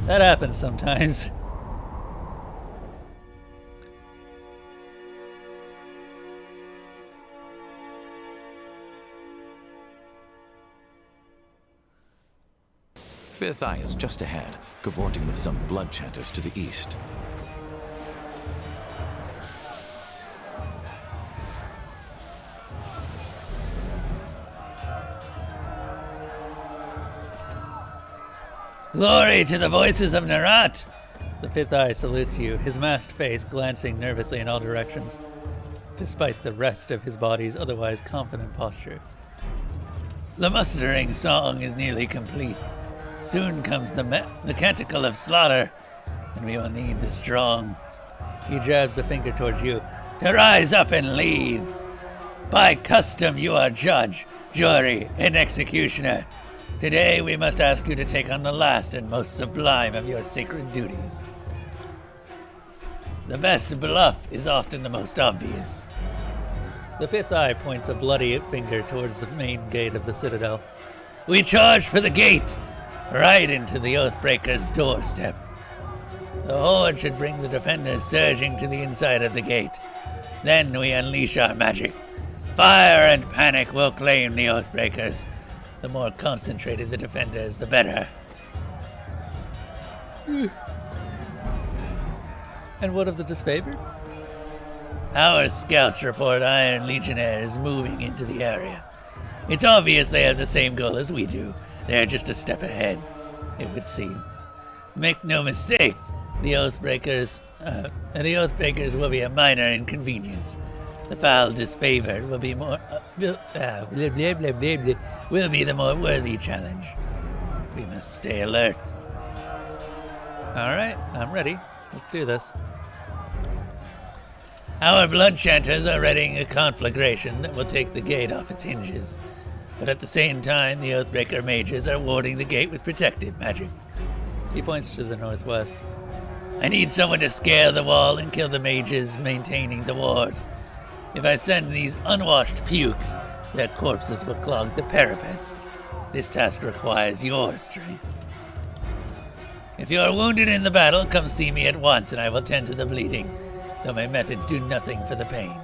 That happens sometimes. Fifth Eye is just ahead, cavorting with some blood chanters to the east. Glory to the voices of Narat! The fifth eye salutes you, his masked face glancing nervously in all directions, despite the rest of his body's otherwise confident posture. The mustering song is nearly complete. Soon comes the canticle of slaughter, and we will need the strong. He jabs a finger towards you. To rise up and lead! By custom you are judge, jury, and executioner. Today we must ask you to take on the last and most sublime of your sacred duties. The best bluff is often the most obvious. The fifth eye points a bloody finger towards the main gate of the Citadel. We charge for the gate, right into the Oathbreaker's doorstep. The horde should bring the defenders surging to the inside of the gate. Then we unleash our magic. Fire and panic will claim the Oathbreakers. The more concentrated the defenders, the better. And what of the disfavored? Our scouts report Iron Legionnaires moving into the area. It's obvious they have the same goal as we do. They're just a step ahead, it would seem. Make no mistake, the Oathbreakers will be a minor inconvenience. The foul disfavored will be more will be the more worthy challenge. We must stay alert. All right, I'm ready. Let's do this. Our blood chanters are readying a conflagration that will take the gate off its hinges. But at the same time, the Oathbreaker mages are warding the gate with protective magic. He points to the northwest. I need someone to scale the wall and kill the mages maintaining the ward. If I send these unwashed pukes, their corpses will clog the parapets. This task requires your strength. If you are wounded in the battle, come see me at once and I will tend to the bleeding, though my methods do nothing for the pain.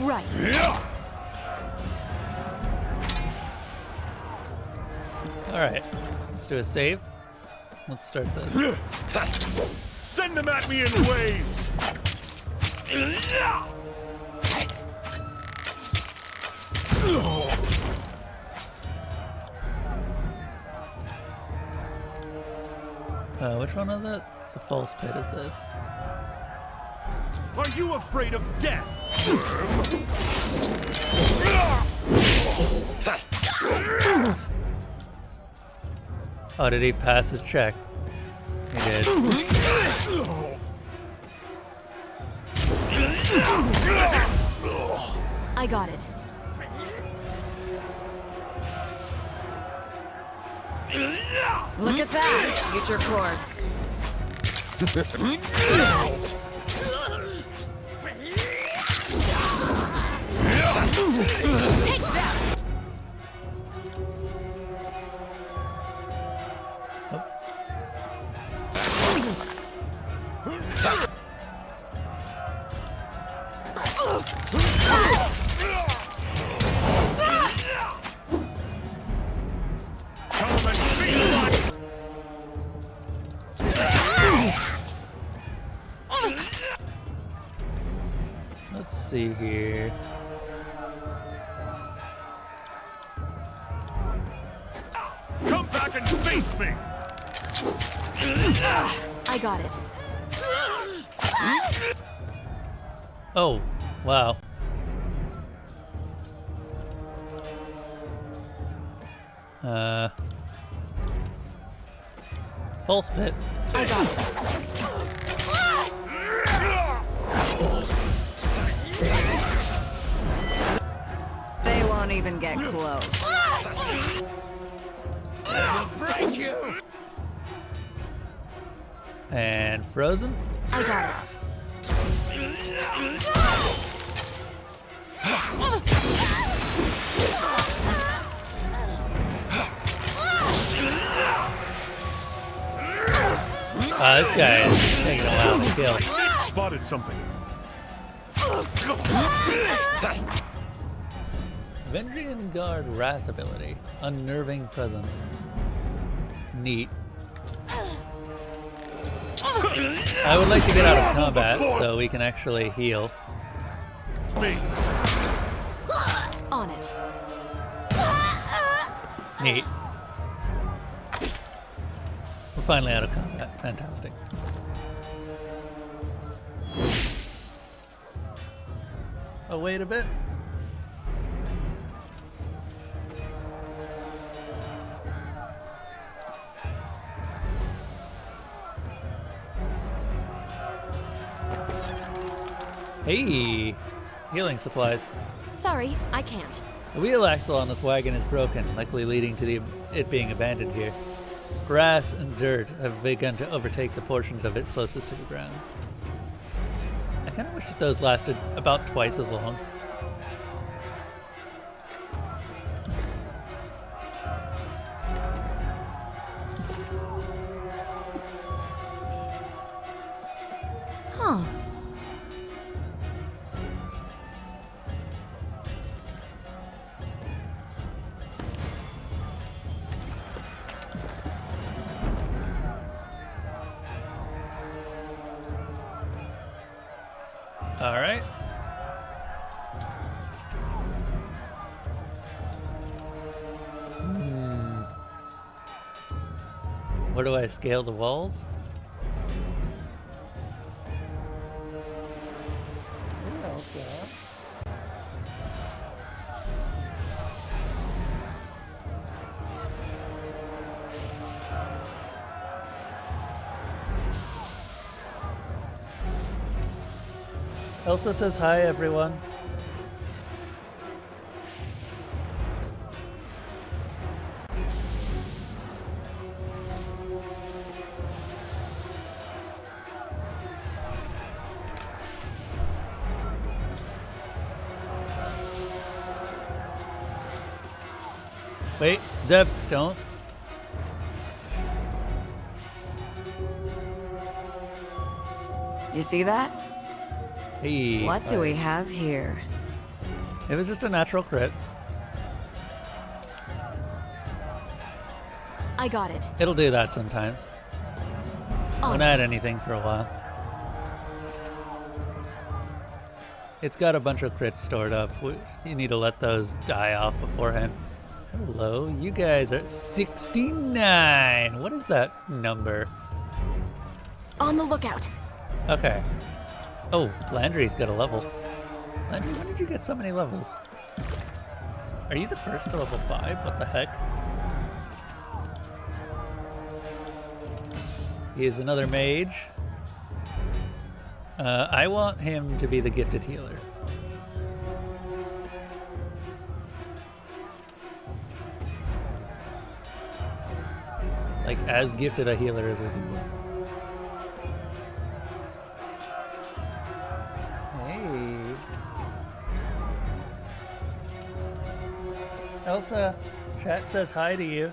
Right. Alright, let's do a save. Let's start this. Send them at me in waves! Which one is it? The false pit is this. Are you afraid of death? Oh, did he pass his check? He did. I got it. Look at that! Get your corpse. Take that! Let's see here. Come back and face me! I got it. Oh, wow. False pit. I got it. They won't even get close. Break you! And frozen. I got it. This guy is taking a while to kill. Spotted something. Vendrian Guard Wrath ability. Unnerving presence. Neat. I would like to get out of combat so we can actually heal. On it. Neat. We're finally out of combat. Fantastic. Oh, wait a bit. Hey! Healing supplies. Sorry, I can't. The wheel axle on this wagon is broken, likely leading to it being abandoned here. Grass and dirt have begun to overtake the portions of it closest to the ground. I kind of wish that those lasted about twice as long. Huh. All right. Where do I scale the walls? Elsa says hi, everyone. Wait, Zeb, don't. You see that? Hey. What do we have here? It was just a natural crit. I got it. It'll do that sometimes. Won't add anything for a while. It's got a bunch of crits stored up. You need to let those die off beforehand. Hello, you guys are 69. What is that number? On the lookout. Okay. Oh, Landry's got a level. Landry, when did you get so many levels? Are you the first to level 5? What the heck? He is another mage. I want him to be the gifted healer. Like, as gifted a healer as we can be. Hey. Elsa, chat says hi to you.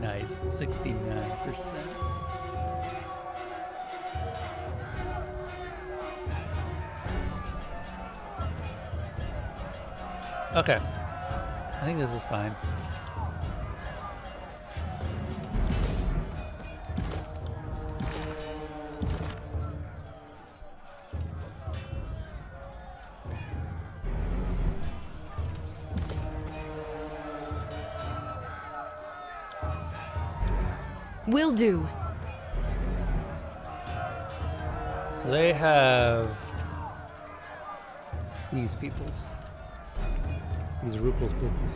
Nice, 69%. Okay. I think this is fine. Will do. So they have these peoples. These Rupel's peoples.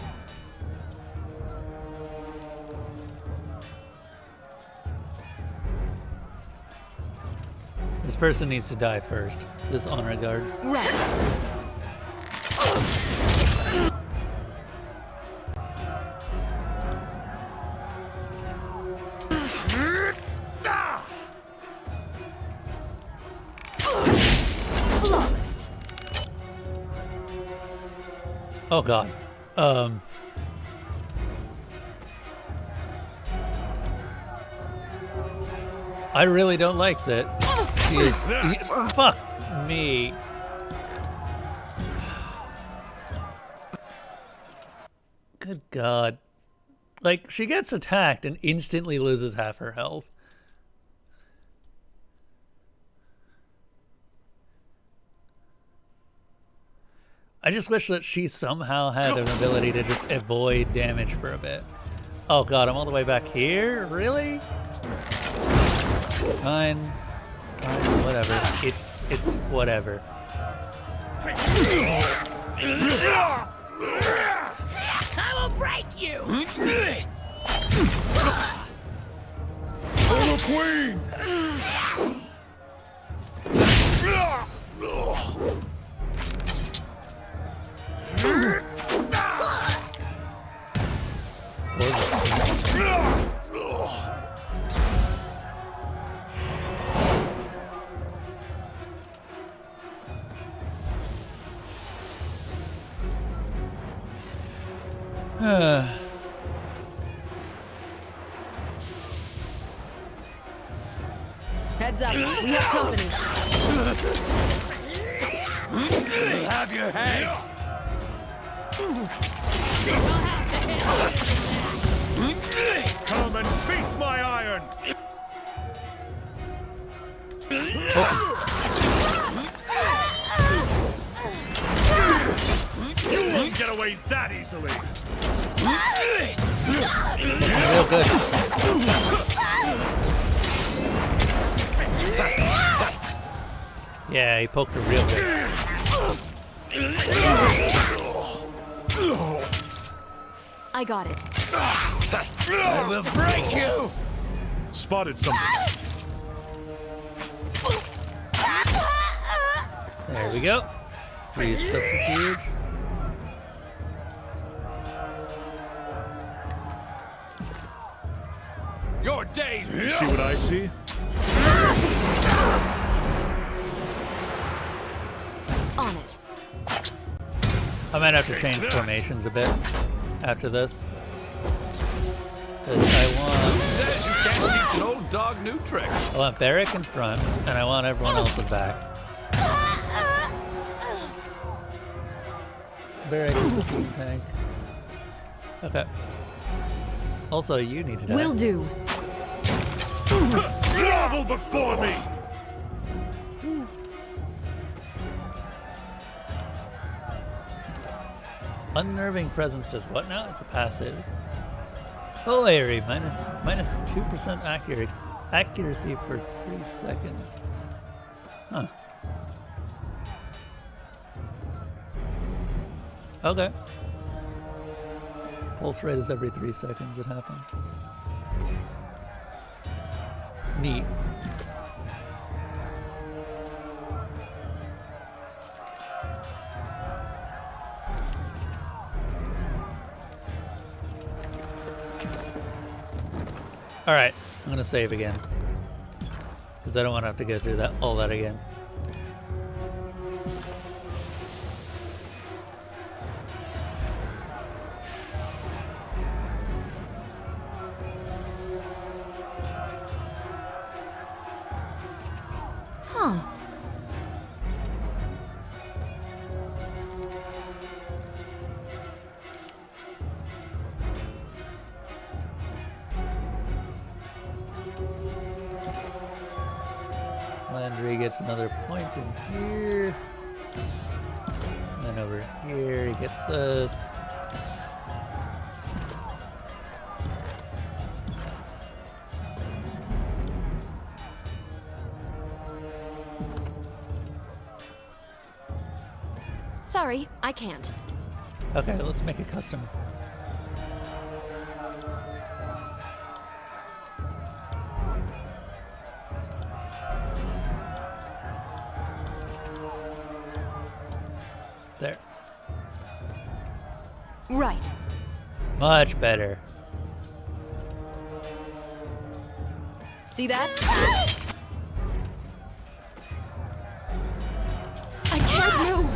This person needs to die first. This honor guard. Right. Flawless. Oh god. I really don't like that. Fuck me. Good god. Like, she gets attacked and instantly loses half her health. I just wish that she somehow had an ability to just avoid damage for a bit. Oh god, I'm all the way back here? Really? Fine. Fine, whatever. It's whatever. I will break you! Little queen! Heads up. We have company. Have your head! Come and feast my iron! You won't get away that easily! Real good. Yeah, he poked her real good. I got it. I will break you! Spotted something. There we go. Please subterfuge. Your days! See what I see? On it. I might have to change formations a bit after this. 'Cause I Says you can't teach an old dog new tricks. want Barrack in front, and I want everyone else in back. Barrack is the team tank. Okay. Also, you need to die. Will do. Grovel before me! Unnerving presence does what now? It's a passive. Oh, Larry, minus 2% accuracy for 3 seconds. Huh. Okay. Pulse rate is every 3 seconds it happens. Neat. Alright, I'm gonna save again. Because I don't want to have to go through all that again. Huh. Landry gets another point in here. And then over here he gets this. Sorry, I can't. Okay, let's make it custom. There. Right. Much better. See that? I can't move!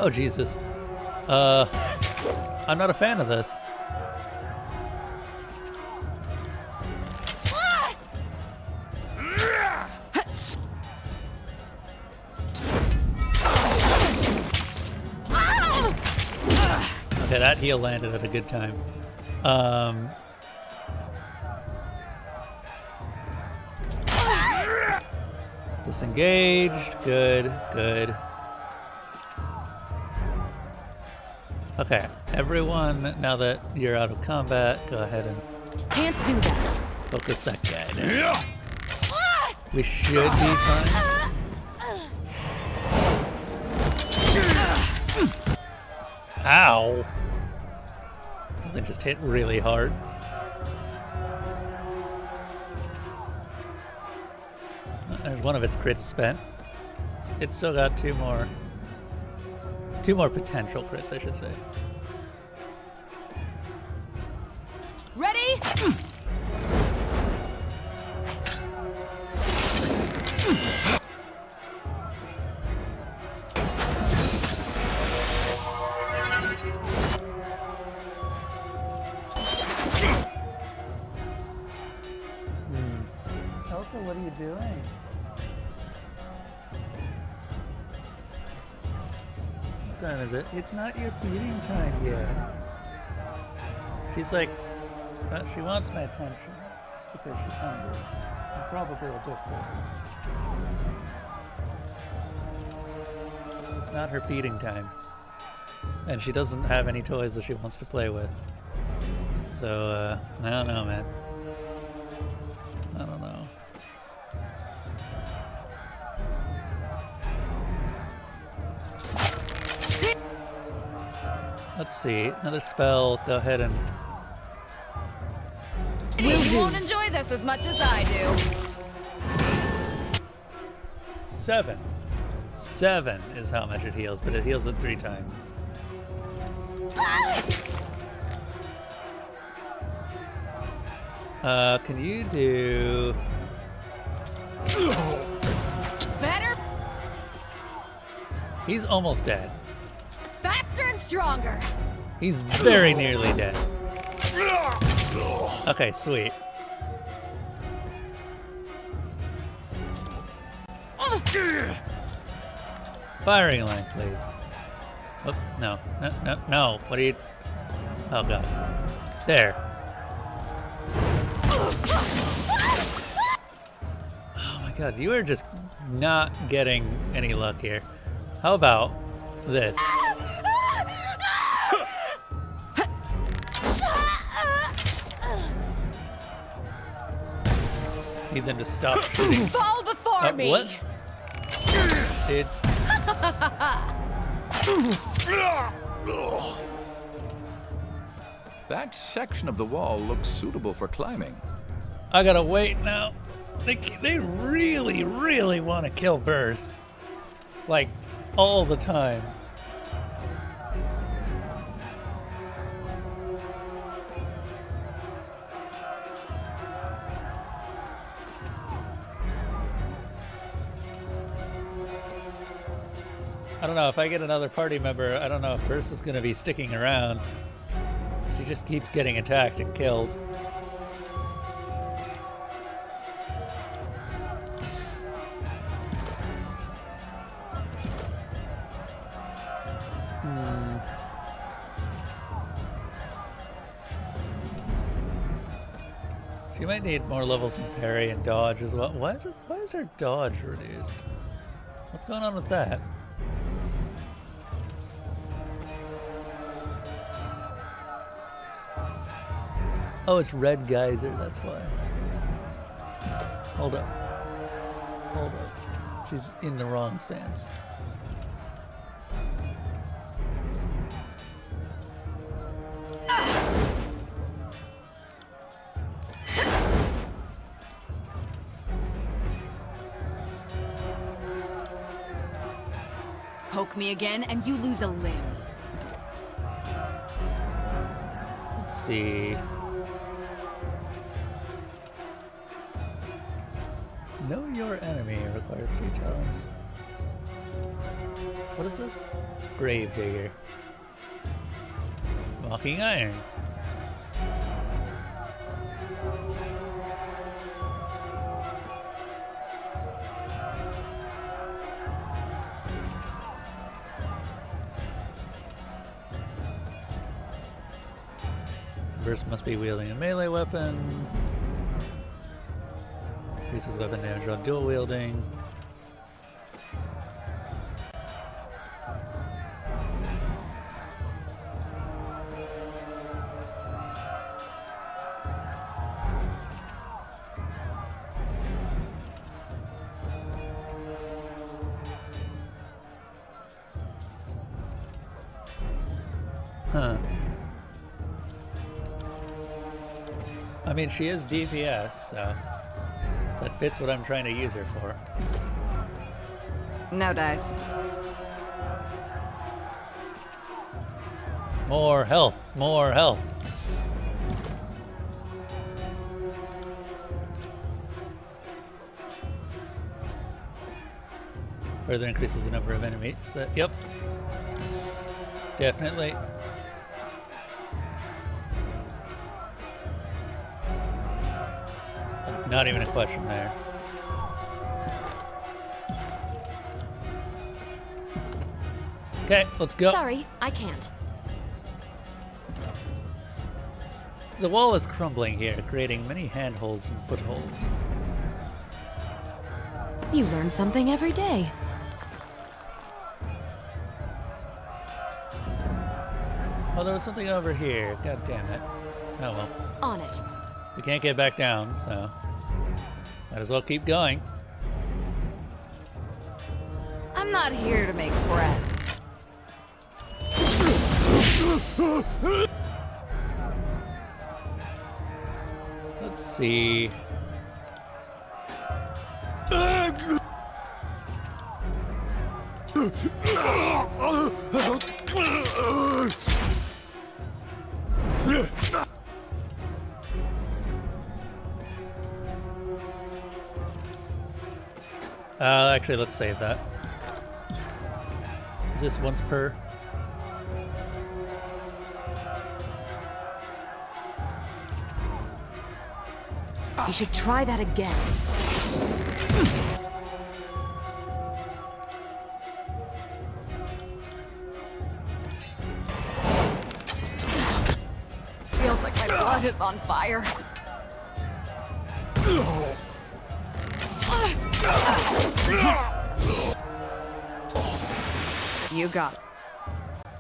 Oh, Jesus. I'm not a fan of this. Okay, that heal landed at a good time. Disengaged. Good, good. Okay, everyone, now that you're out of combat, go ahead and Can't do that. focus that guy down. We should be fine. Ow! They just hit really hard. There's one of its crits spent. It's still got two more potential crits, I should say. Ready? Elsa, what are you doing? What time is it? It's not your feeding time yet. She's like, she wants my attention because she's hungry. I'm probably a bit bored. It's not her feeding time. And she doesn't have any toys that she wants to play with. So, I don't know, man. I don't know. Let's see. Another spell. Go ahead and... You won't enjoy this as much as I do. 7. 7 is how much it heals, but it heals it 3 times. Can you do... Better, He's almost dead. faster, and stronger. He's very nearly dead. Okay, sweet. Firing line, please. Oh, no. No, no, no. What are you... Oh, God. There. Oh, my God. You are just not getting any luck here. How about this? Need them to stop shooting. Fall before me! What? Dude. That section of the wall looks suitable for climbing. I gotta wait now. They really, really want to kill Burst. Like, all the time. I don't know, if I get another party member, I don't know if Burst is gonna be sticking around. She just keeps getting attacked and killed. She might need more levels in parry and dodge as well. Why is her dodge reduced? What's going on with that? Oh, it's Red Geyser, that's why. Hold up. Hold up. She's in the wrong stance. Poke me again, and you lose a limb. Let's see. Know your enemy requires 3 talents. What is this? Grave Digger. Mocking Iron. Burst must be wielding a melee weapon. Increases weapon damage on dual wielding. Huh. I mean, she is DPS, so that fits what I'm trying to use her for. No dice. More health, more health. Further increases the number of enemies. Yep. Definitely. Not even a question there. Okay, let's go. Sorry, I can't. The wall is crumbling here, creating many handholds and footholds. You learn something every day. Oh, there was something over here. God damn it. Oh well. On it. We can't get back down, so might as well keep going. I'm not here to make friends. Let's see. Actually, let's save that. Is this once per? You should try that again. blood is on fire. You got it.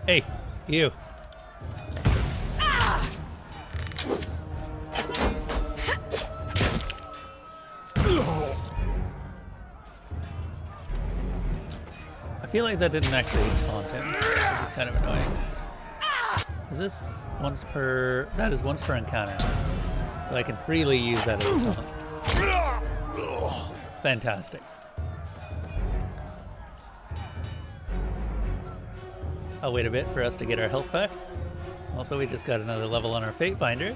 Hey, you. I feel like that didn't actually taunt him, which is kind of annoying. Is this once per... That is once per encounter. So I can freely use that as a taunt. Fantastic. I'll wait a bit for us to get our health back. Also, we just got another level on our Fate Binder.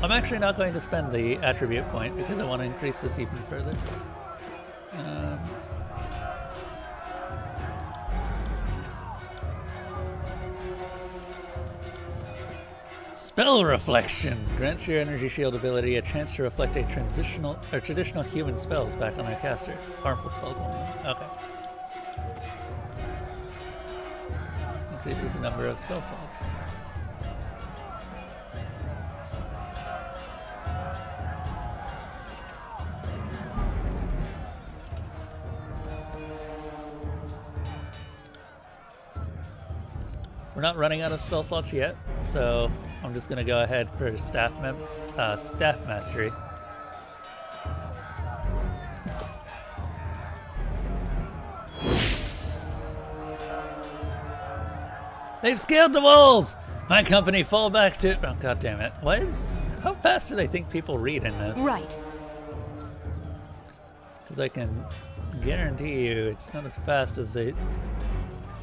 I'm actually not going to spend the attribute point because I want to increase this even further. Spell Reflection grants your energy shield ability a chance to reflect a traditional human spells back on our caster. Harmful spells only. Okay. Increases the number of spell slots. We're not running out of spell slots yet, so I'm just gonna go ahead for staff mastery. They've scaled the walls! My company fall back to... Oh, god damn it. How fast do they think people read in this? Right. Because I can guarantee you it's not as fast as we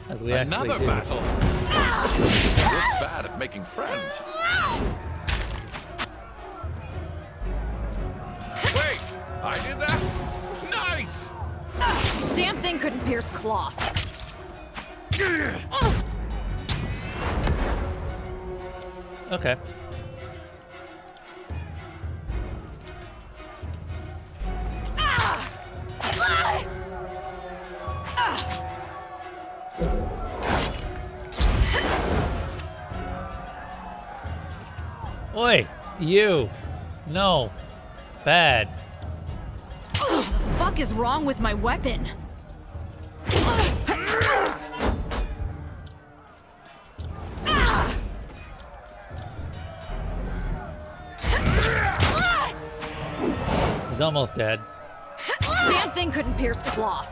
actually Another do. battle. You're bad at making friends. Wait, I did that? Nice! Damn thing couldn't pierce cloth. Okay. Oi, you. No. Bad. What the fuck is wrong with my weapon? He's almost dead. Damn thing couldn't pierce cloth.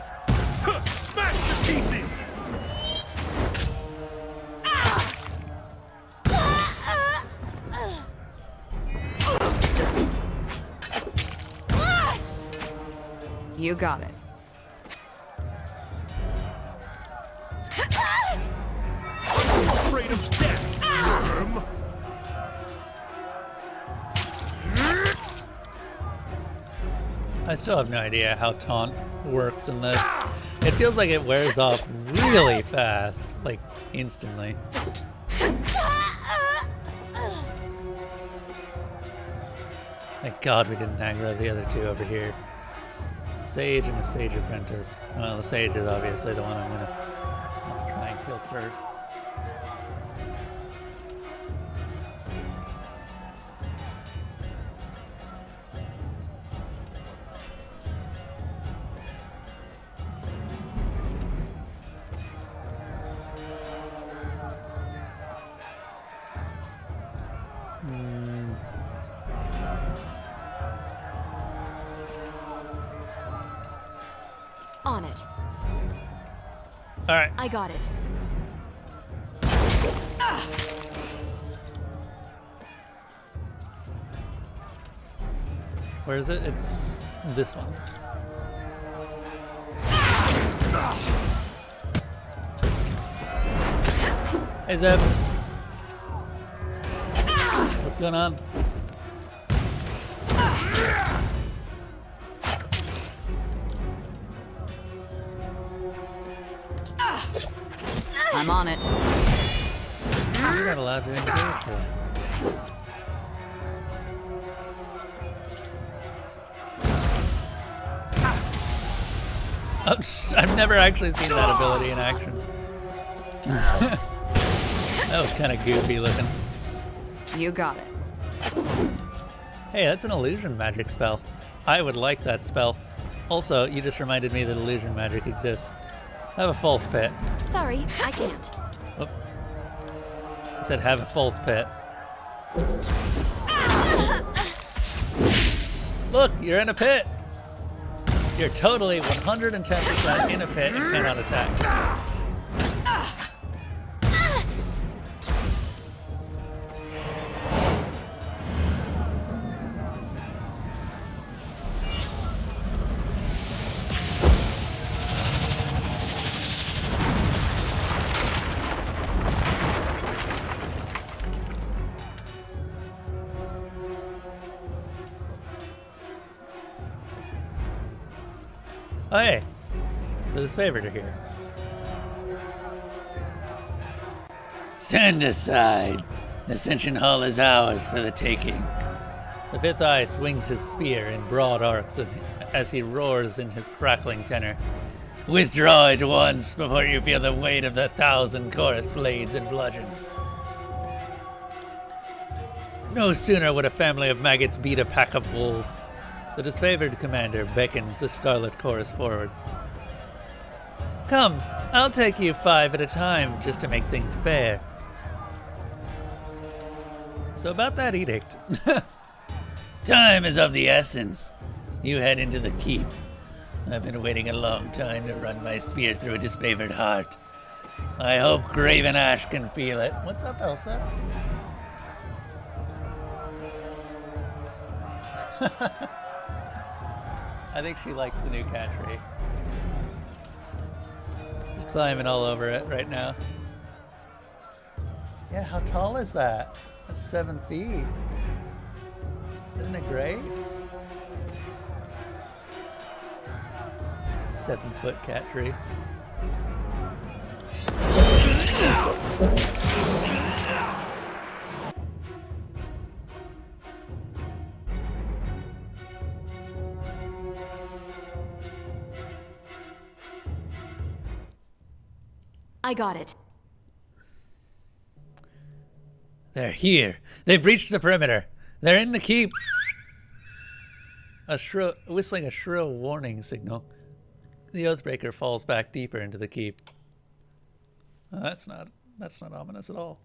Smash to pieces! You got it. Afraid of death, worm! I still have no idea how taunt works in this. It feels like it wears off really fast, like instantly. Thank God we didn't aggro the other two over here. Sage and a Sage Apprentice. Well, the Sage is obviously the one I'm gonna have to try and kill first. On it. All right. I got it. Where is it? It's this one. Hey Zeb. What's going on? I'm on it. You're not allowed to engage her. Oh, I've never actually seen that ability in action. That was kind of goofy looking. You got it. Hey, that's an illusion magic spell. I would like that spell. Also, you just reminded me that illusion magic exists. Have a false pit. Sorry, I can't. Whoop. I said have a false pit. Look, you're in a pit. You're totally 110% in a pit and cannot attack. Oh hey, there's favored here. Stand aside. Ascension Hall is ours for the taking. The fifth eye swings his spear in broad arcs as he roars in his crackling tenor. Withdraw at once before you feel the weight of the 1,000 chorus blades and bludgeons. No sooner would a family of maggots beat a pack of wolves. The disfavored commander beckons the Scarlet Chorus forward. Come, I'll take you 5 at a time just to make things fair. So about that edict. Time is of the essence. You head into the keep. I've been waiting a long time to run my spear through a disfavored heart. I hope Graven Ash can feel it. What's up, Elsa? I think she likes the new cat tree. She's climbing all over it right now. Yeah, how tall is that? That's 7 feet. Isn't it great? 7-foot cat tree. I got it. They're here. They've breached the perimeter. They're in the keep. Whistling a shrill warning signal. The Oathbreaker falls back deeper into the keep. Oh, that's not ominous at all.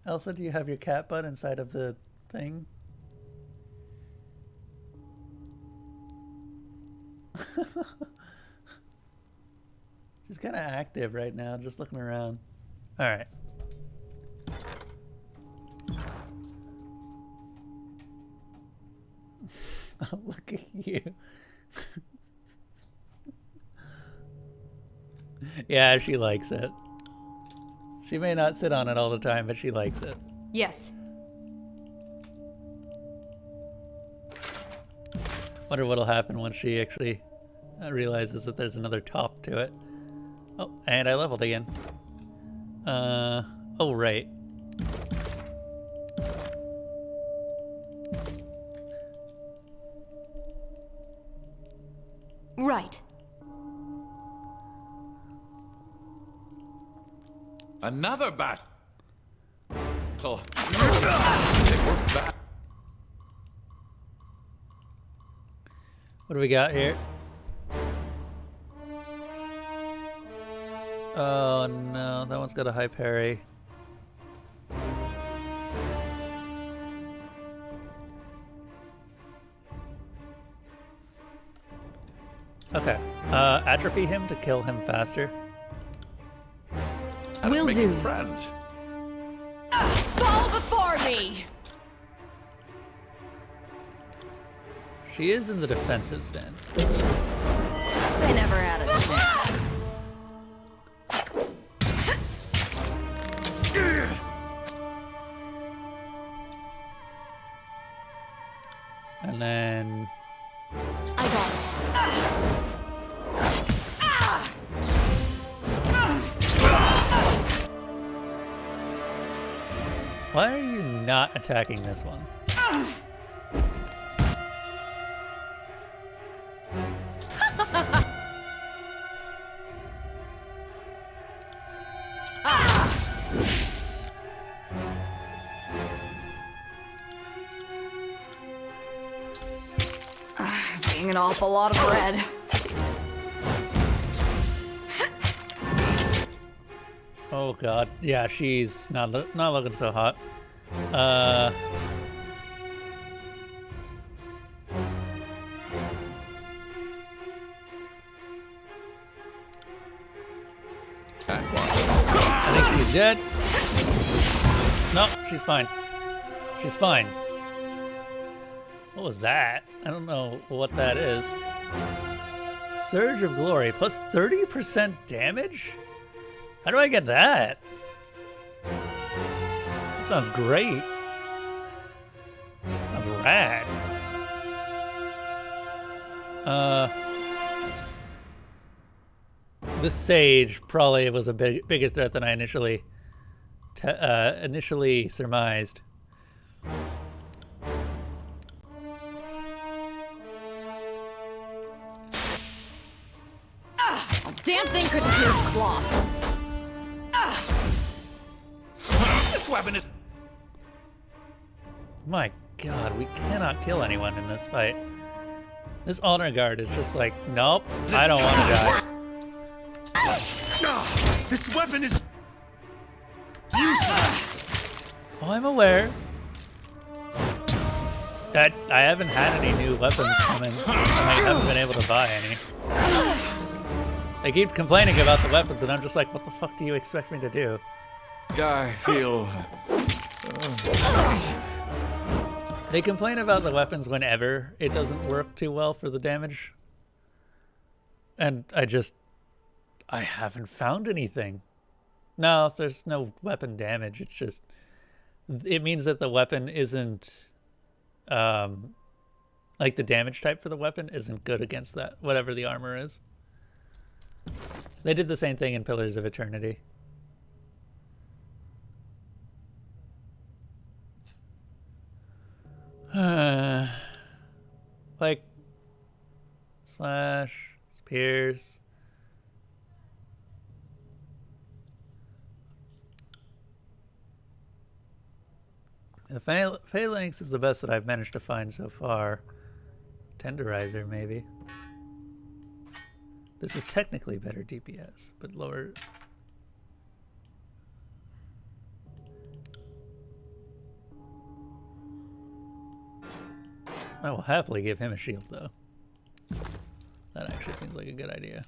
Elsa, do you have your cat butt inside of the thing? She's kind of active right now, just looking around. All right. Oh, look at you. Yeah, she likes it. She may not sit on it all the time, but she likes it. Yes. Wonder what'll happen once she actually realizes that there's another top to it. Oh, and I leveled again. Oh, right. Right. Another bat. So they were back. What do we got here? Oh no, that one's got a high parry. Okay, atrophy him to kill him faster. Will do. Friends. Fall before me! She is in the defensive stance. They never had a chance. And then... I got it. Why are you not attacking this one? an awful lot of bread. Oh god, yeah, she's not looking so hot. I think she's dead. No, she's fine. She's fine. What was that? I don't know what that is. Surge of Glory, plus 30% damage? How do I get that? That sounds great. Sounds rad. The Sage probably was a bigger threat than I initially surmised. Damn thing couldn't pierce cloth. This weapon is... My god, we cannot kill anyone in this fight. This honor guard is just like, nope, I don't want to die. This weapon is useless. Oh, I'm aware. I haven't had any new weapons come in. I haven't been able to buy any. They keep complaining about the weapons, and I'm just like, what the fuck do you expect me to do? I feel... They complain about the weapons whenever it doesn't work too well for the damage. And I haven't found anything. No, there's no weapon damage. It's just, it means that the weapon isn't, like the damage type for the weapon isn't good against that, whatever the armor is. They did the same thing in Pillars of Eternity. Like, slash, spears. The Phalanx is the best that I've managed to find so far. Tenderizer, maybe. This is technically better DPS, but lower. I will happily give him a shield, though. That actually seems like a good idea.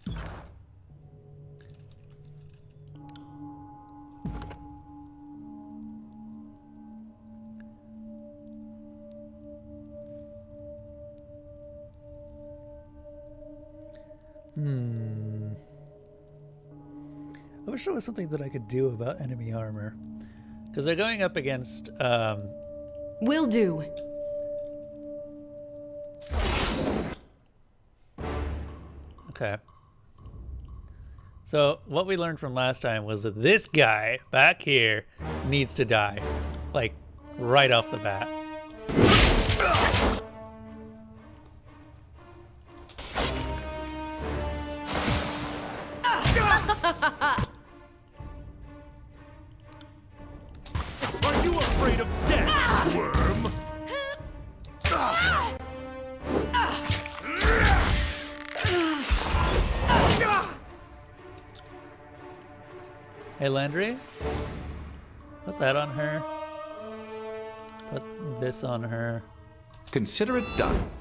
I wish there was something that I could do about enemy armor. Because they're going up against, Will do. Okay. So, what we learned from last time was that this guy back here needs to die. Like, right off the bat. Are you afraid of death, worm? Hey, Landry. Put that on her. Put this on her. Consider it done.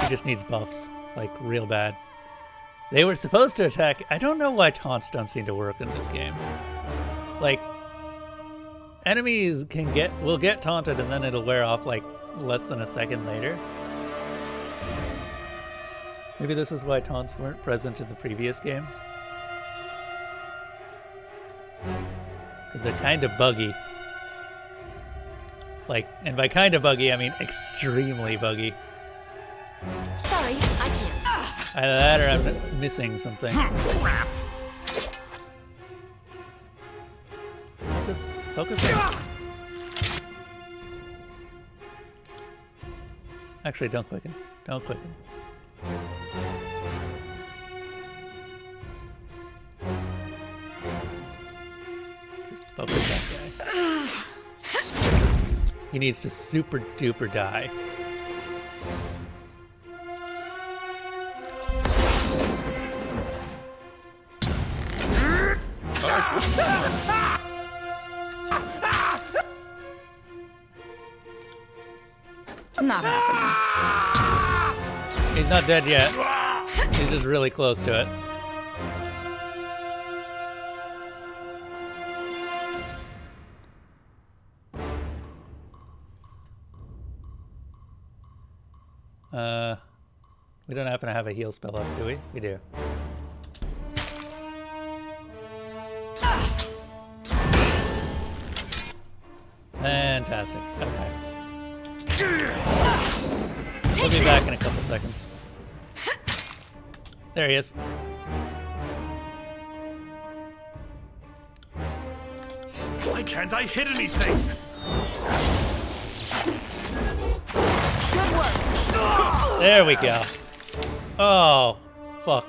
She just needs buffs. Like, real bad. They were supposed to attack. I don't know why taunts don't seem to work in this game. Like, enemies will get taunted and then it'll wear off like less than a second later. Maybe this is why taunts weren't present in the previous games. Because they're kind of buggy. Like, and by kind of buggy, I mean extremely buggy. Sorry, I can't. Either that or I'm missing something. Focus on. Actually, don't quicken. Don't quicken. Just focus that guy. He needs to super duper die. Not happening. He's not dead yet. He's just really close to it. We don't happen to have a heal spell up, do we? We do. Fantastic. Okay. We'll be back in a couple seconds. There he is. Why can't I hit anything? Good work. There we go. Oh, fuck.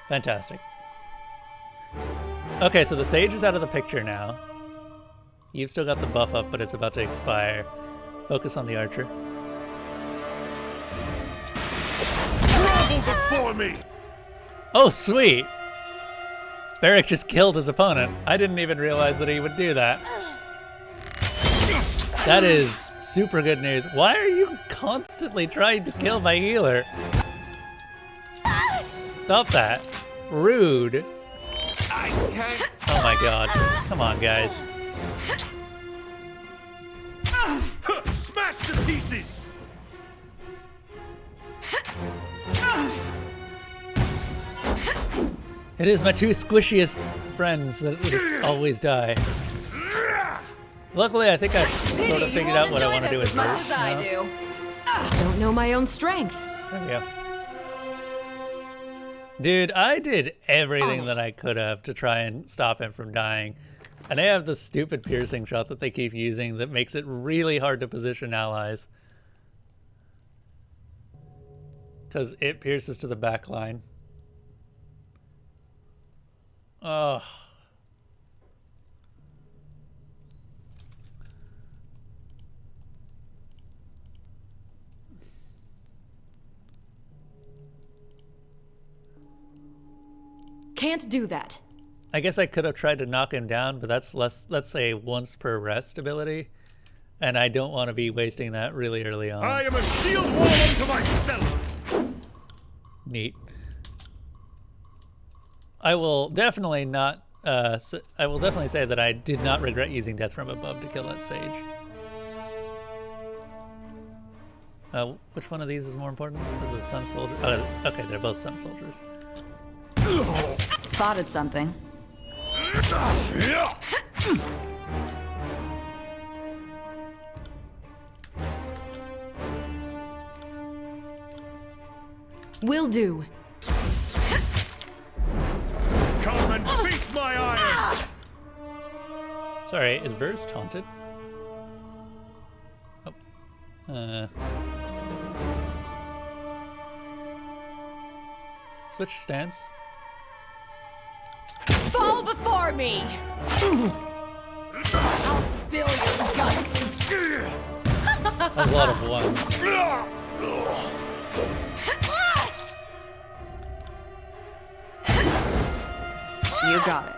Fantastic. Okay, so the sage is out of the picture now. You've still got the buff up, but it's about to expire. Focus on the archer. Grovel before me! Oh, sweet! Barrick just killed his opponent. I didn't even realize that he would do that. That is super good news. Why are you constantly trying to kill my healer? Stop that. Rude. I can't. Oh my god. Come on, guys. Smash to pieces! It is my two squishiest friends that just always die. Luckily, I think I sort of figured out what I want to do with as much this. as I now. do. Don't know my own strength. There we go. Dude, I did everything On that it. I could have to try and stop him from dying. And they have this stupid piercing shot that they keep using that makes it really hard to position allies. Because it pierces to the back line. Oh. Can't do that. I guess I could have tried to knock him down, but that's less, let's say, once per rest ability. And I don't want to be wasting that really early on. I am a shield wall unto myself! Neat. I will definitely not. I will definitely say that I did not regret using Death from Above to kill that sage. Which one of these is more important? This is Sun Soldier. Oh, okay, they're both Sun Soldiers. Spotted something. Will do. Come and face my iron! Sorry, is Verse taunted? Oh. Switch stance. Fall before me! I'll spill your guts. A lot of ones. You got it.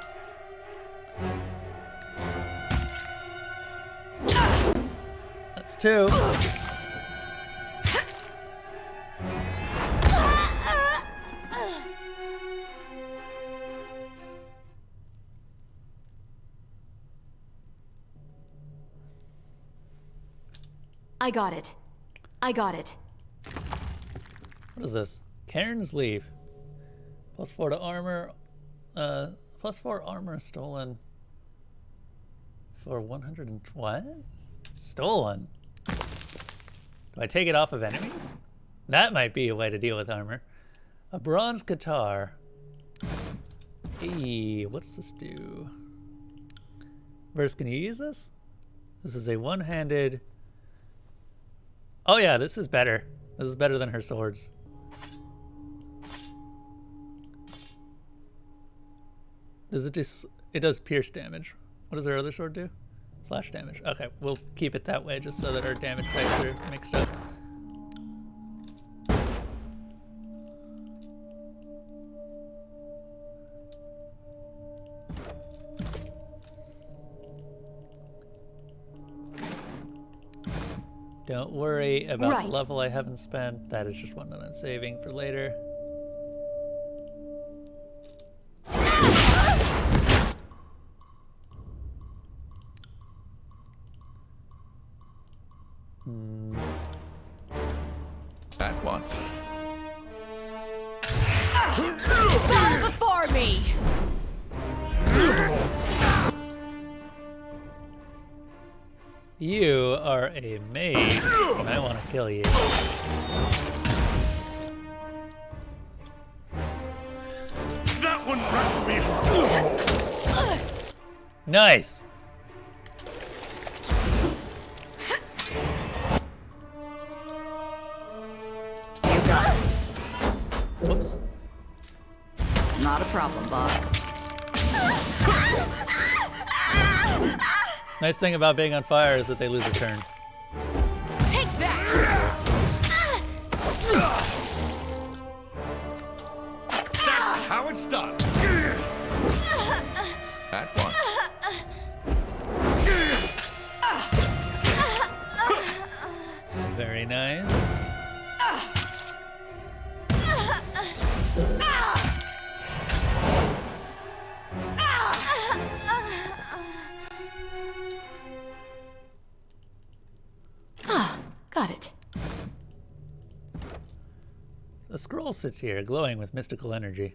That's two. I got it. I got it. What is this? Cairn's Leave. +4 to armor. +4 armor stolen. For 100 and what? Stolen? Do I take it off of enemies? That might be a way to deal with armor. A bronze guitar. Hey, what's this do? Verse, can you use this? This is a one-handed... Oh yeah, this is better. This is better than her swords. Does it just... It does pierce damage. What does her other sword do? Slash damage. Okay, we'll keep it that way just so that our damage types are mixed up. Don't worry about Right. the level I haven't spent. That is just one that I'm saving for later. At once. Fall before me! You are a mage, and I want to kill you. That one wrecked me hard. Nice! You got it. Whoops. Not a problem, boss. Nice thing about being on fire is that they lose a turn. Take that! That's how it's done. At once. Very nice. Got it. The scroll sits here, glowing with mystical energy.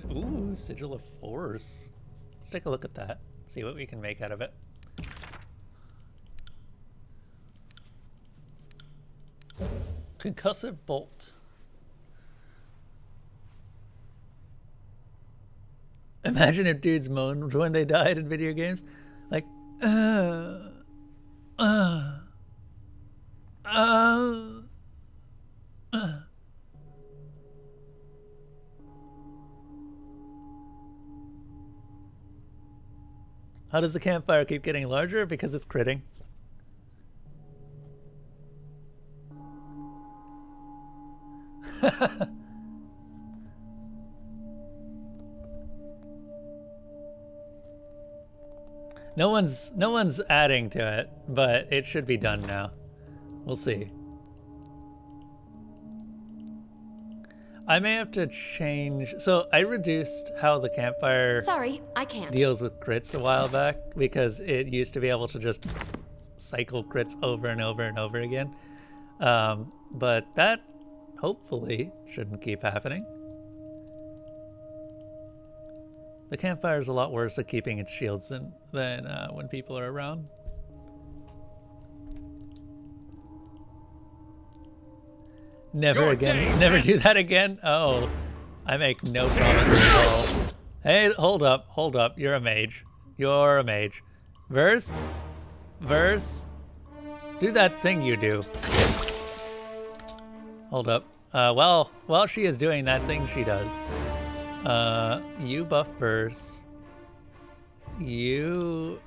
Ooh, Sigil of Force. Let's take a look at that. See what we can make out of it. Concussive Bolt. Imagine if dudes moaned when they died in video games. Like, uh. How does the campfire keep getting larger? Because it's critting. No one's adding to it, but it should be done now. We'll see. I may have to change. So I reduced how the campfire Sorry, I can't. deals with crits a while back because it used to be able to just cycle crits over and over and over again. But that hopefully shouldn't keep happening. The campfire is a lot worse at keeping its shields than when people are around. Never Your again. days, Never man. do that again. Oh, I make no promises at all. Hey, hold up. You're a mage. You're a mage. Verse? Do that thing you do. Hold up. While she is doing that thing she does. You buff verse. You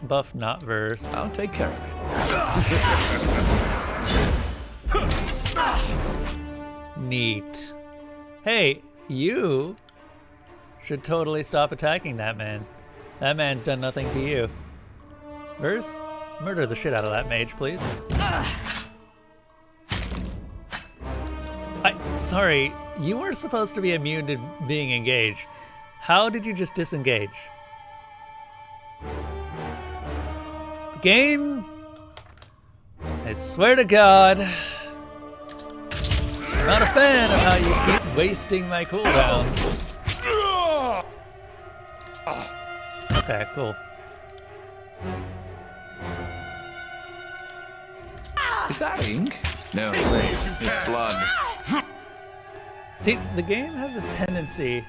buff not verse. I'll take care of it. Neat. Hey, you should totally stop attacking that man. That man's done nothing to you. Verse, murder the shit out of that mage, please. Sorry, you weren't supposed to be immune to being engaged. How did you just disengage? Game? I swear to God, I'm not a fan of how you keep wasting my cooldowns. Okay, cool. Is that ink? No, it's blood. See, the game has a tendency...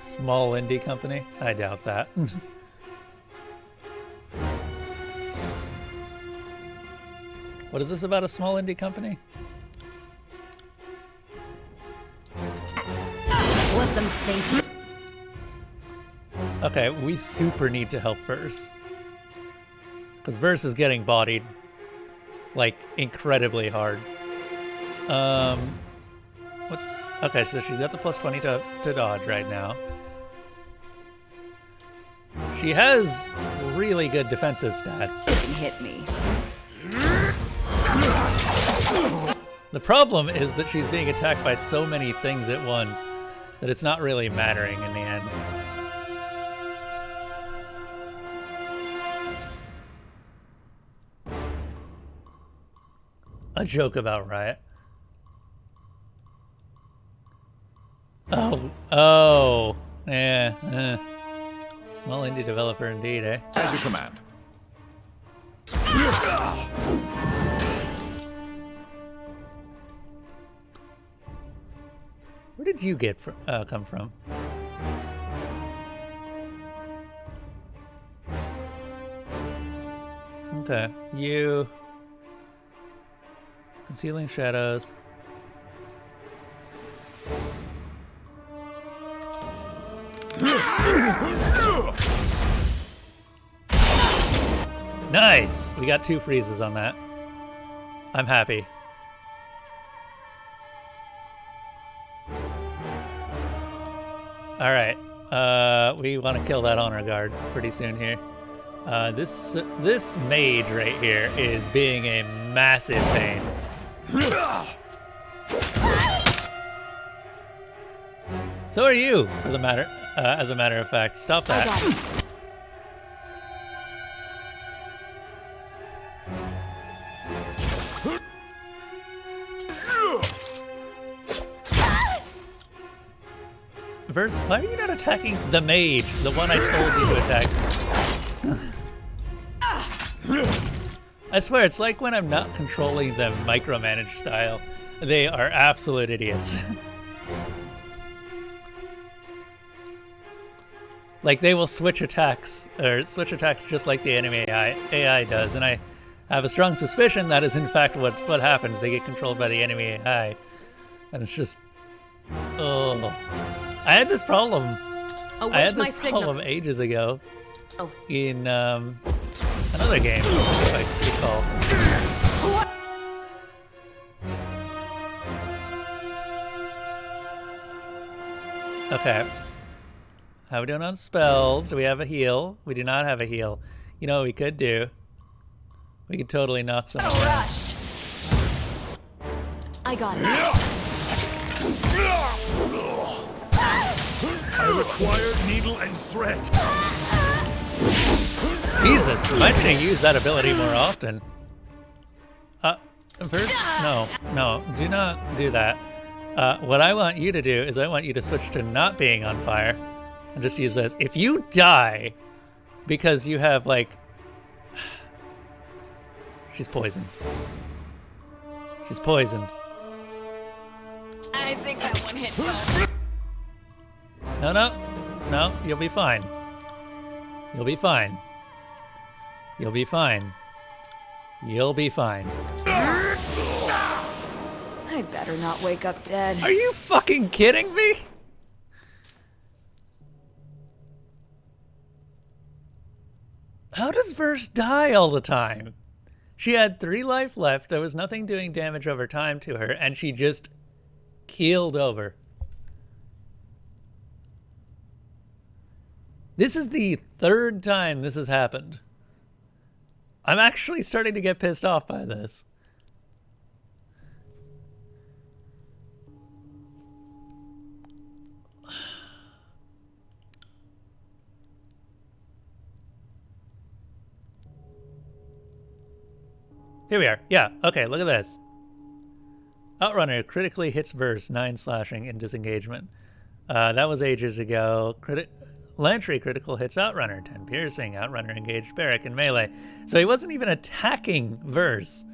Small indie company? I doubt that. What is this about a small indie company? Let them think. Okay, we super need to help Verse. Because Verse is getting bodied. Like, incredibly hard. Okay, so she's got the plus 20 to dodge right now. She has really good defensive stats. You can hit me. The problem is that she's being attacked by so many things at once that it's not really mattering in the end. A joke about Riot. Oh, yeah. Small indie developer indeed, eh? As you command. Where did you come from? Okay, you... Concealing shadows. Nice! We got 2 freezes on that. I'm happy. Alright. We want to kill that honor guard pretty soon here. This mage right here is being a massive pain. So are you, for the matter, as a matter of fact. Stop that. Verse, why are you not attacking the mage, the one I told you to attack? I swear, it's like when I'm not controlling them micromanage style. They are absolute idiots. Like, they will switch attacks just like the enemy AI does, and I have a strong suspicion that is in fact what happens. They get controlled by the enemy AI, and it's just... Oh. I had this problem. Await my signal. Problem ages ago. Oh. In another game, if I recall. Okay. How are we doing on spells? Do we have a heal? We do not have a heal. You know what we could do? We could totally knock someone down. Rush. I got it. I require needle and thread. Jesus, I should use that ability more often. First, no, do not do that. What I want you to do is I want you to switch to not being on fire and just use this. If you die because you have, like... She's poisoned. She's poisoned. I think that one hit both. No, you'll be fine. You'll be fine. You'll be fine. You'll be fine. I better not wake up dead. Are you fucking kidding me? How does Verse die all the time? She had 3 life left, there was nothing doing damage over time to her, and she just keeled over. This is the 3rd time this has happened. I'm actually starting to get pissed off by this. Here we are. Yeah, okay, look at this. Outrunner critically hits Verse, 9 slashing in disengagement. That was ages ago. Lantry critical hits Outrunner, 10 piercing. Outrunner engaged Barrack in melee. So he wasn't even attacking Verse.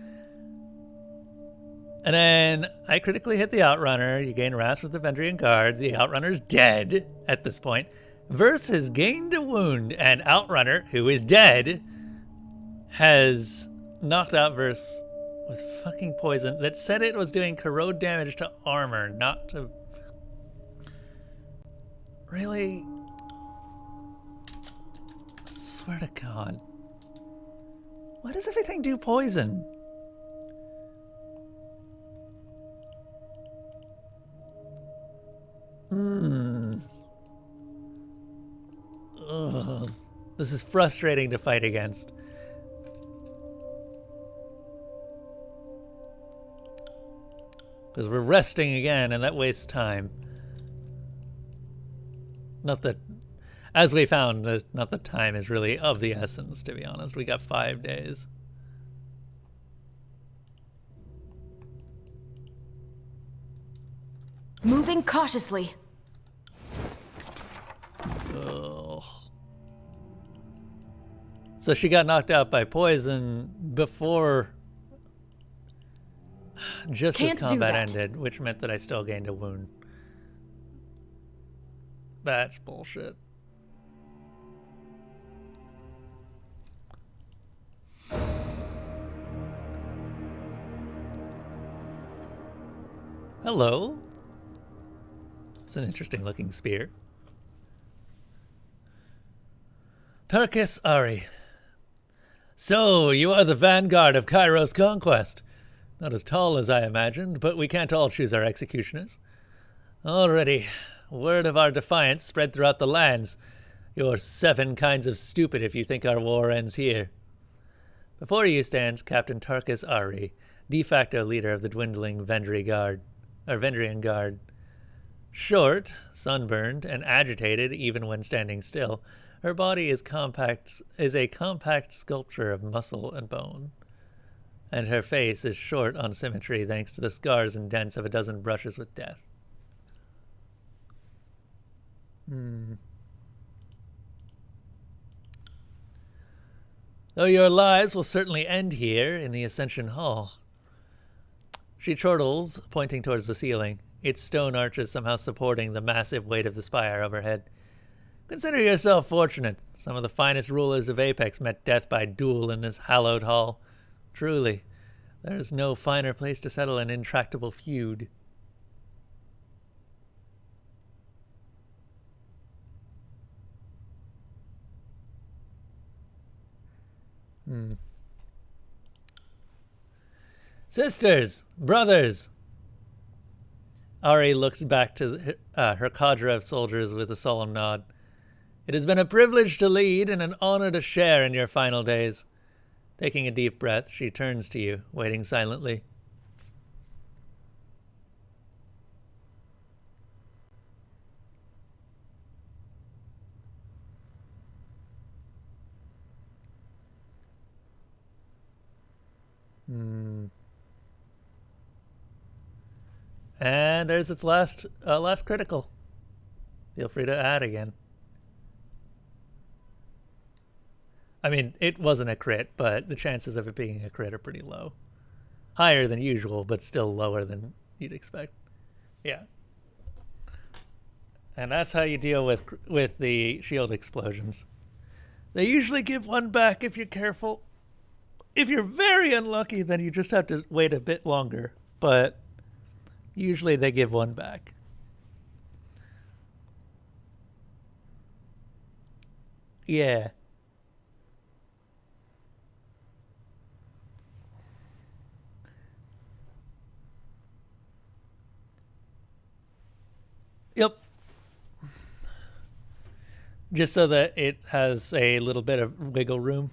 And then I critically hit the Outrunner. You gain Wrath with the Vendrian Guard. The Outrunner's dead at this point. Verse has gained a wound, and Outrunner, who is dead, has knocked out Verse with fucking poison that said it was doing corrode damage to armor, not to... Really? I swear to God. Why does everything do poison? Ugh. This is frustrating to fight against. Because we're resting again, and that wastes time. Not that, as we found, not that time is really of the essence, to be honest. We got 5 days. Moving cautiously. Ugh. So she got knocked out by poison before, just Can't as do combat that. ended, which meant that I still gained a wound. That's bullshit. Hello. It's an interesting looking spear. Tarkus Ari. So, you are the vanguard of Cairo's conquest. Not as tall as I imagined, but we can't all choose our executioners. Already, word of our defiance spread throughout the lands. You're 7 kinds of stupid if you think our war ends here. Before you stands Captain Tarkus Ari, de facto leader of the dwindling Vendrian Guard. Short, sunburned, and agitated even when standing still, her body is a compact sculpture of muscle and bone. And her face is short on symmetry thanks to the scars and dents of a dozen brushes with death. Though your lives will certainly end here in the Ascension Hall. She chortles, pointing towards the ceiling, its stone arches somehow supporting the massive weight of the spire overhead. Consider yourself fortunate. Some of the finest rulers of Apex met death by duel in this hallowed hall. Truly, there is no finer place to settle an intractable feud. Sisters, brothers. Ari looks back to her cadre of soldiers with a solemn nod. It has been a privilege to lead and an honor to share in your final days. Taking a deep breath, she turns to you, waiting silently. And there's its last critical. Feel free to add again. I mean, it wasn't a crit, but the chances of it being a crit are pretty low. Higher than usual, but still lower than you'd expect. Yeah. And that's how you deal with the shield explosions. They usually give one back if you're careful. If you're very unlucky, then you just have to wait a bit longer. But usually they give one back. Yeah. Yep. Just so that it has a little bit of wiggle room.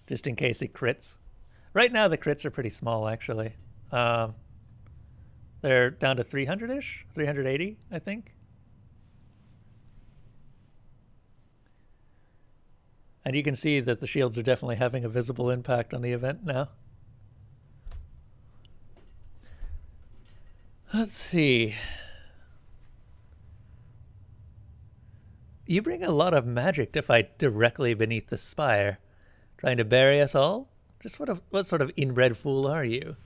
Just in case it crits. Right now the crits are pretty small, actually. They're down to 300-ish? 380, I think. And you can see that the shields are definitely having a visible impact on the event now. Let's see. You bring a lot of magic to fight directly beneath the spire. Trying to bury us all? Just what sort of inbred fool are you?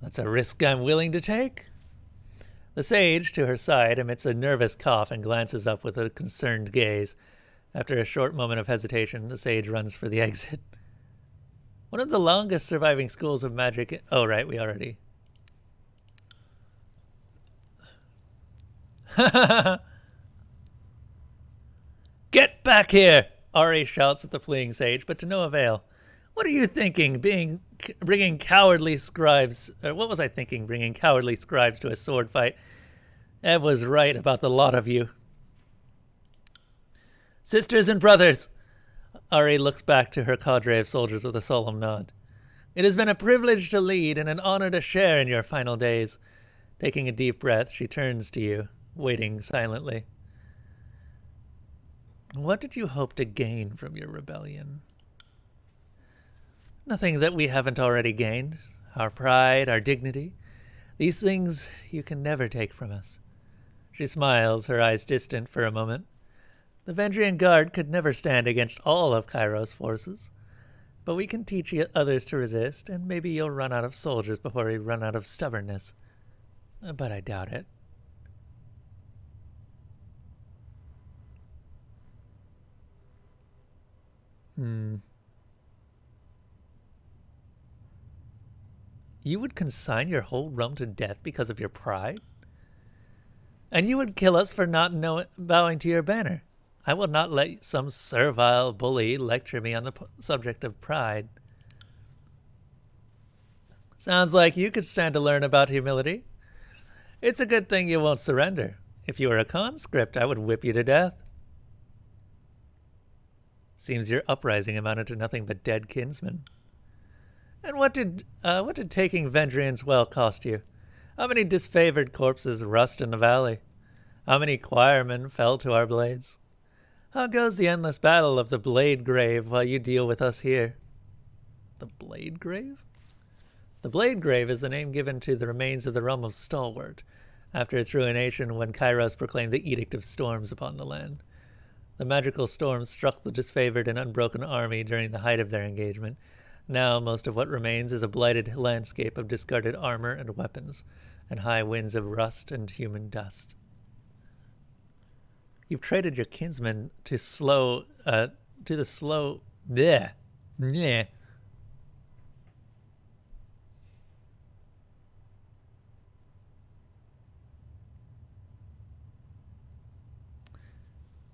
That's a risk I'm willing to take. The sage, to her side, emits a nervous cough and glances up with a concerned gaze. After a short moment of hesitation, the sage runs for the exit. One of the longest surviving schools of magic... Oh, right, we already... Get back here! Ari shouts at the fleeing sage, but to no avail. What are you thinking, bringing cowardly scribes... Or what was I thinking, bringing cowardly scribes to a sword fight? Ev was right about the lot of you. Sisters and brothers! Ari looks back to her cadre of soldiers with a solemn nod. It has been a privilege to lead and an honor to share in your final days. Taking a deep breath, she turns to you, waiting silently. What did you hope to gain from your rebellion? Nothing that we haven't already gained. Our pride, our dignity. These things you can never take from us. She smiles, her eyes distant for a moment. The Vendrian Guard could never stand against all of Cairo's forces. But we can teach others to resist, and maybe you'll run out of soldiers before we run out of stubbornness. But I doubt it. You would consign your whole realm to death because of your pride? And you would kill us for not bowing to your banner. I will not let some servile bully lecture me on the subject of pride. Sounds like you could stand to learn about humility. It's a good thing you won't surrender. If you were a conscript, I would whip you to death. Seems your uprising amounted to nothing but dead kinsmen. And what did taking Vendrian's Well cost you? How many disfavored corpses rust in the valley? How many choirmen fell to our blades? How goes the endless battle of the Blade Grave while you deal with us here? The Blade Grave? The Blade Grave is the name given to the remains of the realm of Stalwart, after its ruination when Kairos proclaimed the Edict of Storms upon the land. The magical storms struck the disfavored and unbroken army during the height of their engagement. Now most of what remains is a blighted landscape of discarded armor and weapons, and high winds of rust and human dust. You've traded your kinsmen to the slow... Bleh. Bleh.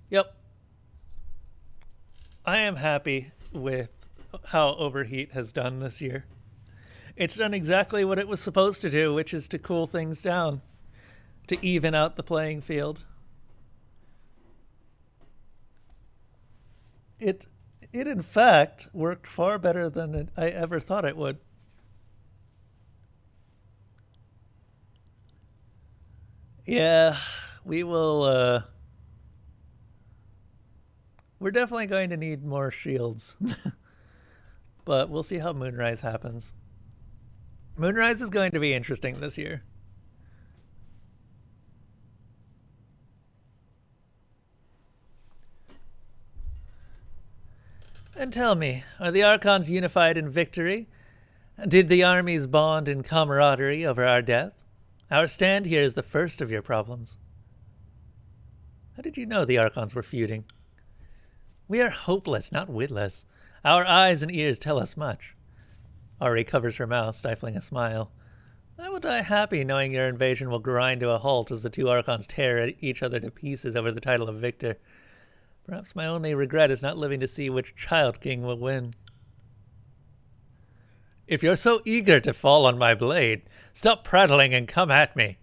Yep. I am happy with how Overheat has done this year. It's done exactly what it was supposed to do, which is to cool things down, to even out the playing field. It in fact worked far better than I ever thought it would. Yeah, we will, we're definitely going to need more shields. But we'll see how Moonrise happens. Moonrise is going to be interesting this year. And tell me, are the Archons unified in victory? Did the armies bond in camaraderie over our death? Our stand here is the first of your problems. How did you know the Archons were feuding? We are hopeless, not witless. Our eyes and ears tell us much. Ari covers her mouth, stifling a smile. I will die happy knowing your invasion will grind to a halt as the two Archons tear each other to pieces over the title of victor. Perhaps my only regret is not living to see which Child King will win. If you're so eager to fall on my blade, stop prattling and come at me.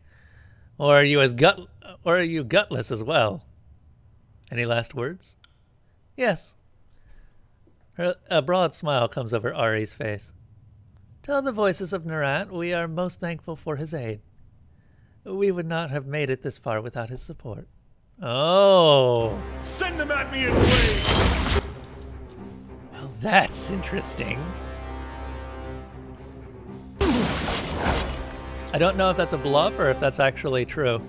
Or are you gutless as well? Any last words? Yes. A broad smile comes over Ari's face. Tell the voices of Narat we are most thankful for his aid. We would not have made it this far without his support. Oh. Send them at me in waves! Well, that's interesting. I don't know if that's a bluff or if that's actually true.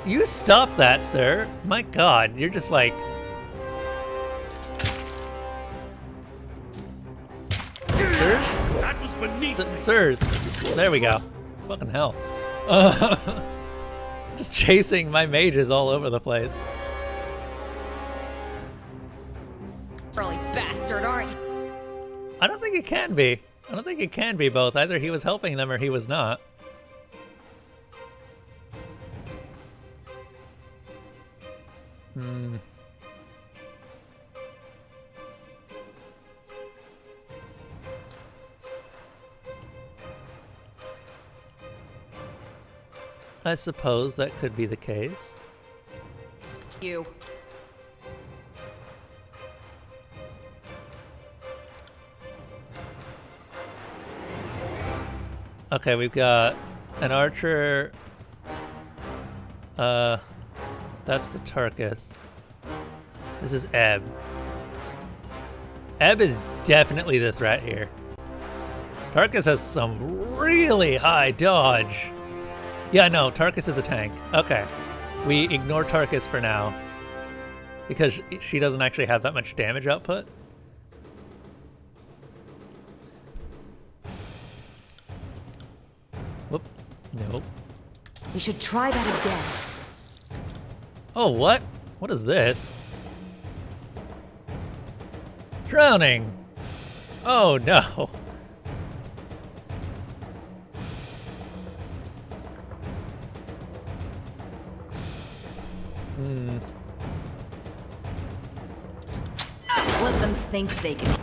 You stop that, sir. My God, you're just like... Sirs? That was beneath Sirs. There we go. Fucking hell. Just chasing my mages all over the place. Early bastard, aren't you? I don't think it can be. I don't think it can be both. Either he was helping them or he was not. I suppose that could be the case. You. Okay, we've got an archer. That's the Tarkus. This is Ebb. Ebb is definitely the threat here. Tarkus has some really high dodge. Yeah, no, Tarkus is a tank. Okay. We ignore Tarkus for now. Because she doesn't actually have that much damage output. Whoop. Nope. We should try that again. Oh, what? What is this? Drowning! Oh, no. Let them think they can.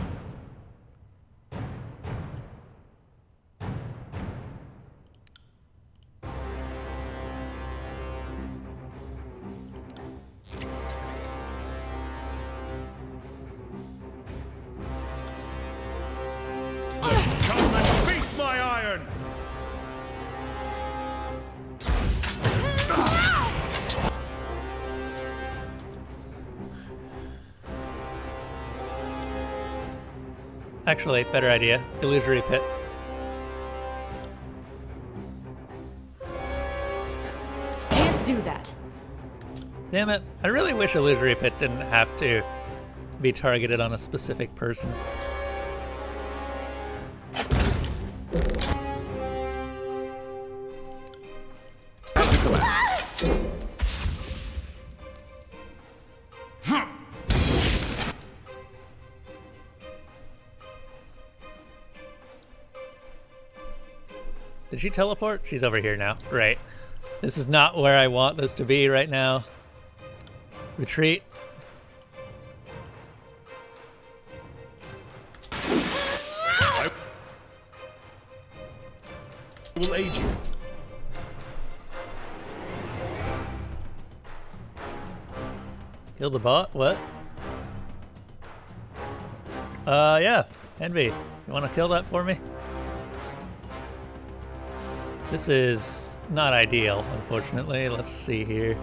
Come and feast my iron! Actually, better idea. Illusory Pit. Can't do that. Damn it. I really wish Illusory Pit didn't have to be targeted on a specific person. Did she teleport? She's over here now. Right. This is not where I want this to be right now. Retreat. I will aid you. Kill the bot? What? Yeah. Envy. You want to kill that for me? This is not ideal, unfortunately. Let's see here.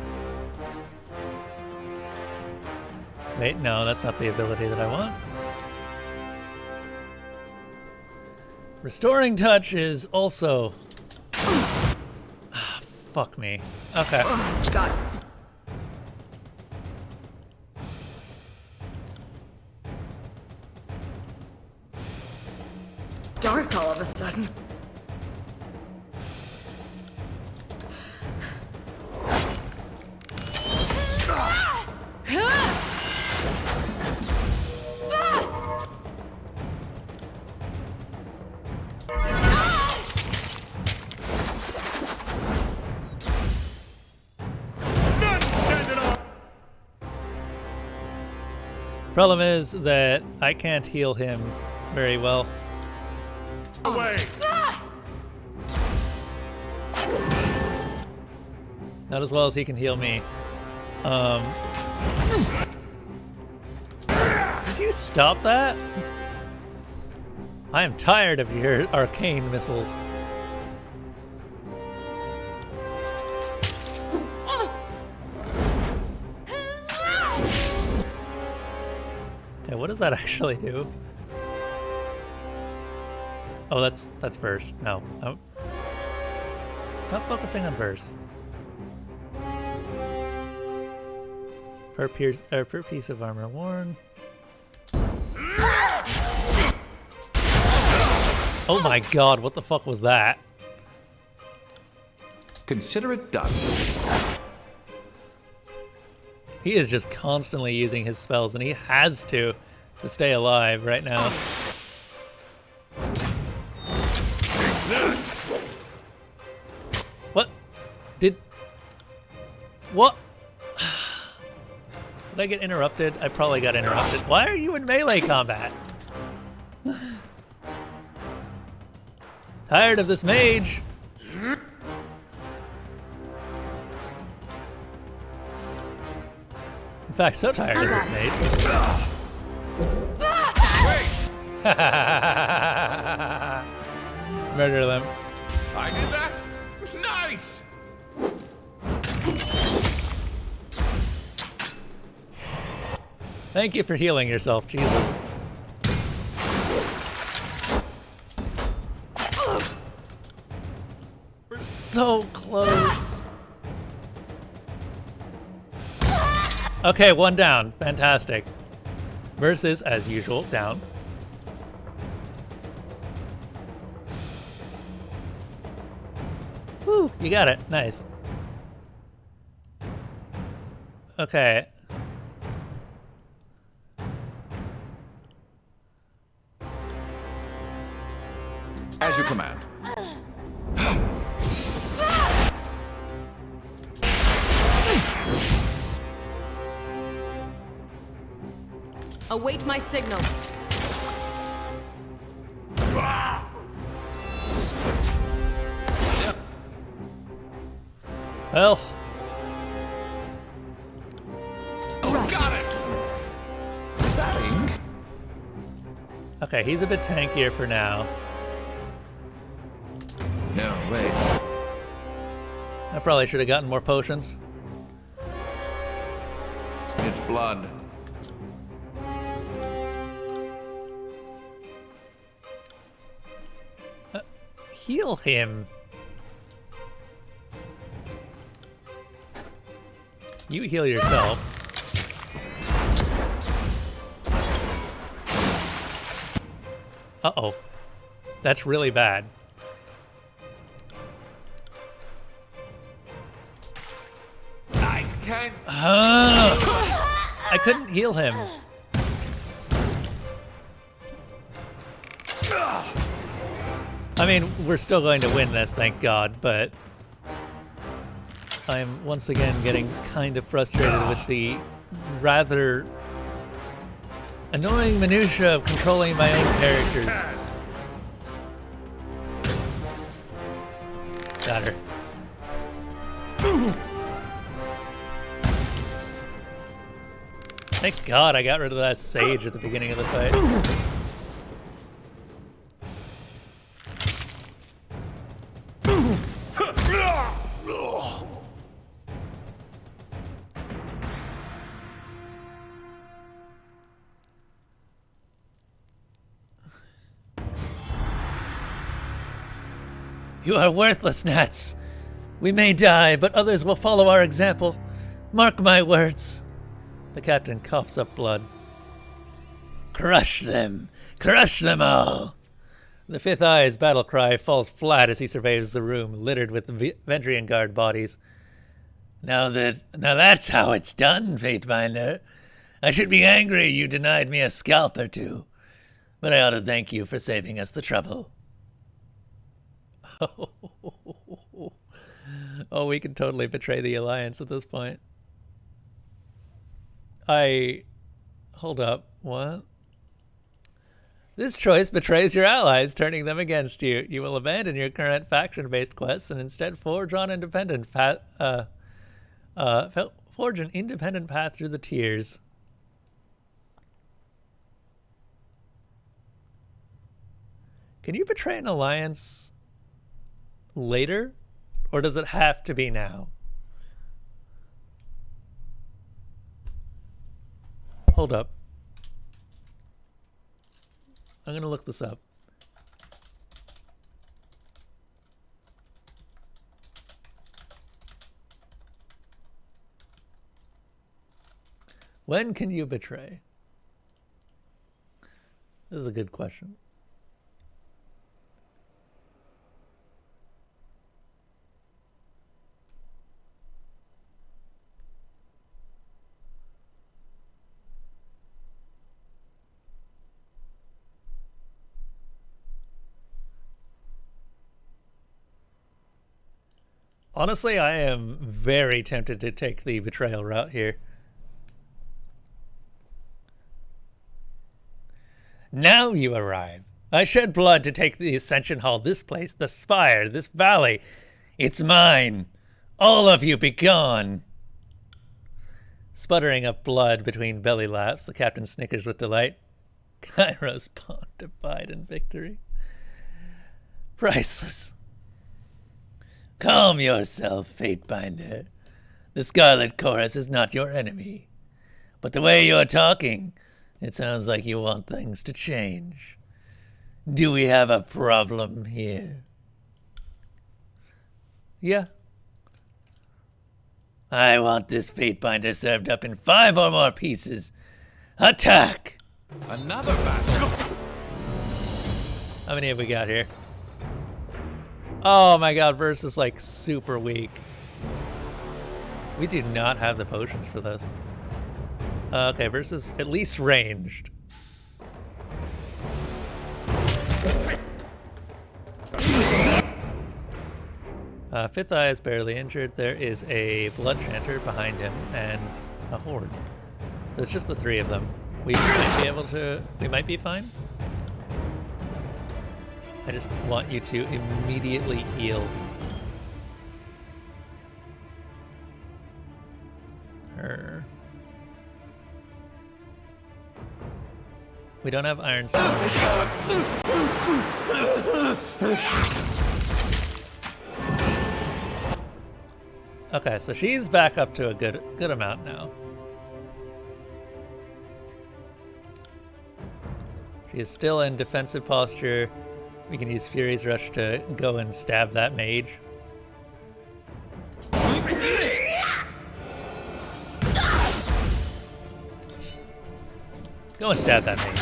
Wait, no, that's not the ability that I want. Restoring Touch is also... Ah, fuck me. Okay. Oh, God. Dark all of a sudden. Problem is that I can't heal him very well. Away! Not as well as he can heal me. Could you stop that? I am tired of your arcane missiles. Okay, what does that actually do? Oh, that's verse. No. Oh. Stop focusing on verse. Per piece of armor worn. Oh my god, what the fuck was that? Consider it done. He is just constantly using his spells, and he has to stay alive right now. What? What? Did I get interrupted? I probably got interrupted. Why are you in melee combat? Tired of this mage. In fact, so tired of this mate. Wait! Murder them. I did that? Nice! Thank you for healing yourself, Jesus. We're so close. Okay, one down. Fantastic. Versus, as usual, down. Woo, you got it. Nice. Okay. As you command. Await my signal. Well, Got it! Is that ink? okay, he's a bit tankier for now. No, wait. I probably should have gotten more potions. It's blood. Heal him. You heal yourself. Uh-oh. That's really bad. I can't. I couldn't heal him. I mean, we're still going to win this, thank God, but I'm once again getting kind of frustrated with the rather annoying minutia of controlling my own characters. Got her. Thank God I got rid of that sage at the beginning of the fight. You are worthless, Nats. We may die, but others will follow our example. Mark my words. The captain coughs up blood. Crush them! Crush them all! The Fifth Eye's battle cry falls flat as he surveys the room littered with Vendrian Guard bodies. Now that's how it's done, Fateminder. I should be angry you denied me a scalp or two, but I ought to thank you for saving us the trouble. Oh, we can totally betray the Alliance at this point. Hold up, what? This choice betrays your allies, turning them against you. You will abandon your current faction-based quests and instead forge an independent path through the tiers. Can you betray an alliance later, or does it have to be now? Hold up. I'm gonna look this up. When can you betray? This is a good question. Honestly, I am very tempted to take the betrayal route here. Now you arrive. I shed blood to take the Ascension Hall, this place, the spire, this valley. It's mine. All of you be gone. Sputtering up blood between belly laughs, the captain snickers with delight. Kairos pontified in victory. Priceless. Calm yourself, Fatebinder. The Scarlet Chorus is not your enemy. But the way you're talking, it sounds like you want things to change. Do we have a problem here? Yeah. I want this Fatebinder served up in 5 or more pieces. Attack! Another battle. How many have we got here? Oh my god, Verse is like super weak. We do not have the potions for this. Okay, Verse is at least ranged. Fifth Eye is barely injured. There is a Blood Chanter behind him and a Horde. So it's just the 3 of them. We might be able to... We might be fine. I just want you to immediately heal. Her. We don't have Iron Stone. Okay, so she's back up to a good amount now. She is still in defensive posture. We can use Fury's Rush to go and stab that mage. Go and stab that mage.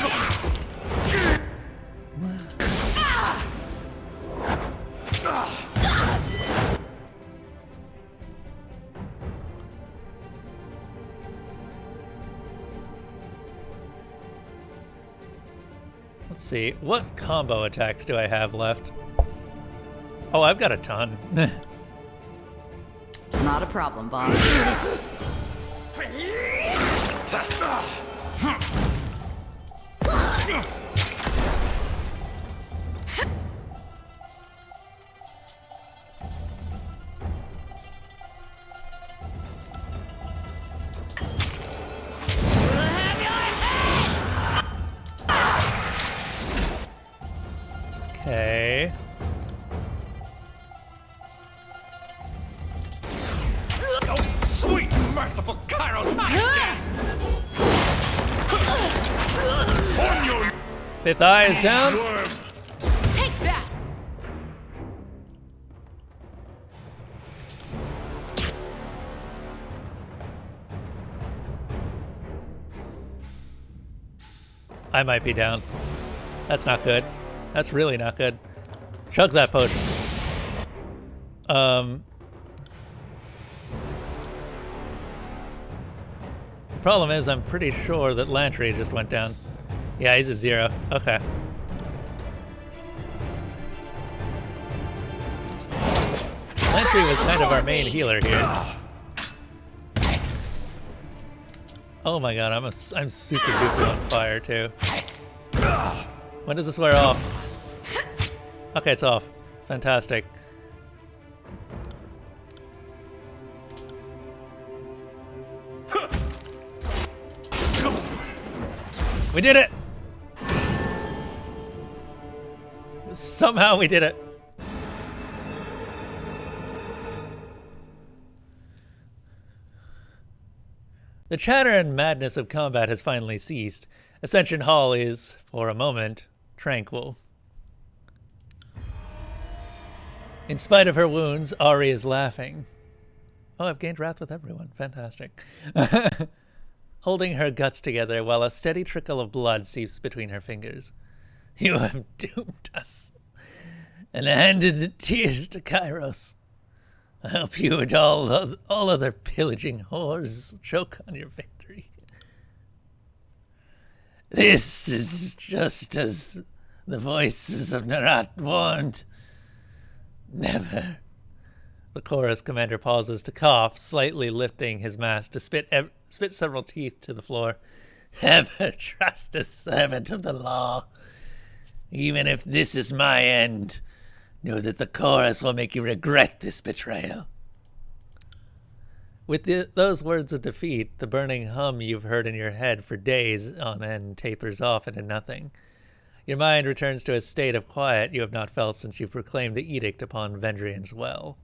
Let's see, what combo attacks do I have left? Oh, I've got a ton. Not a problem, boss. Okay. Oh, sweet, merciful Kairos! On your Fifth Eye is down. Take that! I might be down. That's not good. That's really not good. Chug that potion. The problem is I'm pretty sure that Lantry just went down. Yeah, he's at 0. Okay. Lantry was kind of our main healer here. Oh my god, I'm super duper on fire too. When does this wear off? Okay, it's off. Fantastic. We did it! Somehow we did it. The chatter and madness of combat has finally ceased. Ascension Hall is, for a moment, tranquil. In spite of her wounds, Ari is laughing. Oh, I've gained wrath with everyone. Fantastic. Holding her guts together while a steady trickle of blood seeps between her fingers. You have doomed us. And handed the tears to Kairos. I hope you and all other pillaging whores choke on your victory. This is just as the voices of Narat warned. Never. The chorus commander pauses to cough, slightly lifting his mask to spit several teeth to the floor. Never trust a servant of the law. Even if this is my end, know that the chorus will make you regret this betrayal. With those words of defeat, the burning hum you've heard in your head for days on end tapers off into nothing. Your mind returns to a state of quiet you have not felt since you proclaimed the edict upon Vendrian's well.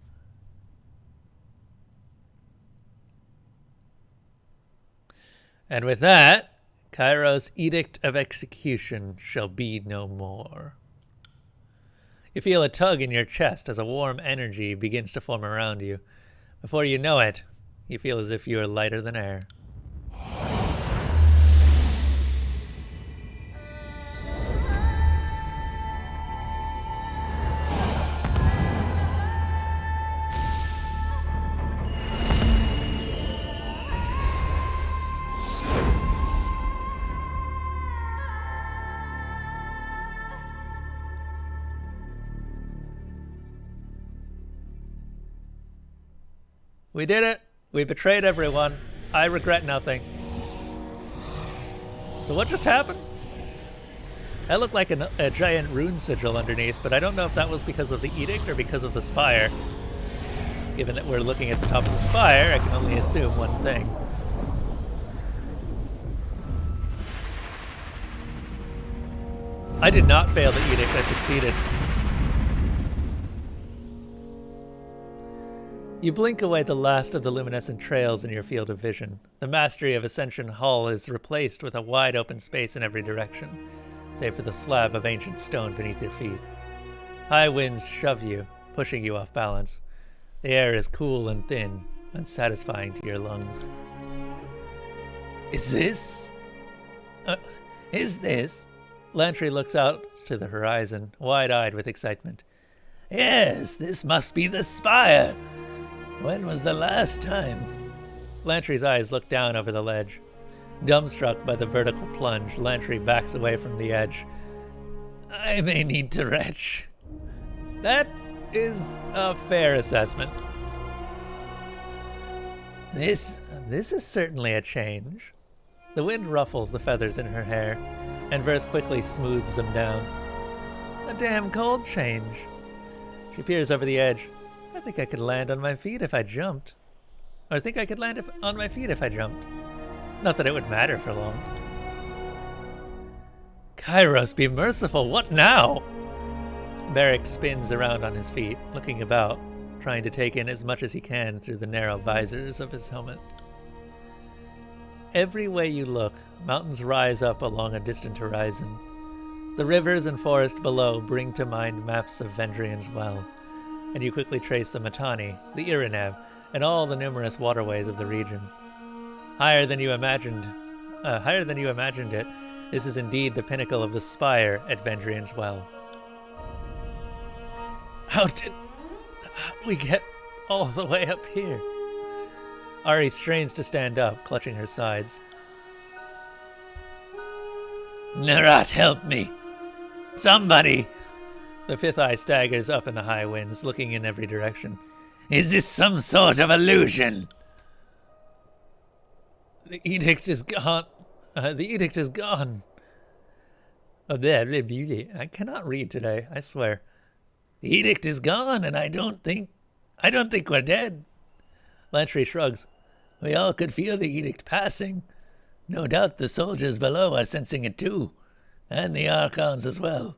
And with that, Cairo's edict of execution shall be no more. You feel a tug in your chest as a warm energy begins to form around you. Before you know it, you feel as if you are lighter than air. We did it! We betrayed everyone. I regret nothing. So what just happened? That looked like a giant rune sigil underneath, but I don't know if that was because of the edict or because of the spire. Given that we're looking at the top of the spire, I can only assume one thing. I did not fail the edict, I succeeded. You blink away the last of the luminescent trails in your field of vision. The mastery of Ascension Hall is replaced with a wide open space in every direction, save for the slab of ancient stone beneath your feet. High winds shove you, pushing you off balance. The air is cool and thin, unsatisfying to your lungs. Is this? Lantry looks out to the horizon, wide-eyed with excitement. Yes, this must be the spire! When was the last time? Lantry's eyes look down over the ledge. Dumbstruck by the vertical plunge, Lantry backs away from the edge. I may need to retch. That is a fair assessment. This is certainly a change. The wind ruffles the feathers in her hair, and Verse quickly smooths them down. A damn cold change. She peers over the edge. I think I could land on my feet if I jumped. Or I think I could land on my feet if I jumped. Not that it would matter for long. Kairos, be merciful, what now? Barrick spins around on his feet, looking about, trying to take in as much as he can through the narrow visors of his helmet. Every way you look, mountains rise up along a distant horizon. The rivers and forest below bring to mind maps of Vendrian's Well, and you quickly trace the Mittani, the Iranev, and all the numerous waterways of the region. Higher than you imagined it, this is indeed the pinnacle of the spire at Vendrian's Well. How did we get all the way up here? Ari strains to stand up, clutching her sides. Nerat, help me! Somebody! The fifth eye staggers up in the high winds, looking in every direction. Is this some sort of illusion? The edict is gone. The edict is gone. I cannot read today, I swear. The edict is gone, and I don't think we're dead. Lantry shrugs. We all could feel the edict passing. No doubt the soldiers below are sensing it too, and the Archons as well.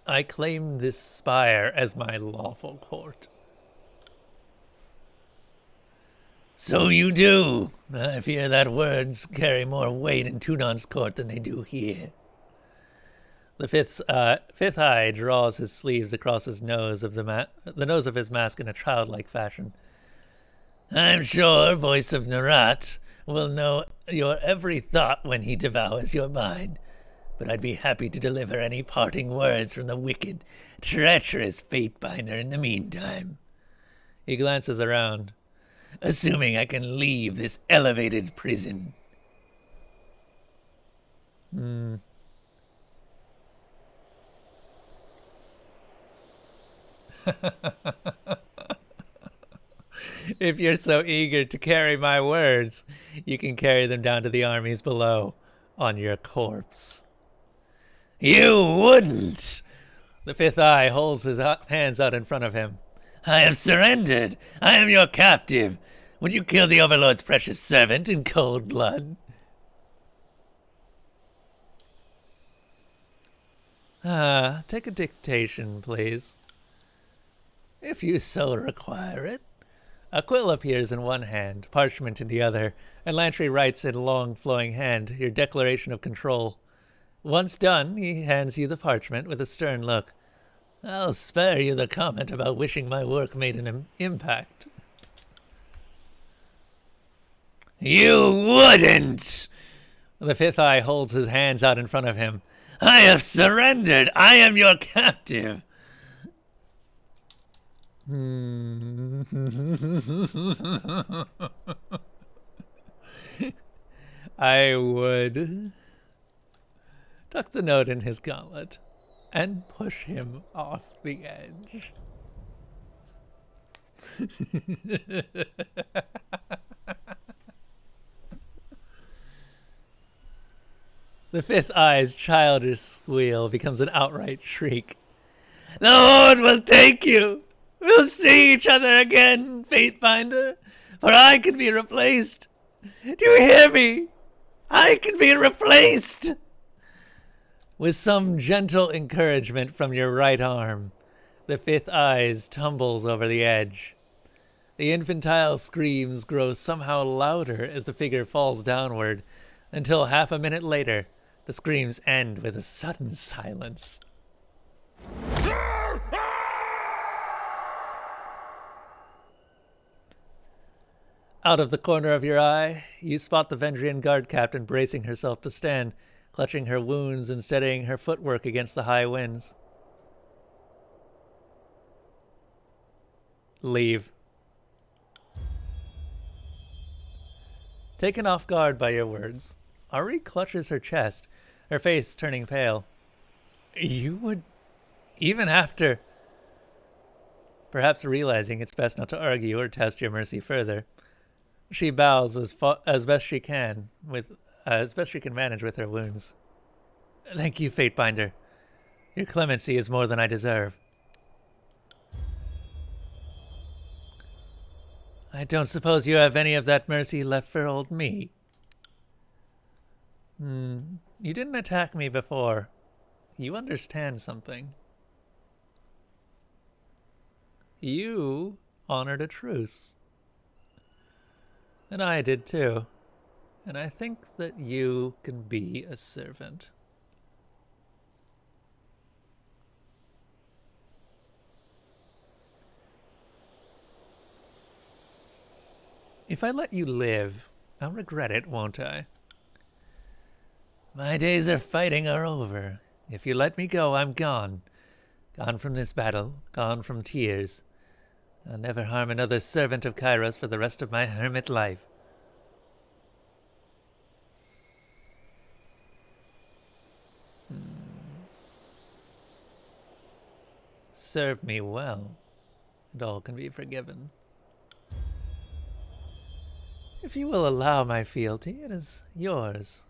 I claim this spire as my lawful court. So you do. I fear that words carry more weight in Tunon's court than they do here. The fifth eye draws his sleeves across his nose the nose of his mask in a childlike fashion. I'm sure Voice of Nerat will know your every thought when he devours your mind, but I'd be happy to deliver any parting words from the wicked, treacherous Fatebinder in the meantime. He glances around, assuming I can leave this elevated prison. If you're so eager to carry my words, you can carry them down to the armies below on your corpse. You wouldn't! The fifth eye holds his hands out in front of him. I have surrendered. I am your captive. Would you kill the Overlord's precious servant in cold blood? Take a dictation, please. If you so require it. A quill appears in one hand, parchment in the other, and Lantry writes in a long, flowing hand your declaration of control. Once done, he hands you the parchment with a stern look. I'll spare you the comment about wishing my work made an impact. You wouldn't! The fifth eye holds his hands out in front of him. I have surrendered! I am your captive! I would tuck the note in his gauntlet and push him off the edge. The fifth eye's childish squeal becomes an outright shriek. The Horde will take you! We'll see each other again, Fatefinder, for I can be replaced. Do you hear me? I can be replaced! With some gentle encouragement from your right arm, the fifth eyes tumbles over the edge. The infantile screams grow somehow louder as the figure falls downward, until half a minute later, the screams end with a sudden silence. Out of the corner of your eye, you spot the Vendrian guard captain bracing herself to stand, clutching her wounds and steadying her footwork against the high winds. Leave. Taken off guard by your words, Ari clutches her chest, her face turning pale. You would... even after... Perhaps realizing it's best not to argue or test your mercy further, she bows as best she can manage with her wounds. Thank you, Fatebinder. Your clemency is more than I deserve. I don't suppose you have any of that mercy left for old me. You didn't attack me before. You understand something. You honored a truce. And I did too. And I think that you can be a servant. If I let you live, I'll regret it, won't I? My days of fighting are over. If you let me go, I'm gone. Gone from this battle, gone from tears. I'll never harm another servant of Kairos for the rest of my hermit life. Serve me well, and all can be forgiven. If you will allow my fealty, it is yours.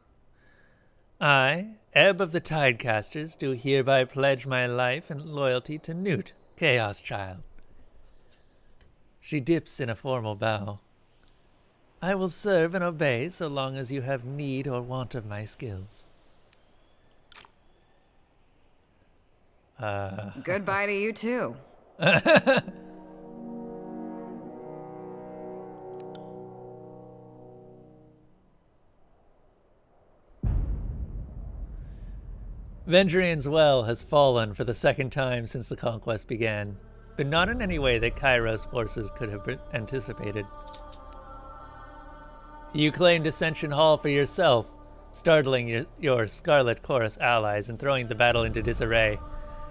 I, Ebb of the Tidecasters, do hereby pledge my life and loyalty to Newt, Chaos Child. She dips in a formal bow. I will serve and obey so long as you have need or want of my skills. Goodbye to you too. Vendrian's Well has fallen for the second time since the conquest began, but not in any way that Kairos forces could have anticipated. You claimed Ascension Hall for yourself, startling your Scarlet Chorus allies and throwing the battle into disarray.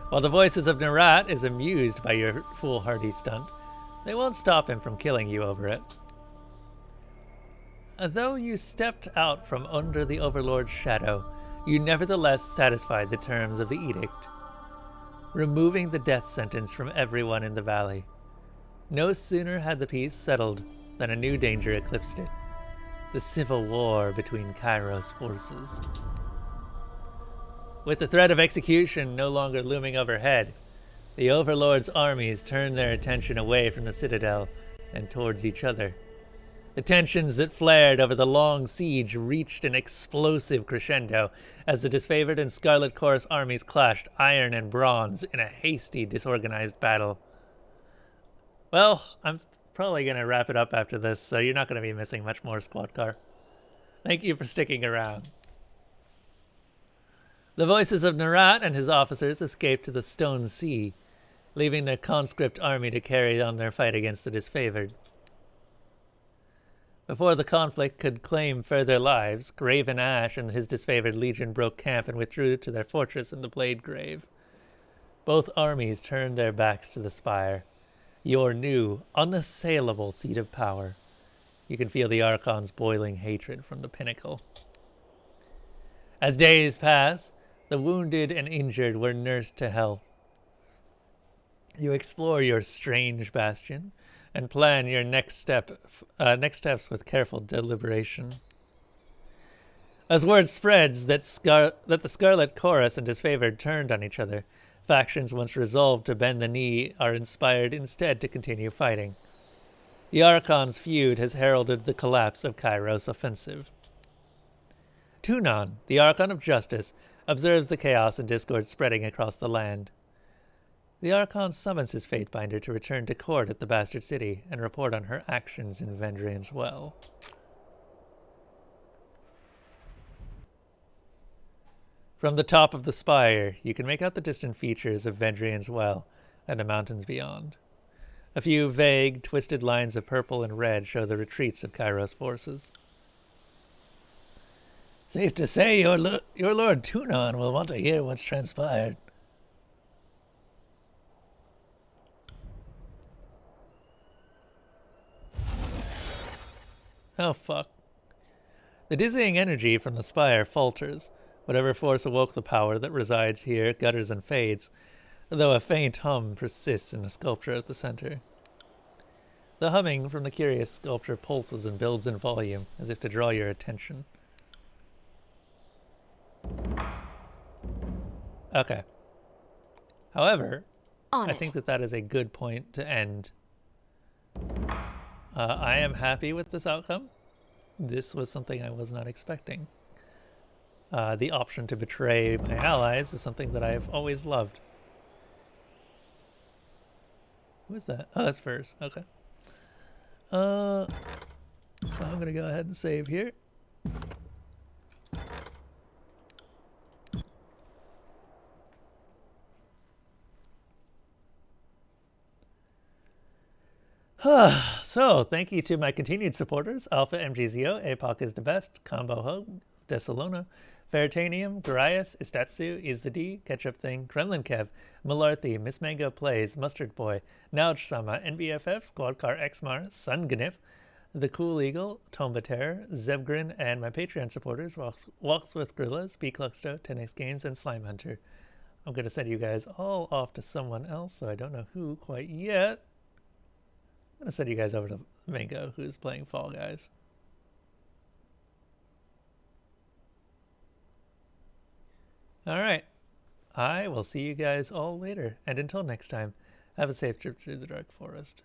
While the Voices of Nerat is amused by your foolhardy stunt, they won't stop him from killing you over it. Though you stepped out from under the Overlord's shadow, you nevertheless satisfied the terms of the edict, removing the death sentence from everyone in the valley. No sooner had the peace settled than a new danger eclipsed it: the civil war between Kairos forces. With the threat of execution no longer looming overhead, The Overlord's armies turned their attention away from the Citadel and towards each other. The tensions that flared over the long siege reached an explosive crescendo as the disfavored and Scarlet Chorus armies clashed iron and bronze in a hasty, disorganized battle. Well, I'm probably going to wrap it up after this, so you're not going to be missing much more, Squad Car. Thank you for sticking around. The voices of Narat and his officers escaped to the Stone Sea, leaving their conscript army to carry on their fight against the disfavored. Before the conflict could claim further lives, Graven Ash and his disfavored legion broke camp and withdrew to their fortress in the Blade Grave. Both armies turned their backs to the Spire, your new, unassailable seat of power. You can feel the Archon's boiling hatred from the pinnacle. As days pass, the wounded and injured were nursed to health. You explore your strange bastion and plan your next steps with careful deliberation. As word spreads that the Scarlet Chorus and Disfavored turned on each other, factions once resolved to bend the knee are inspired instead to continue fighting. The Archon's feud has heralded the collapse of Kairos' offensive. Tunon, the Archon of Justice, observes the chaos and discord spreading across the land. The Archon summons his Fatebinder to return to court at the Bastard City and report on her actions in Vendrian's Well. From the top of the spire, you can make out the distant features of Vendrian's Well and the mountains beyond. A few vague, twisted lines of purple and red show the retreats of Kairos' forces. Safe to say your Lord Tunon will want to hear what's transpired. Oh, fuck. The dizzying energy from the spire falters. Whatever force awoke the power that resides here gutters and fades, though a faint hum persists in the sculpture at the center. The humming from the curious sculpture pulses and builds in volume, as if to draw your attention. Okay. However, I think that is a good point to end. I am happy with this outcome. This was something I was not expecting. The option to betray my allies is something that I've always loved. Who is that? Oh, that's Furs. Okay. So I'm going to go ahead and save here. So, thank you to my continued supporters, Alpha MGZO, APOC is the best, Combo Hug, Desalona, Veritanium, Darius, Istatsu, Is the D, Ketchup Thing, Kremlin Kev, Malarthi, Miss Mango Plays, Mustard Boy, Nauj Sama, NBFF, Squad Car Xmar, Sun Gnif, The Cool Eagle, Tomba Terror, Zebgrin, and my Patreon supporters, Walks with Gorillas, B Cluxto, 10x Games, and Slime Hunter. I'm going to send you guys all off to someone else, so I don't know who quite yet. I'm going to send you guys over to Mango, who's playing Fall Guys. Alright. I will see you guys all later. And until next time, have a safe trip through the dark forest.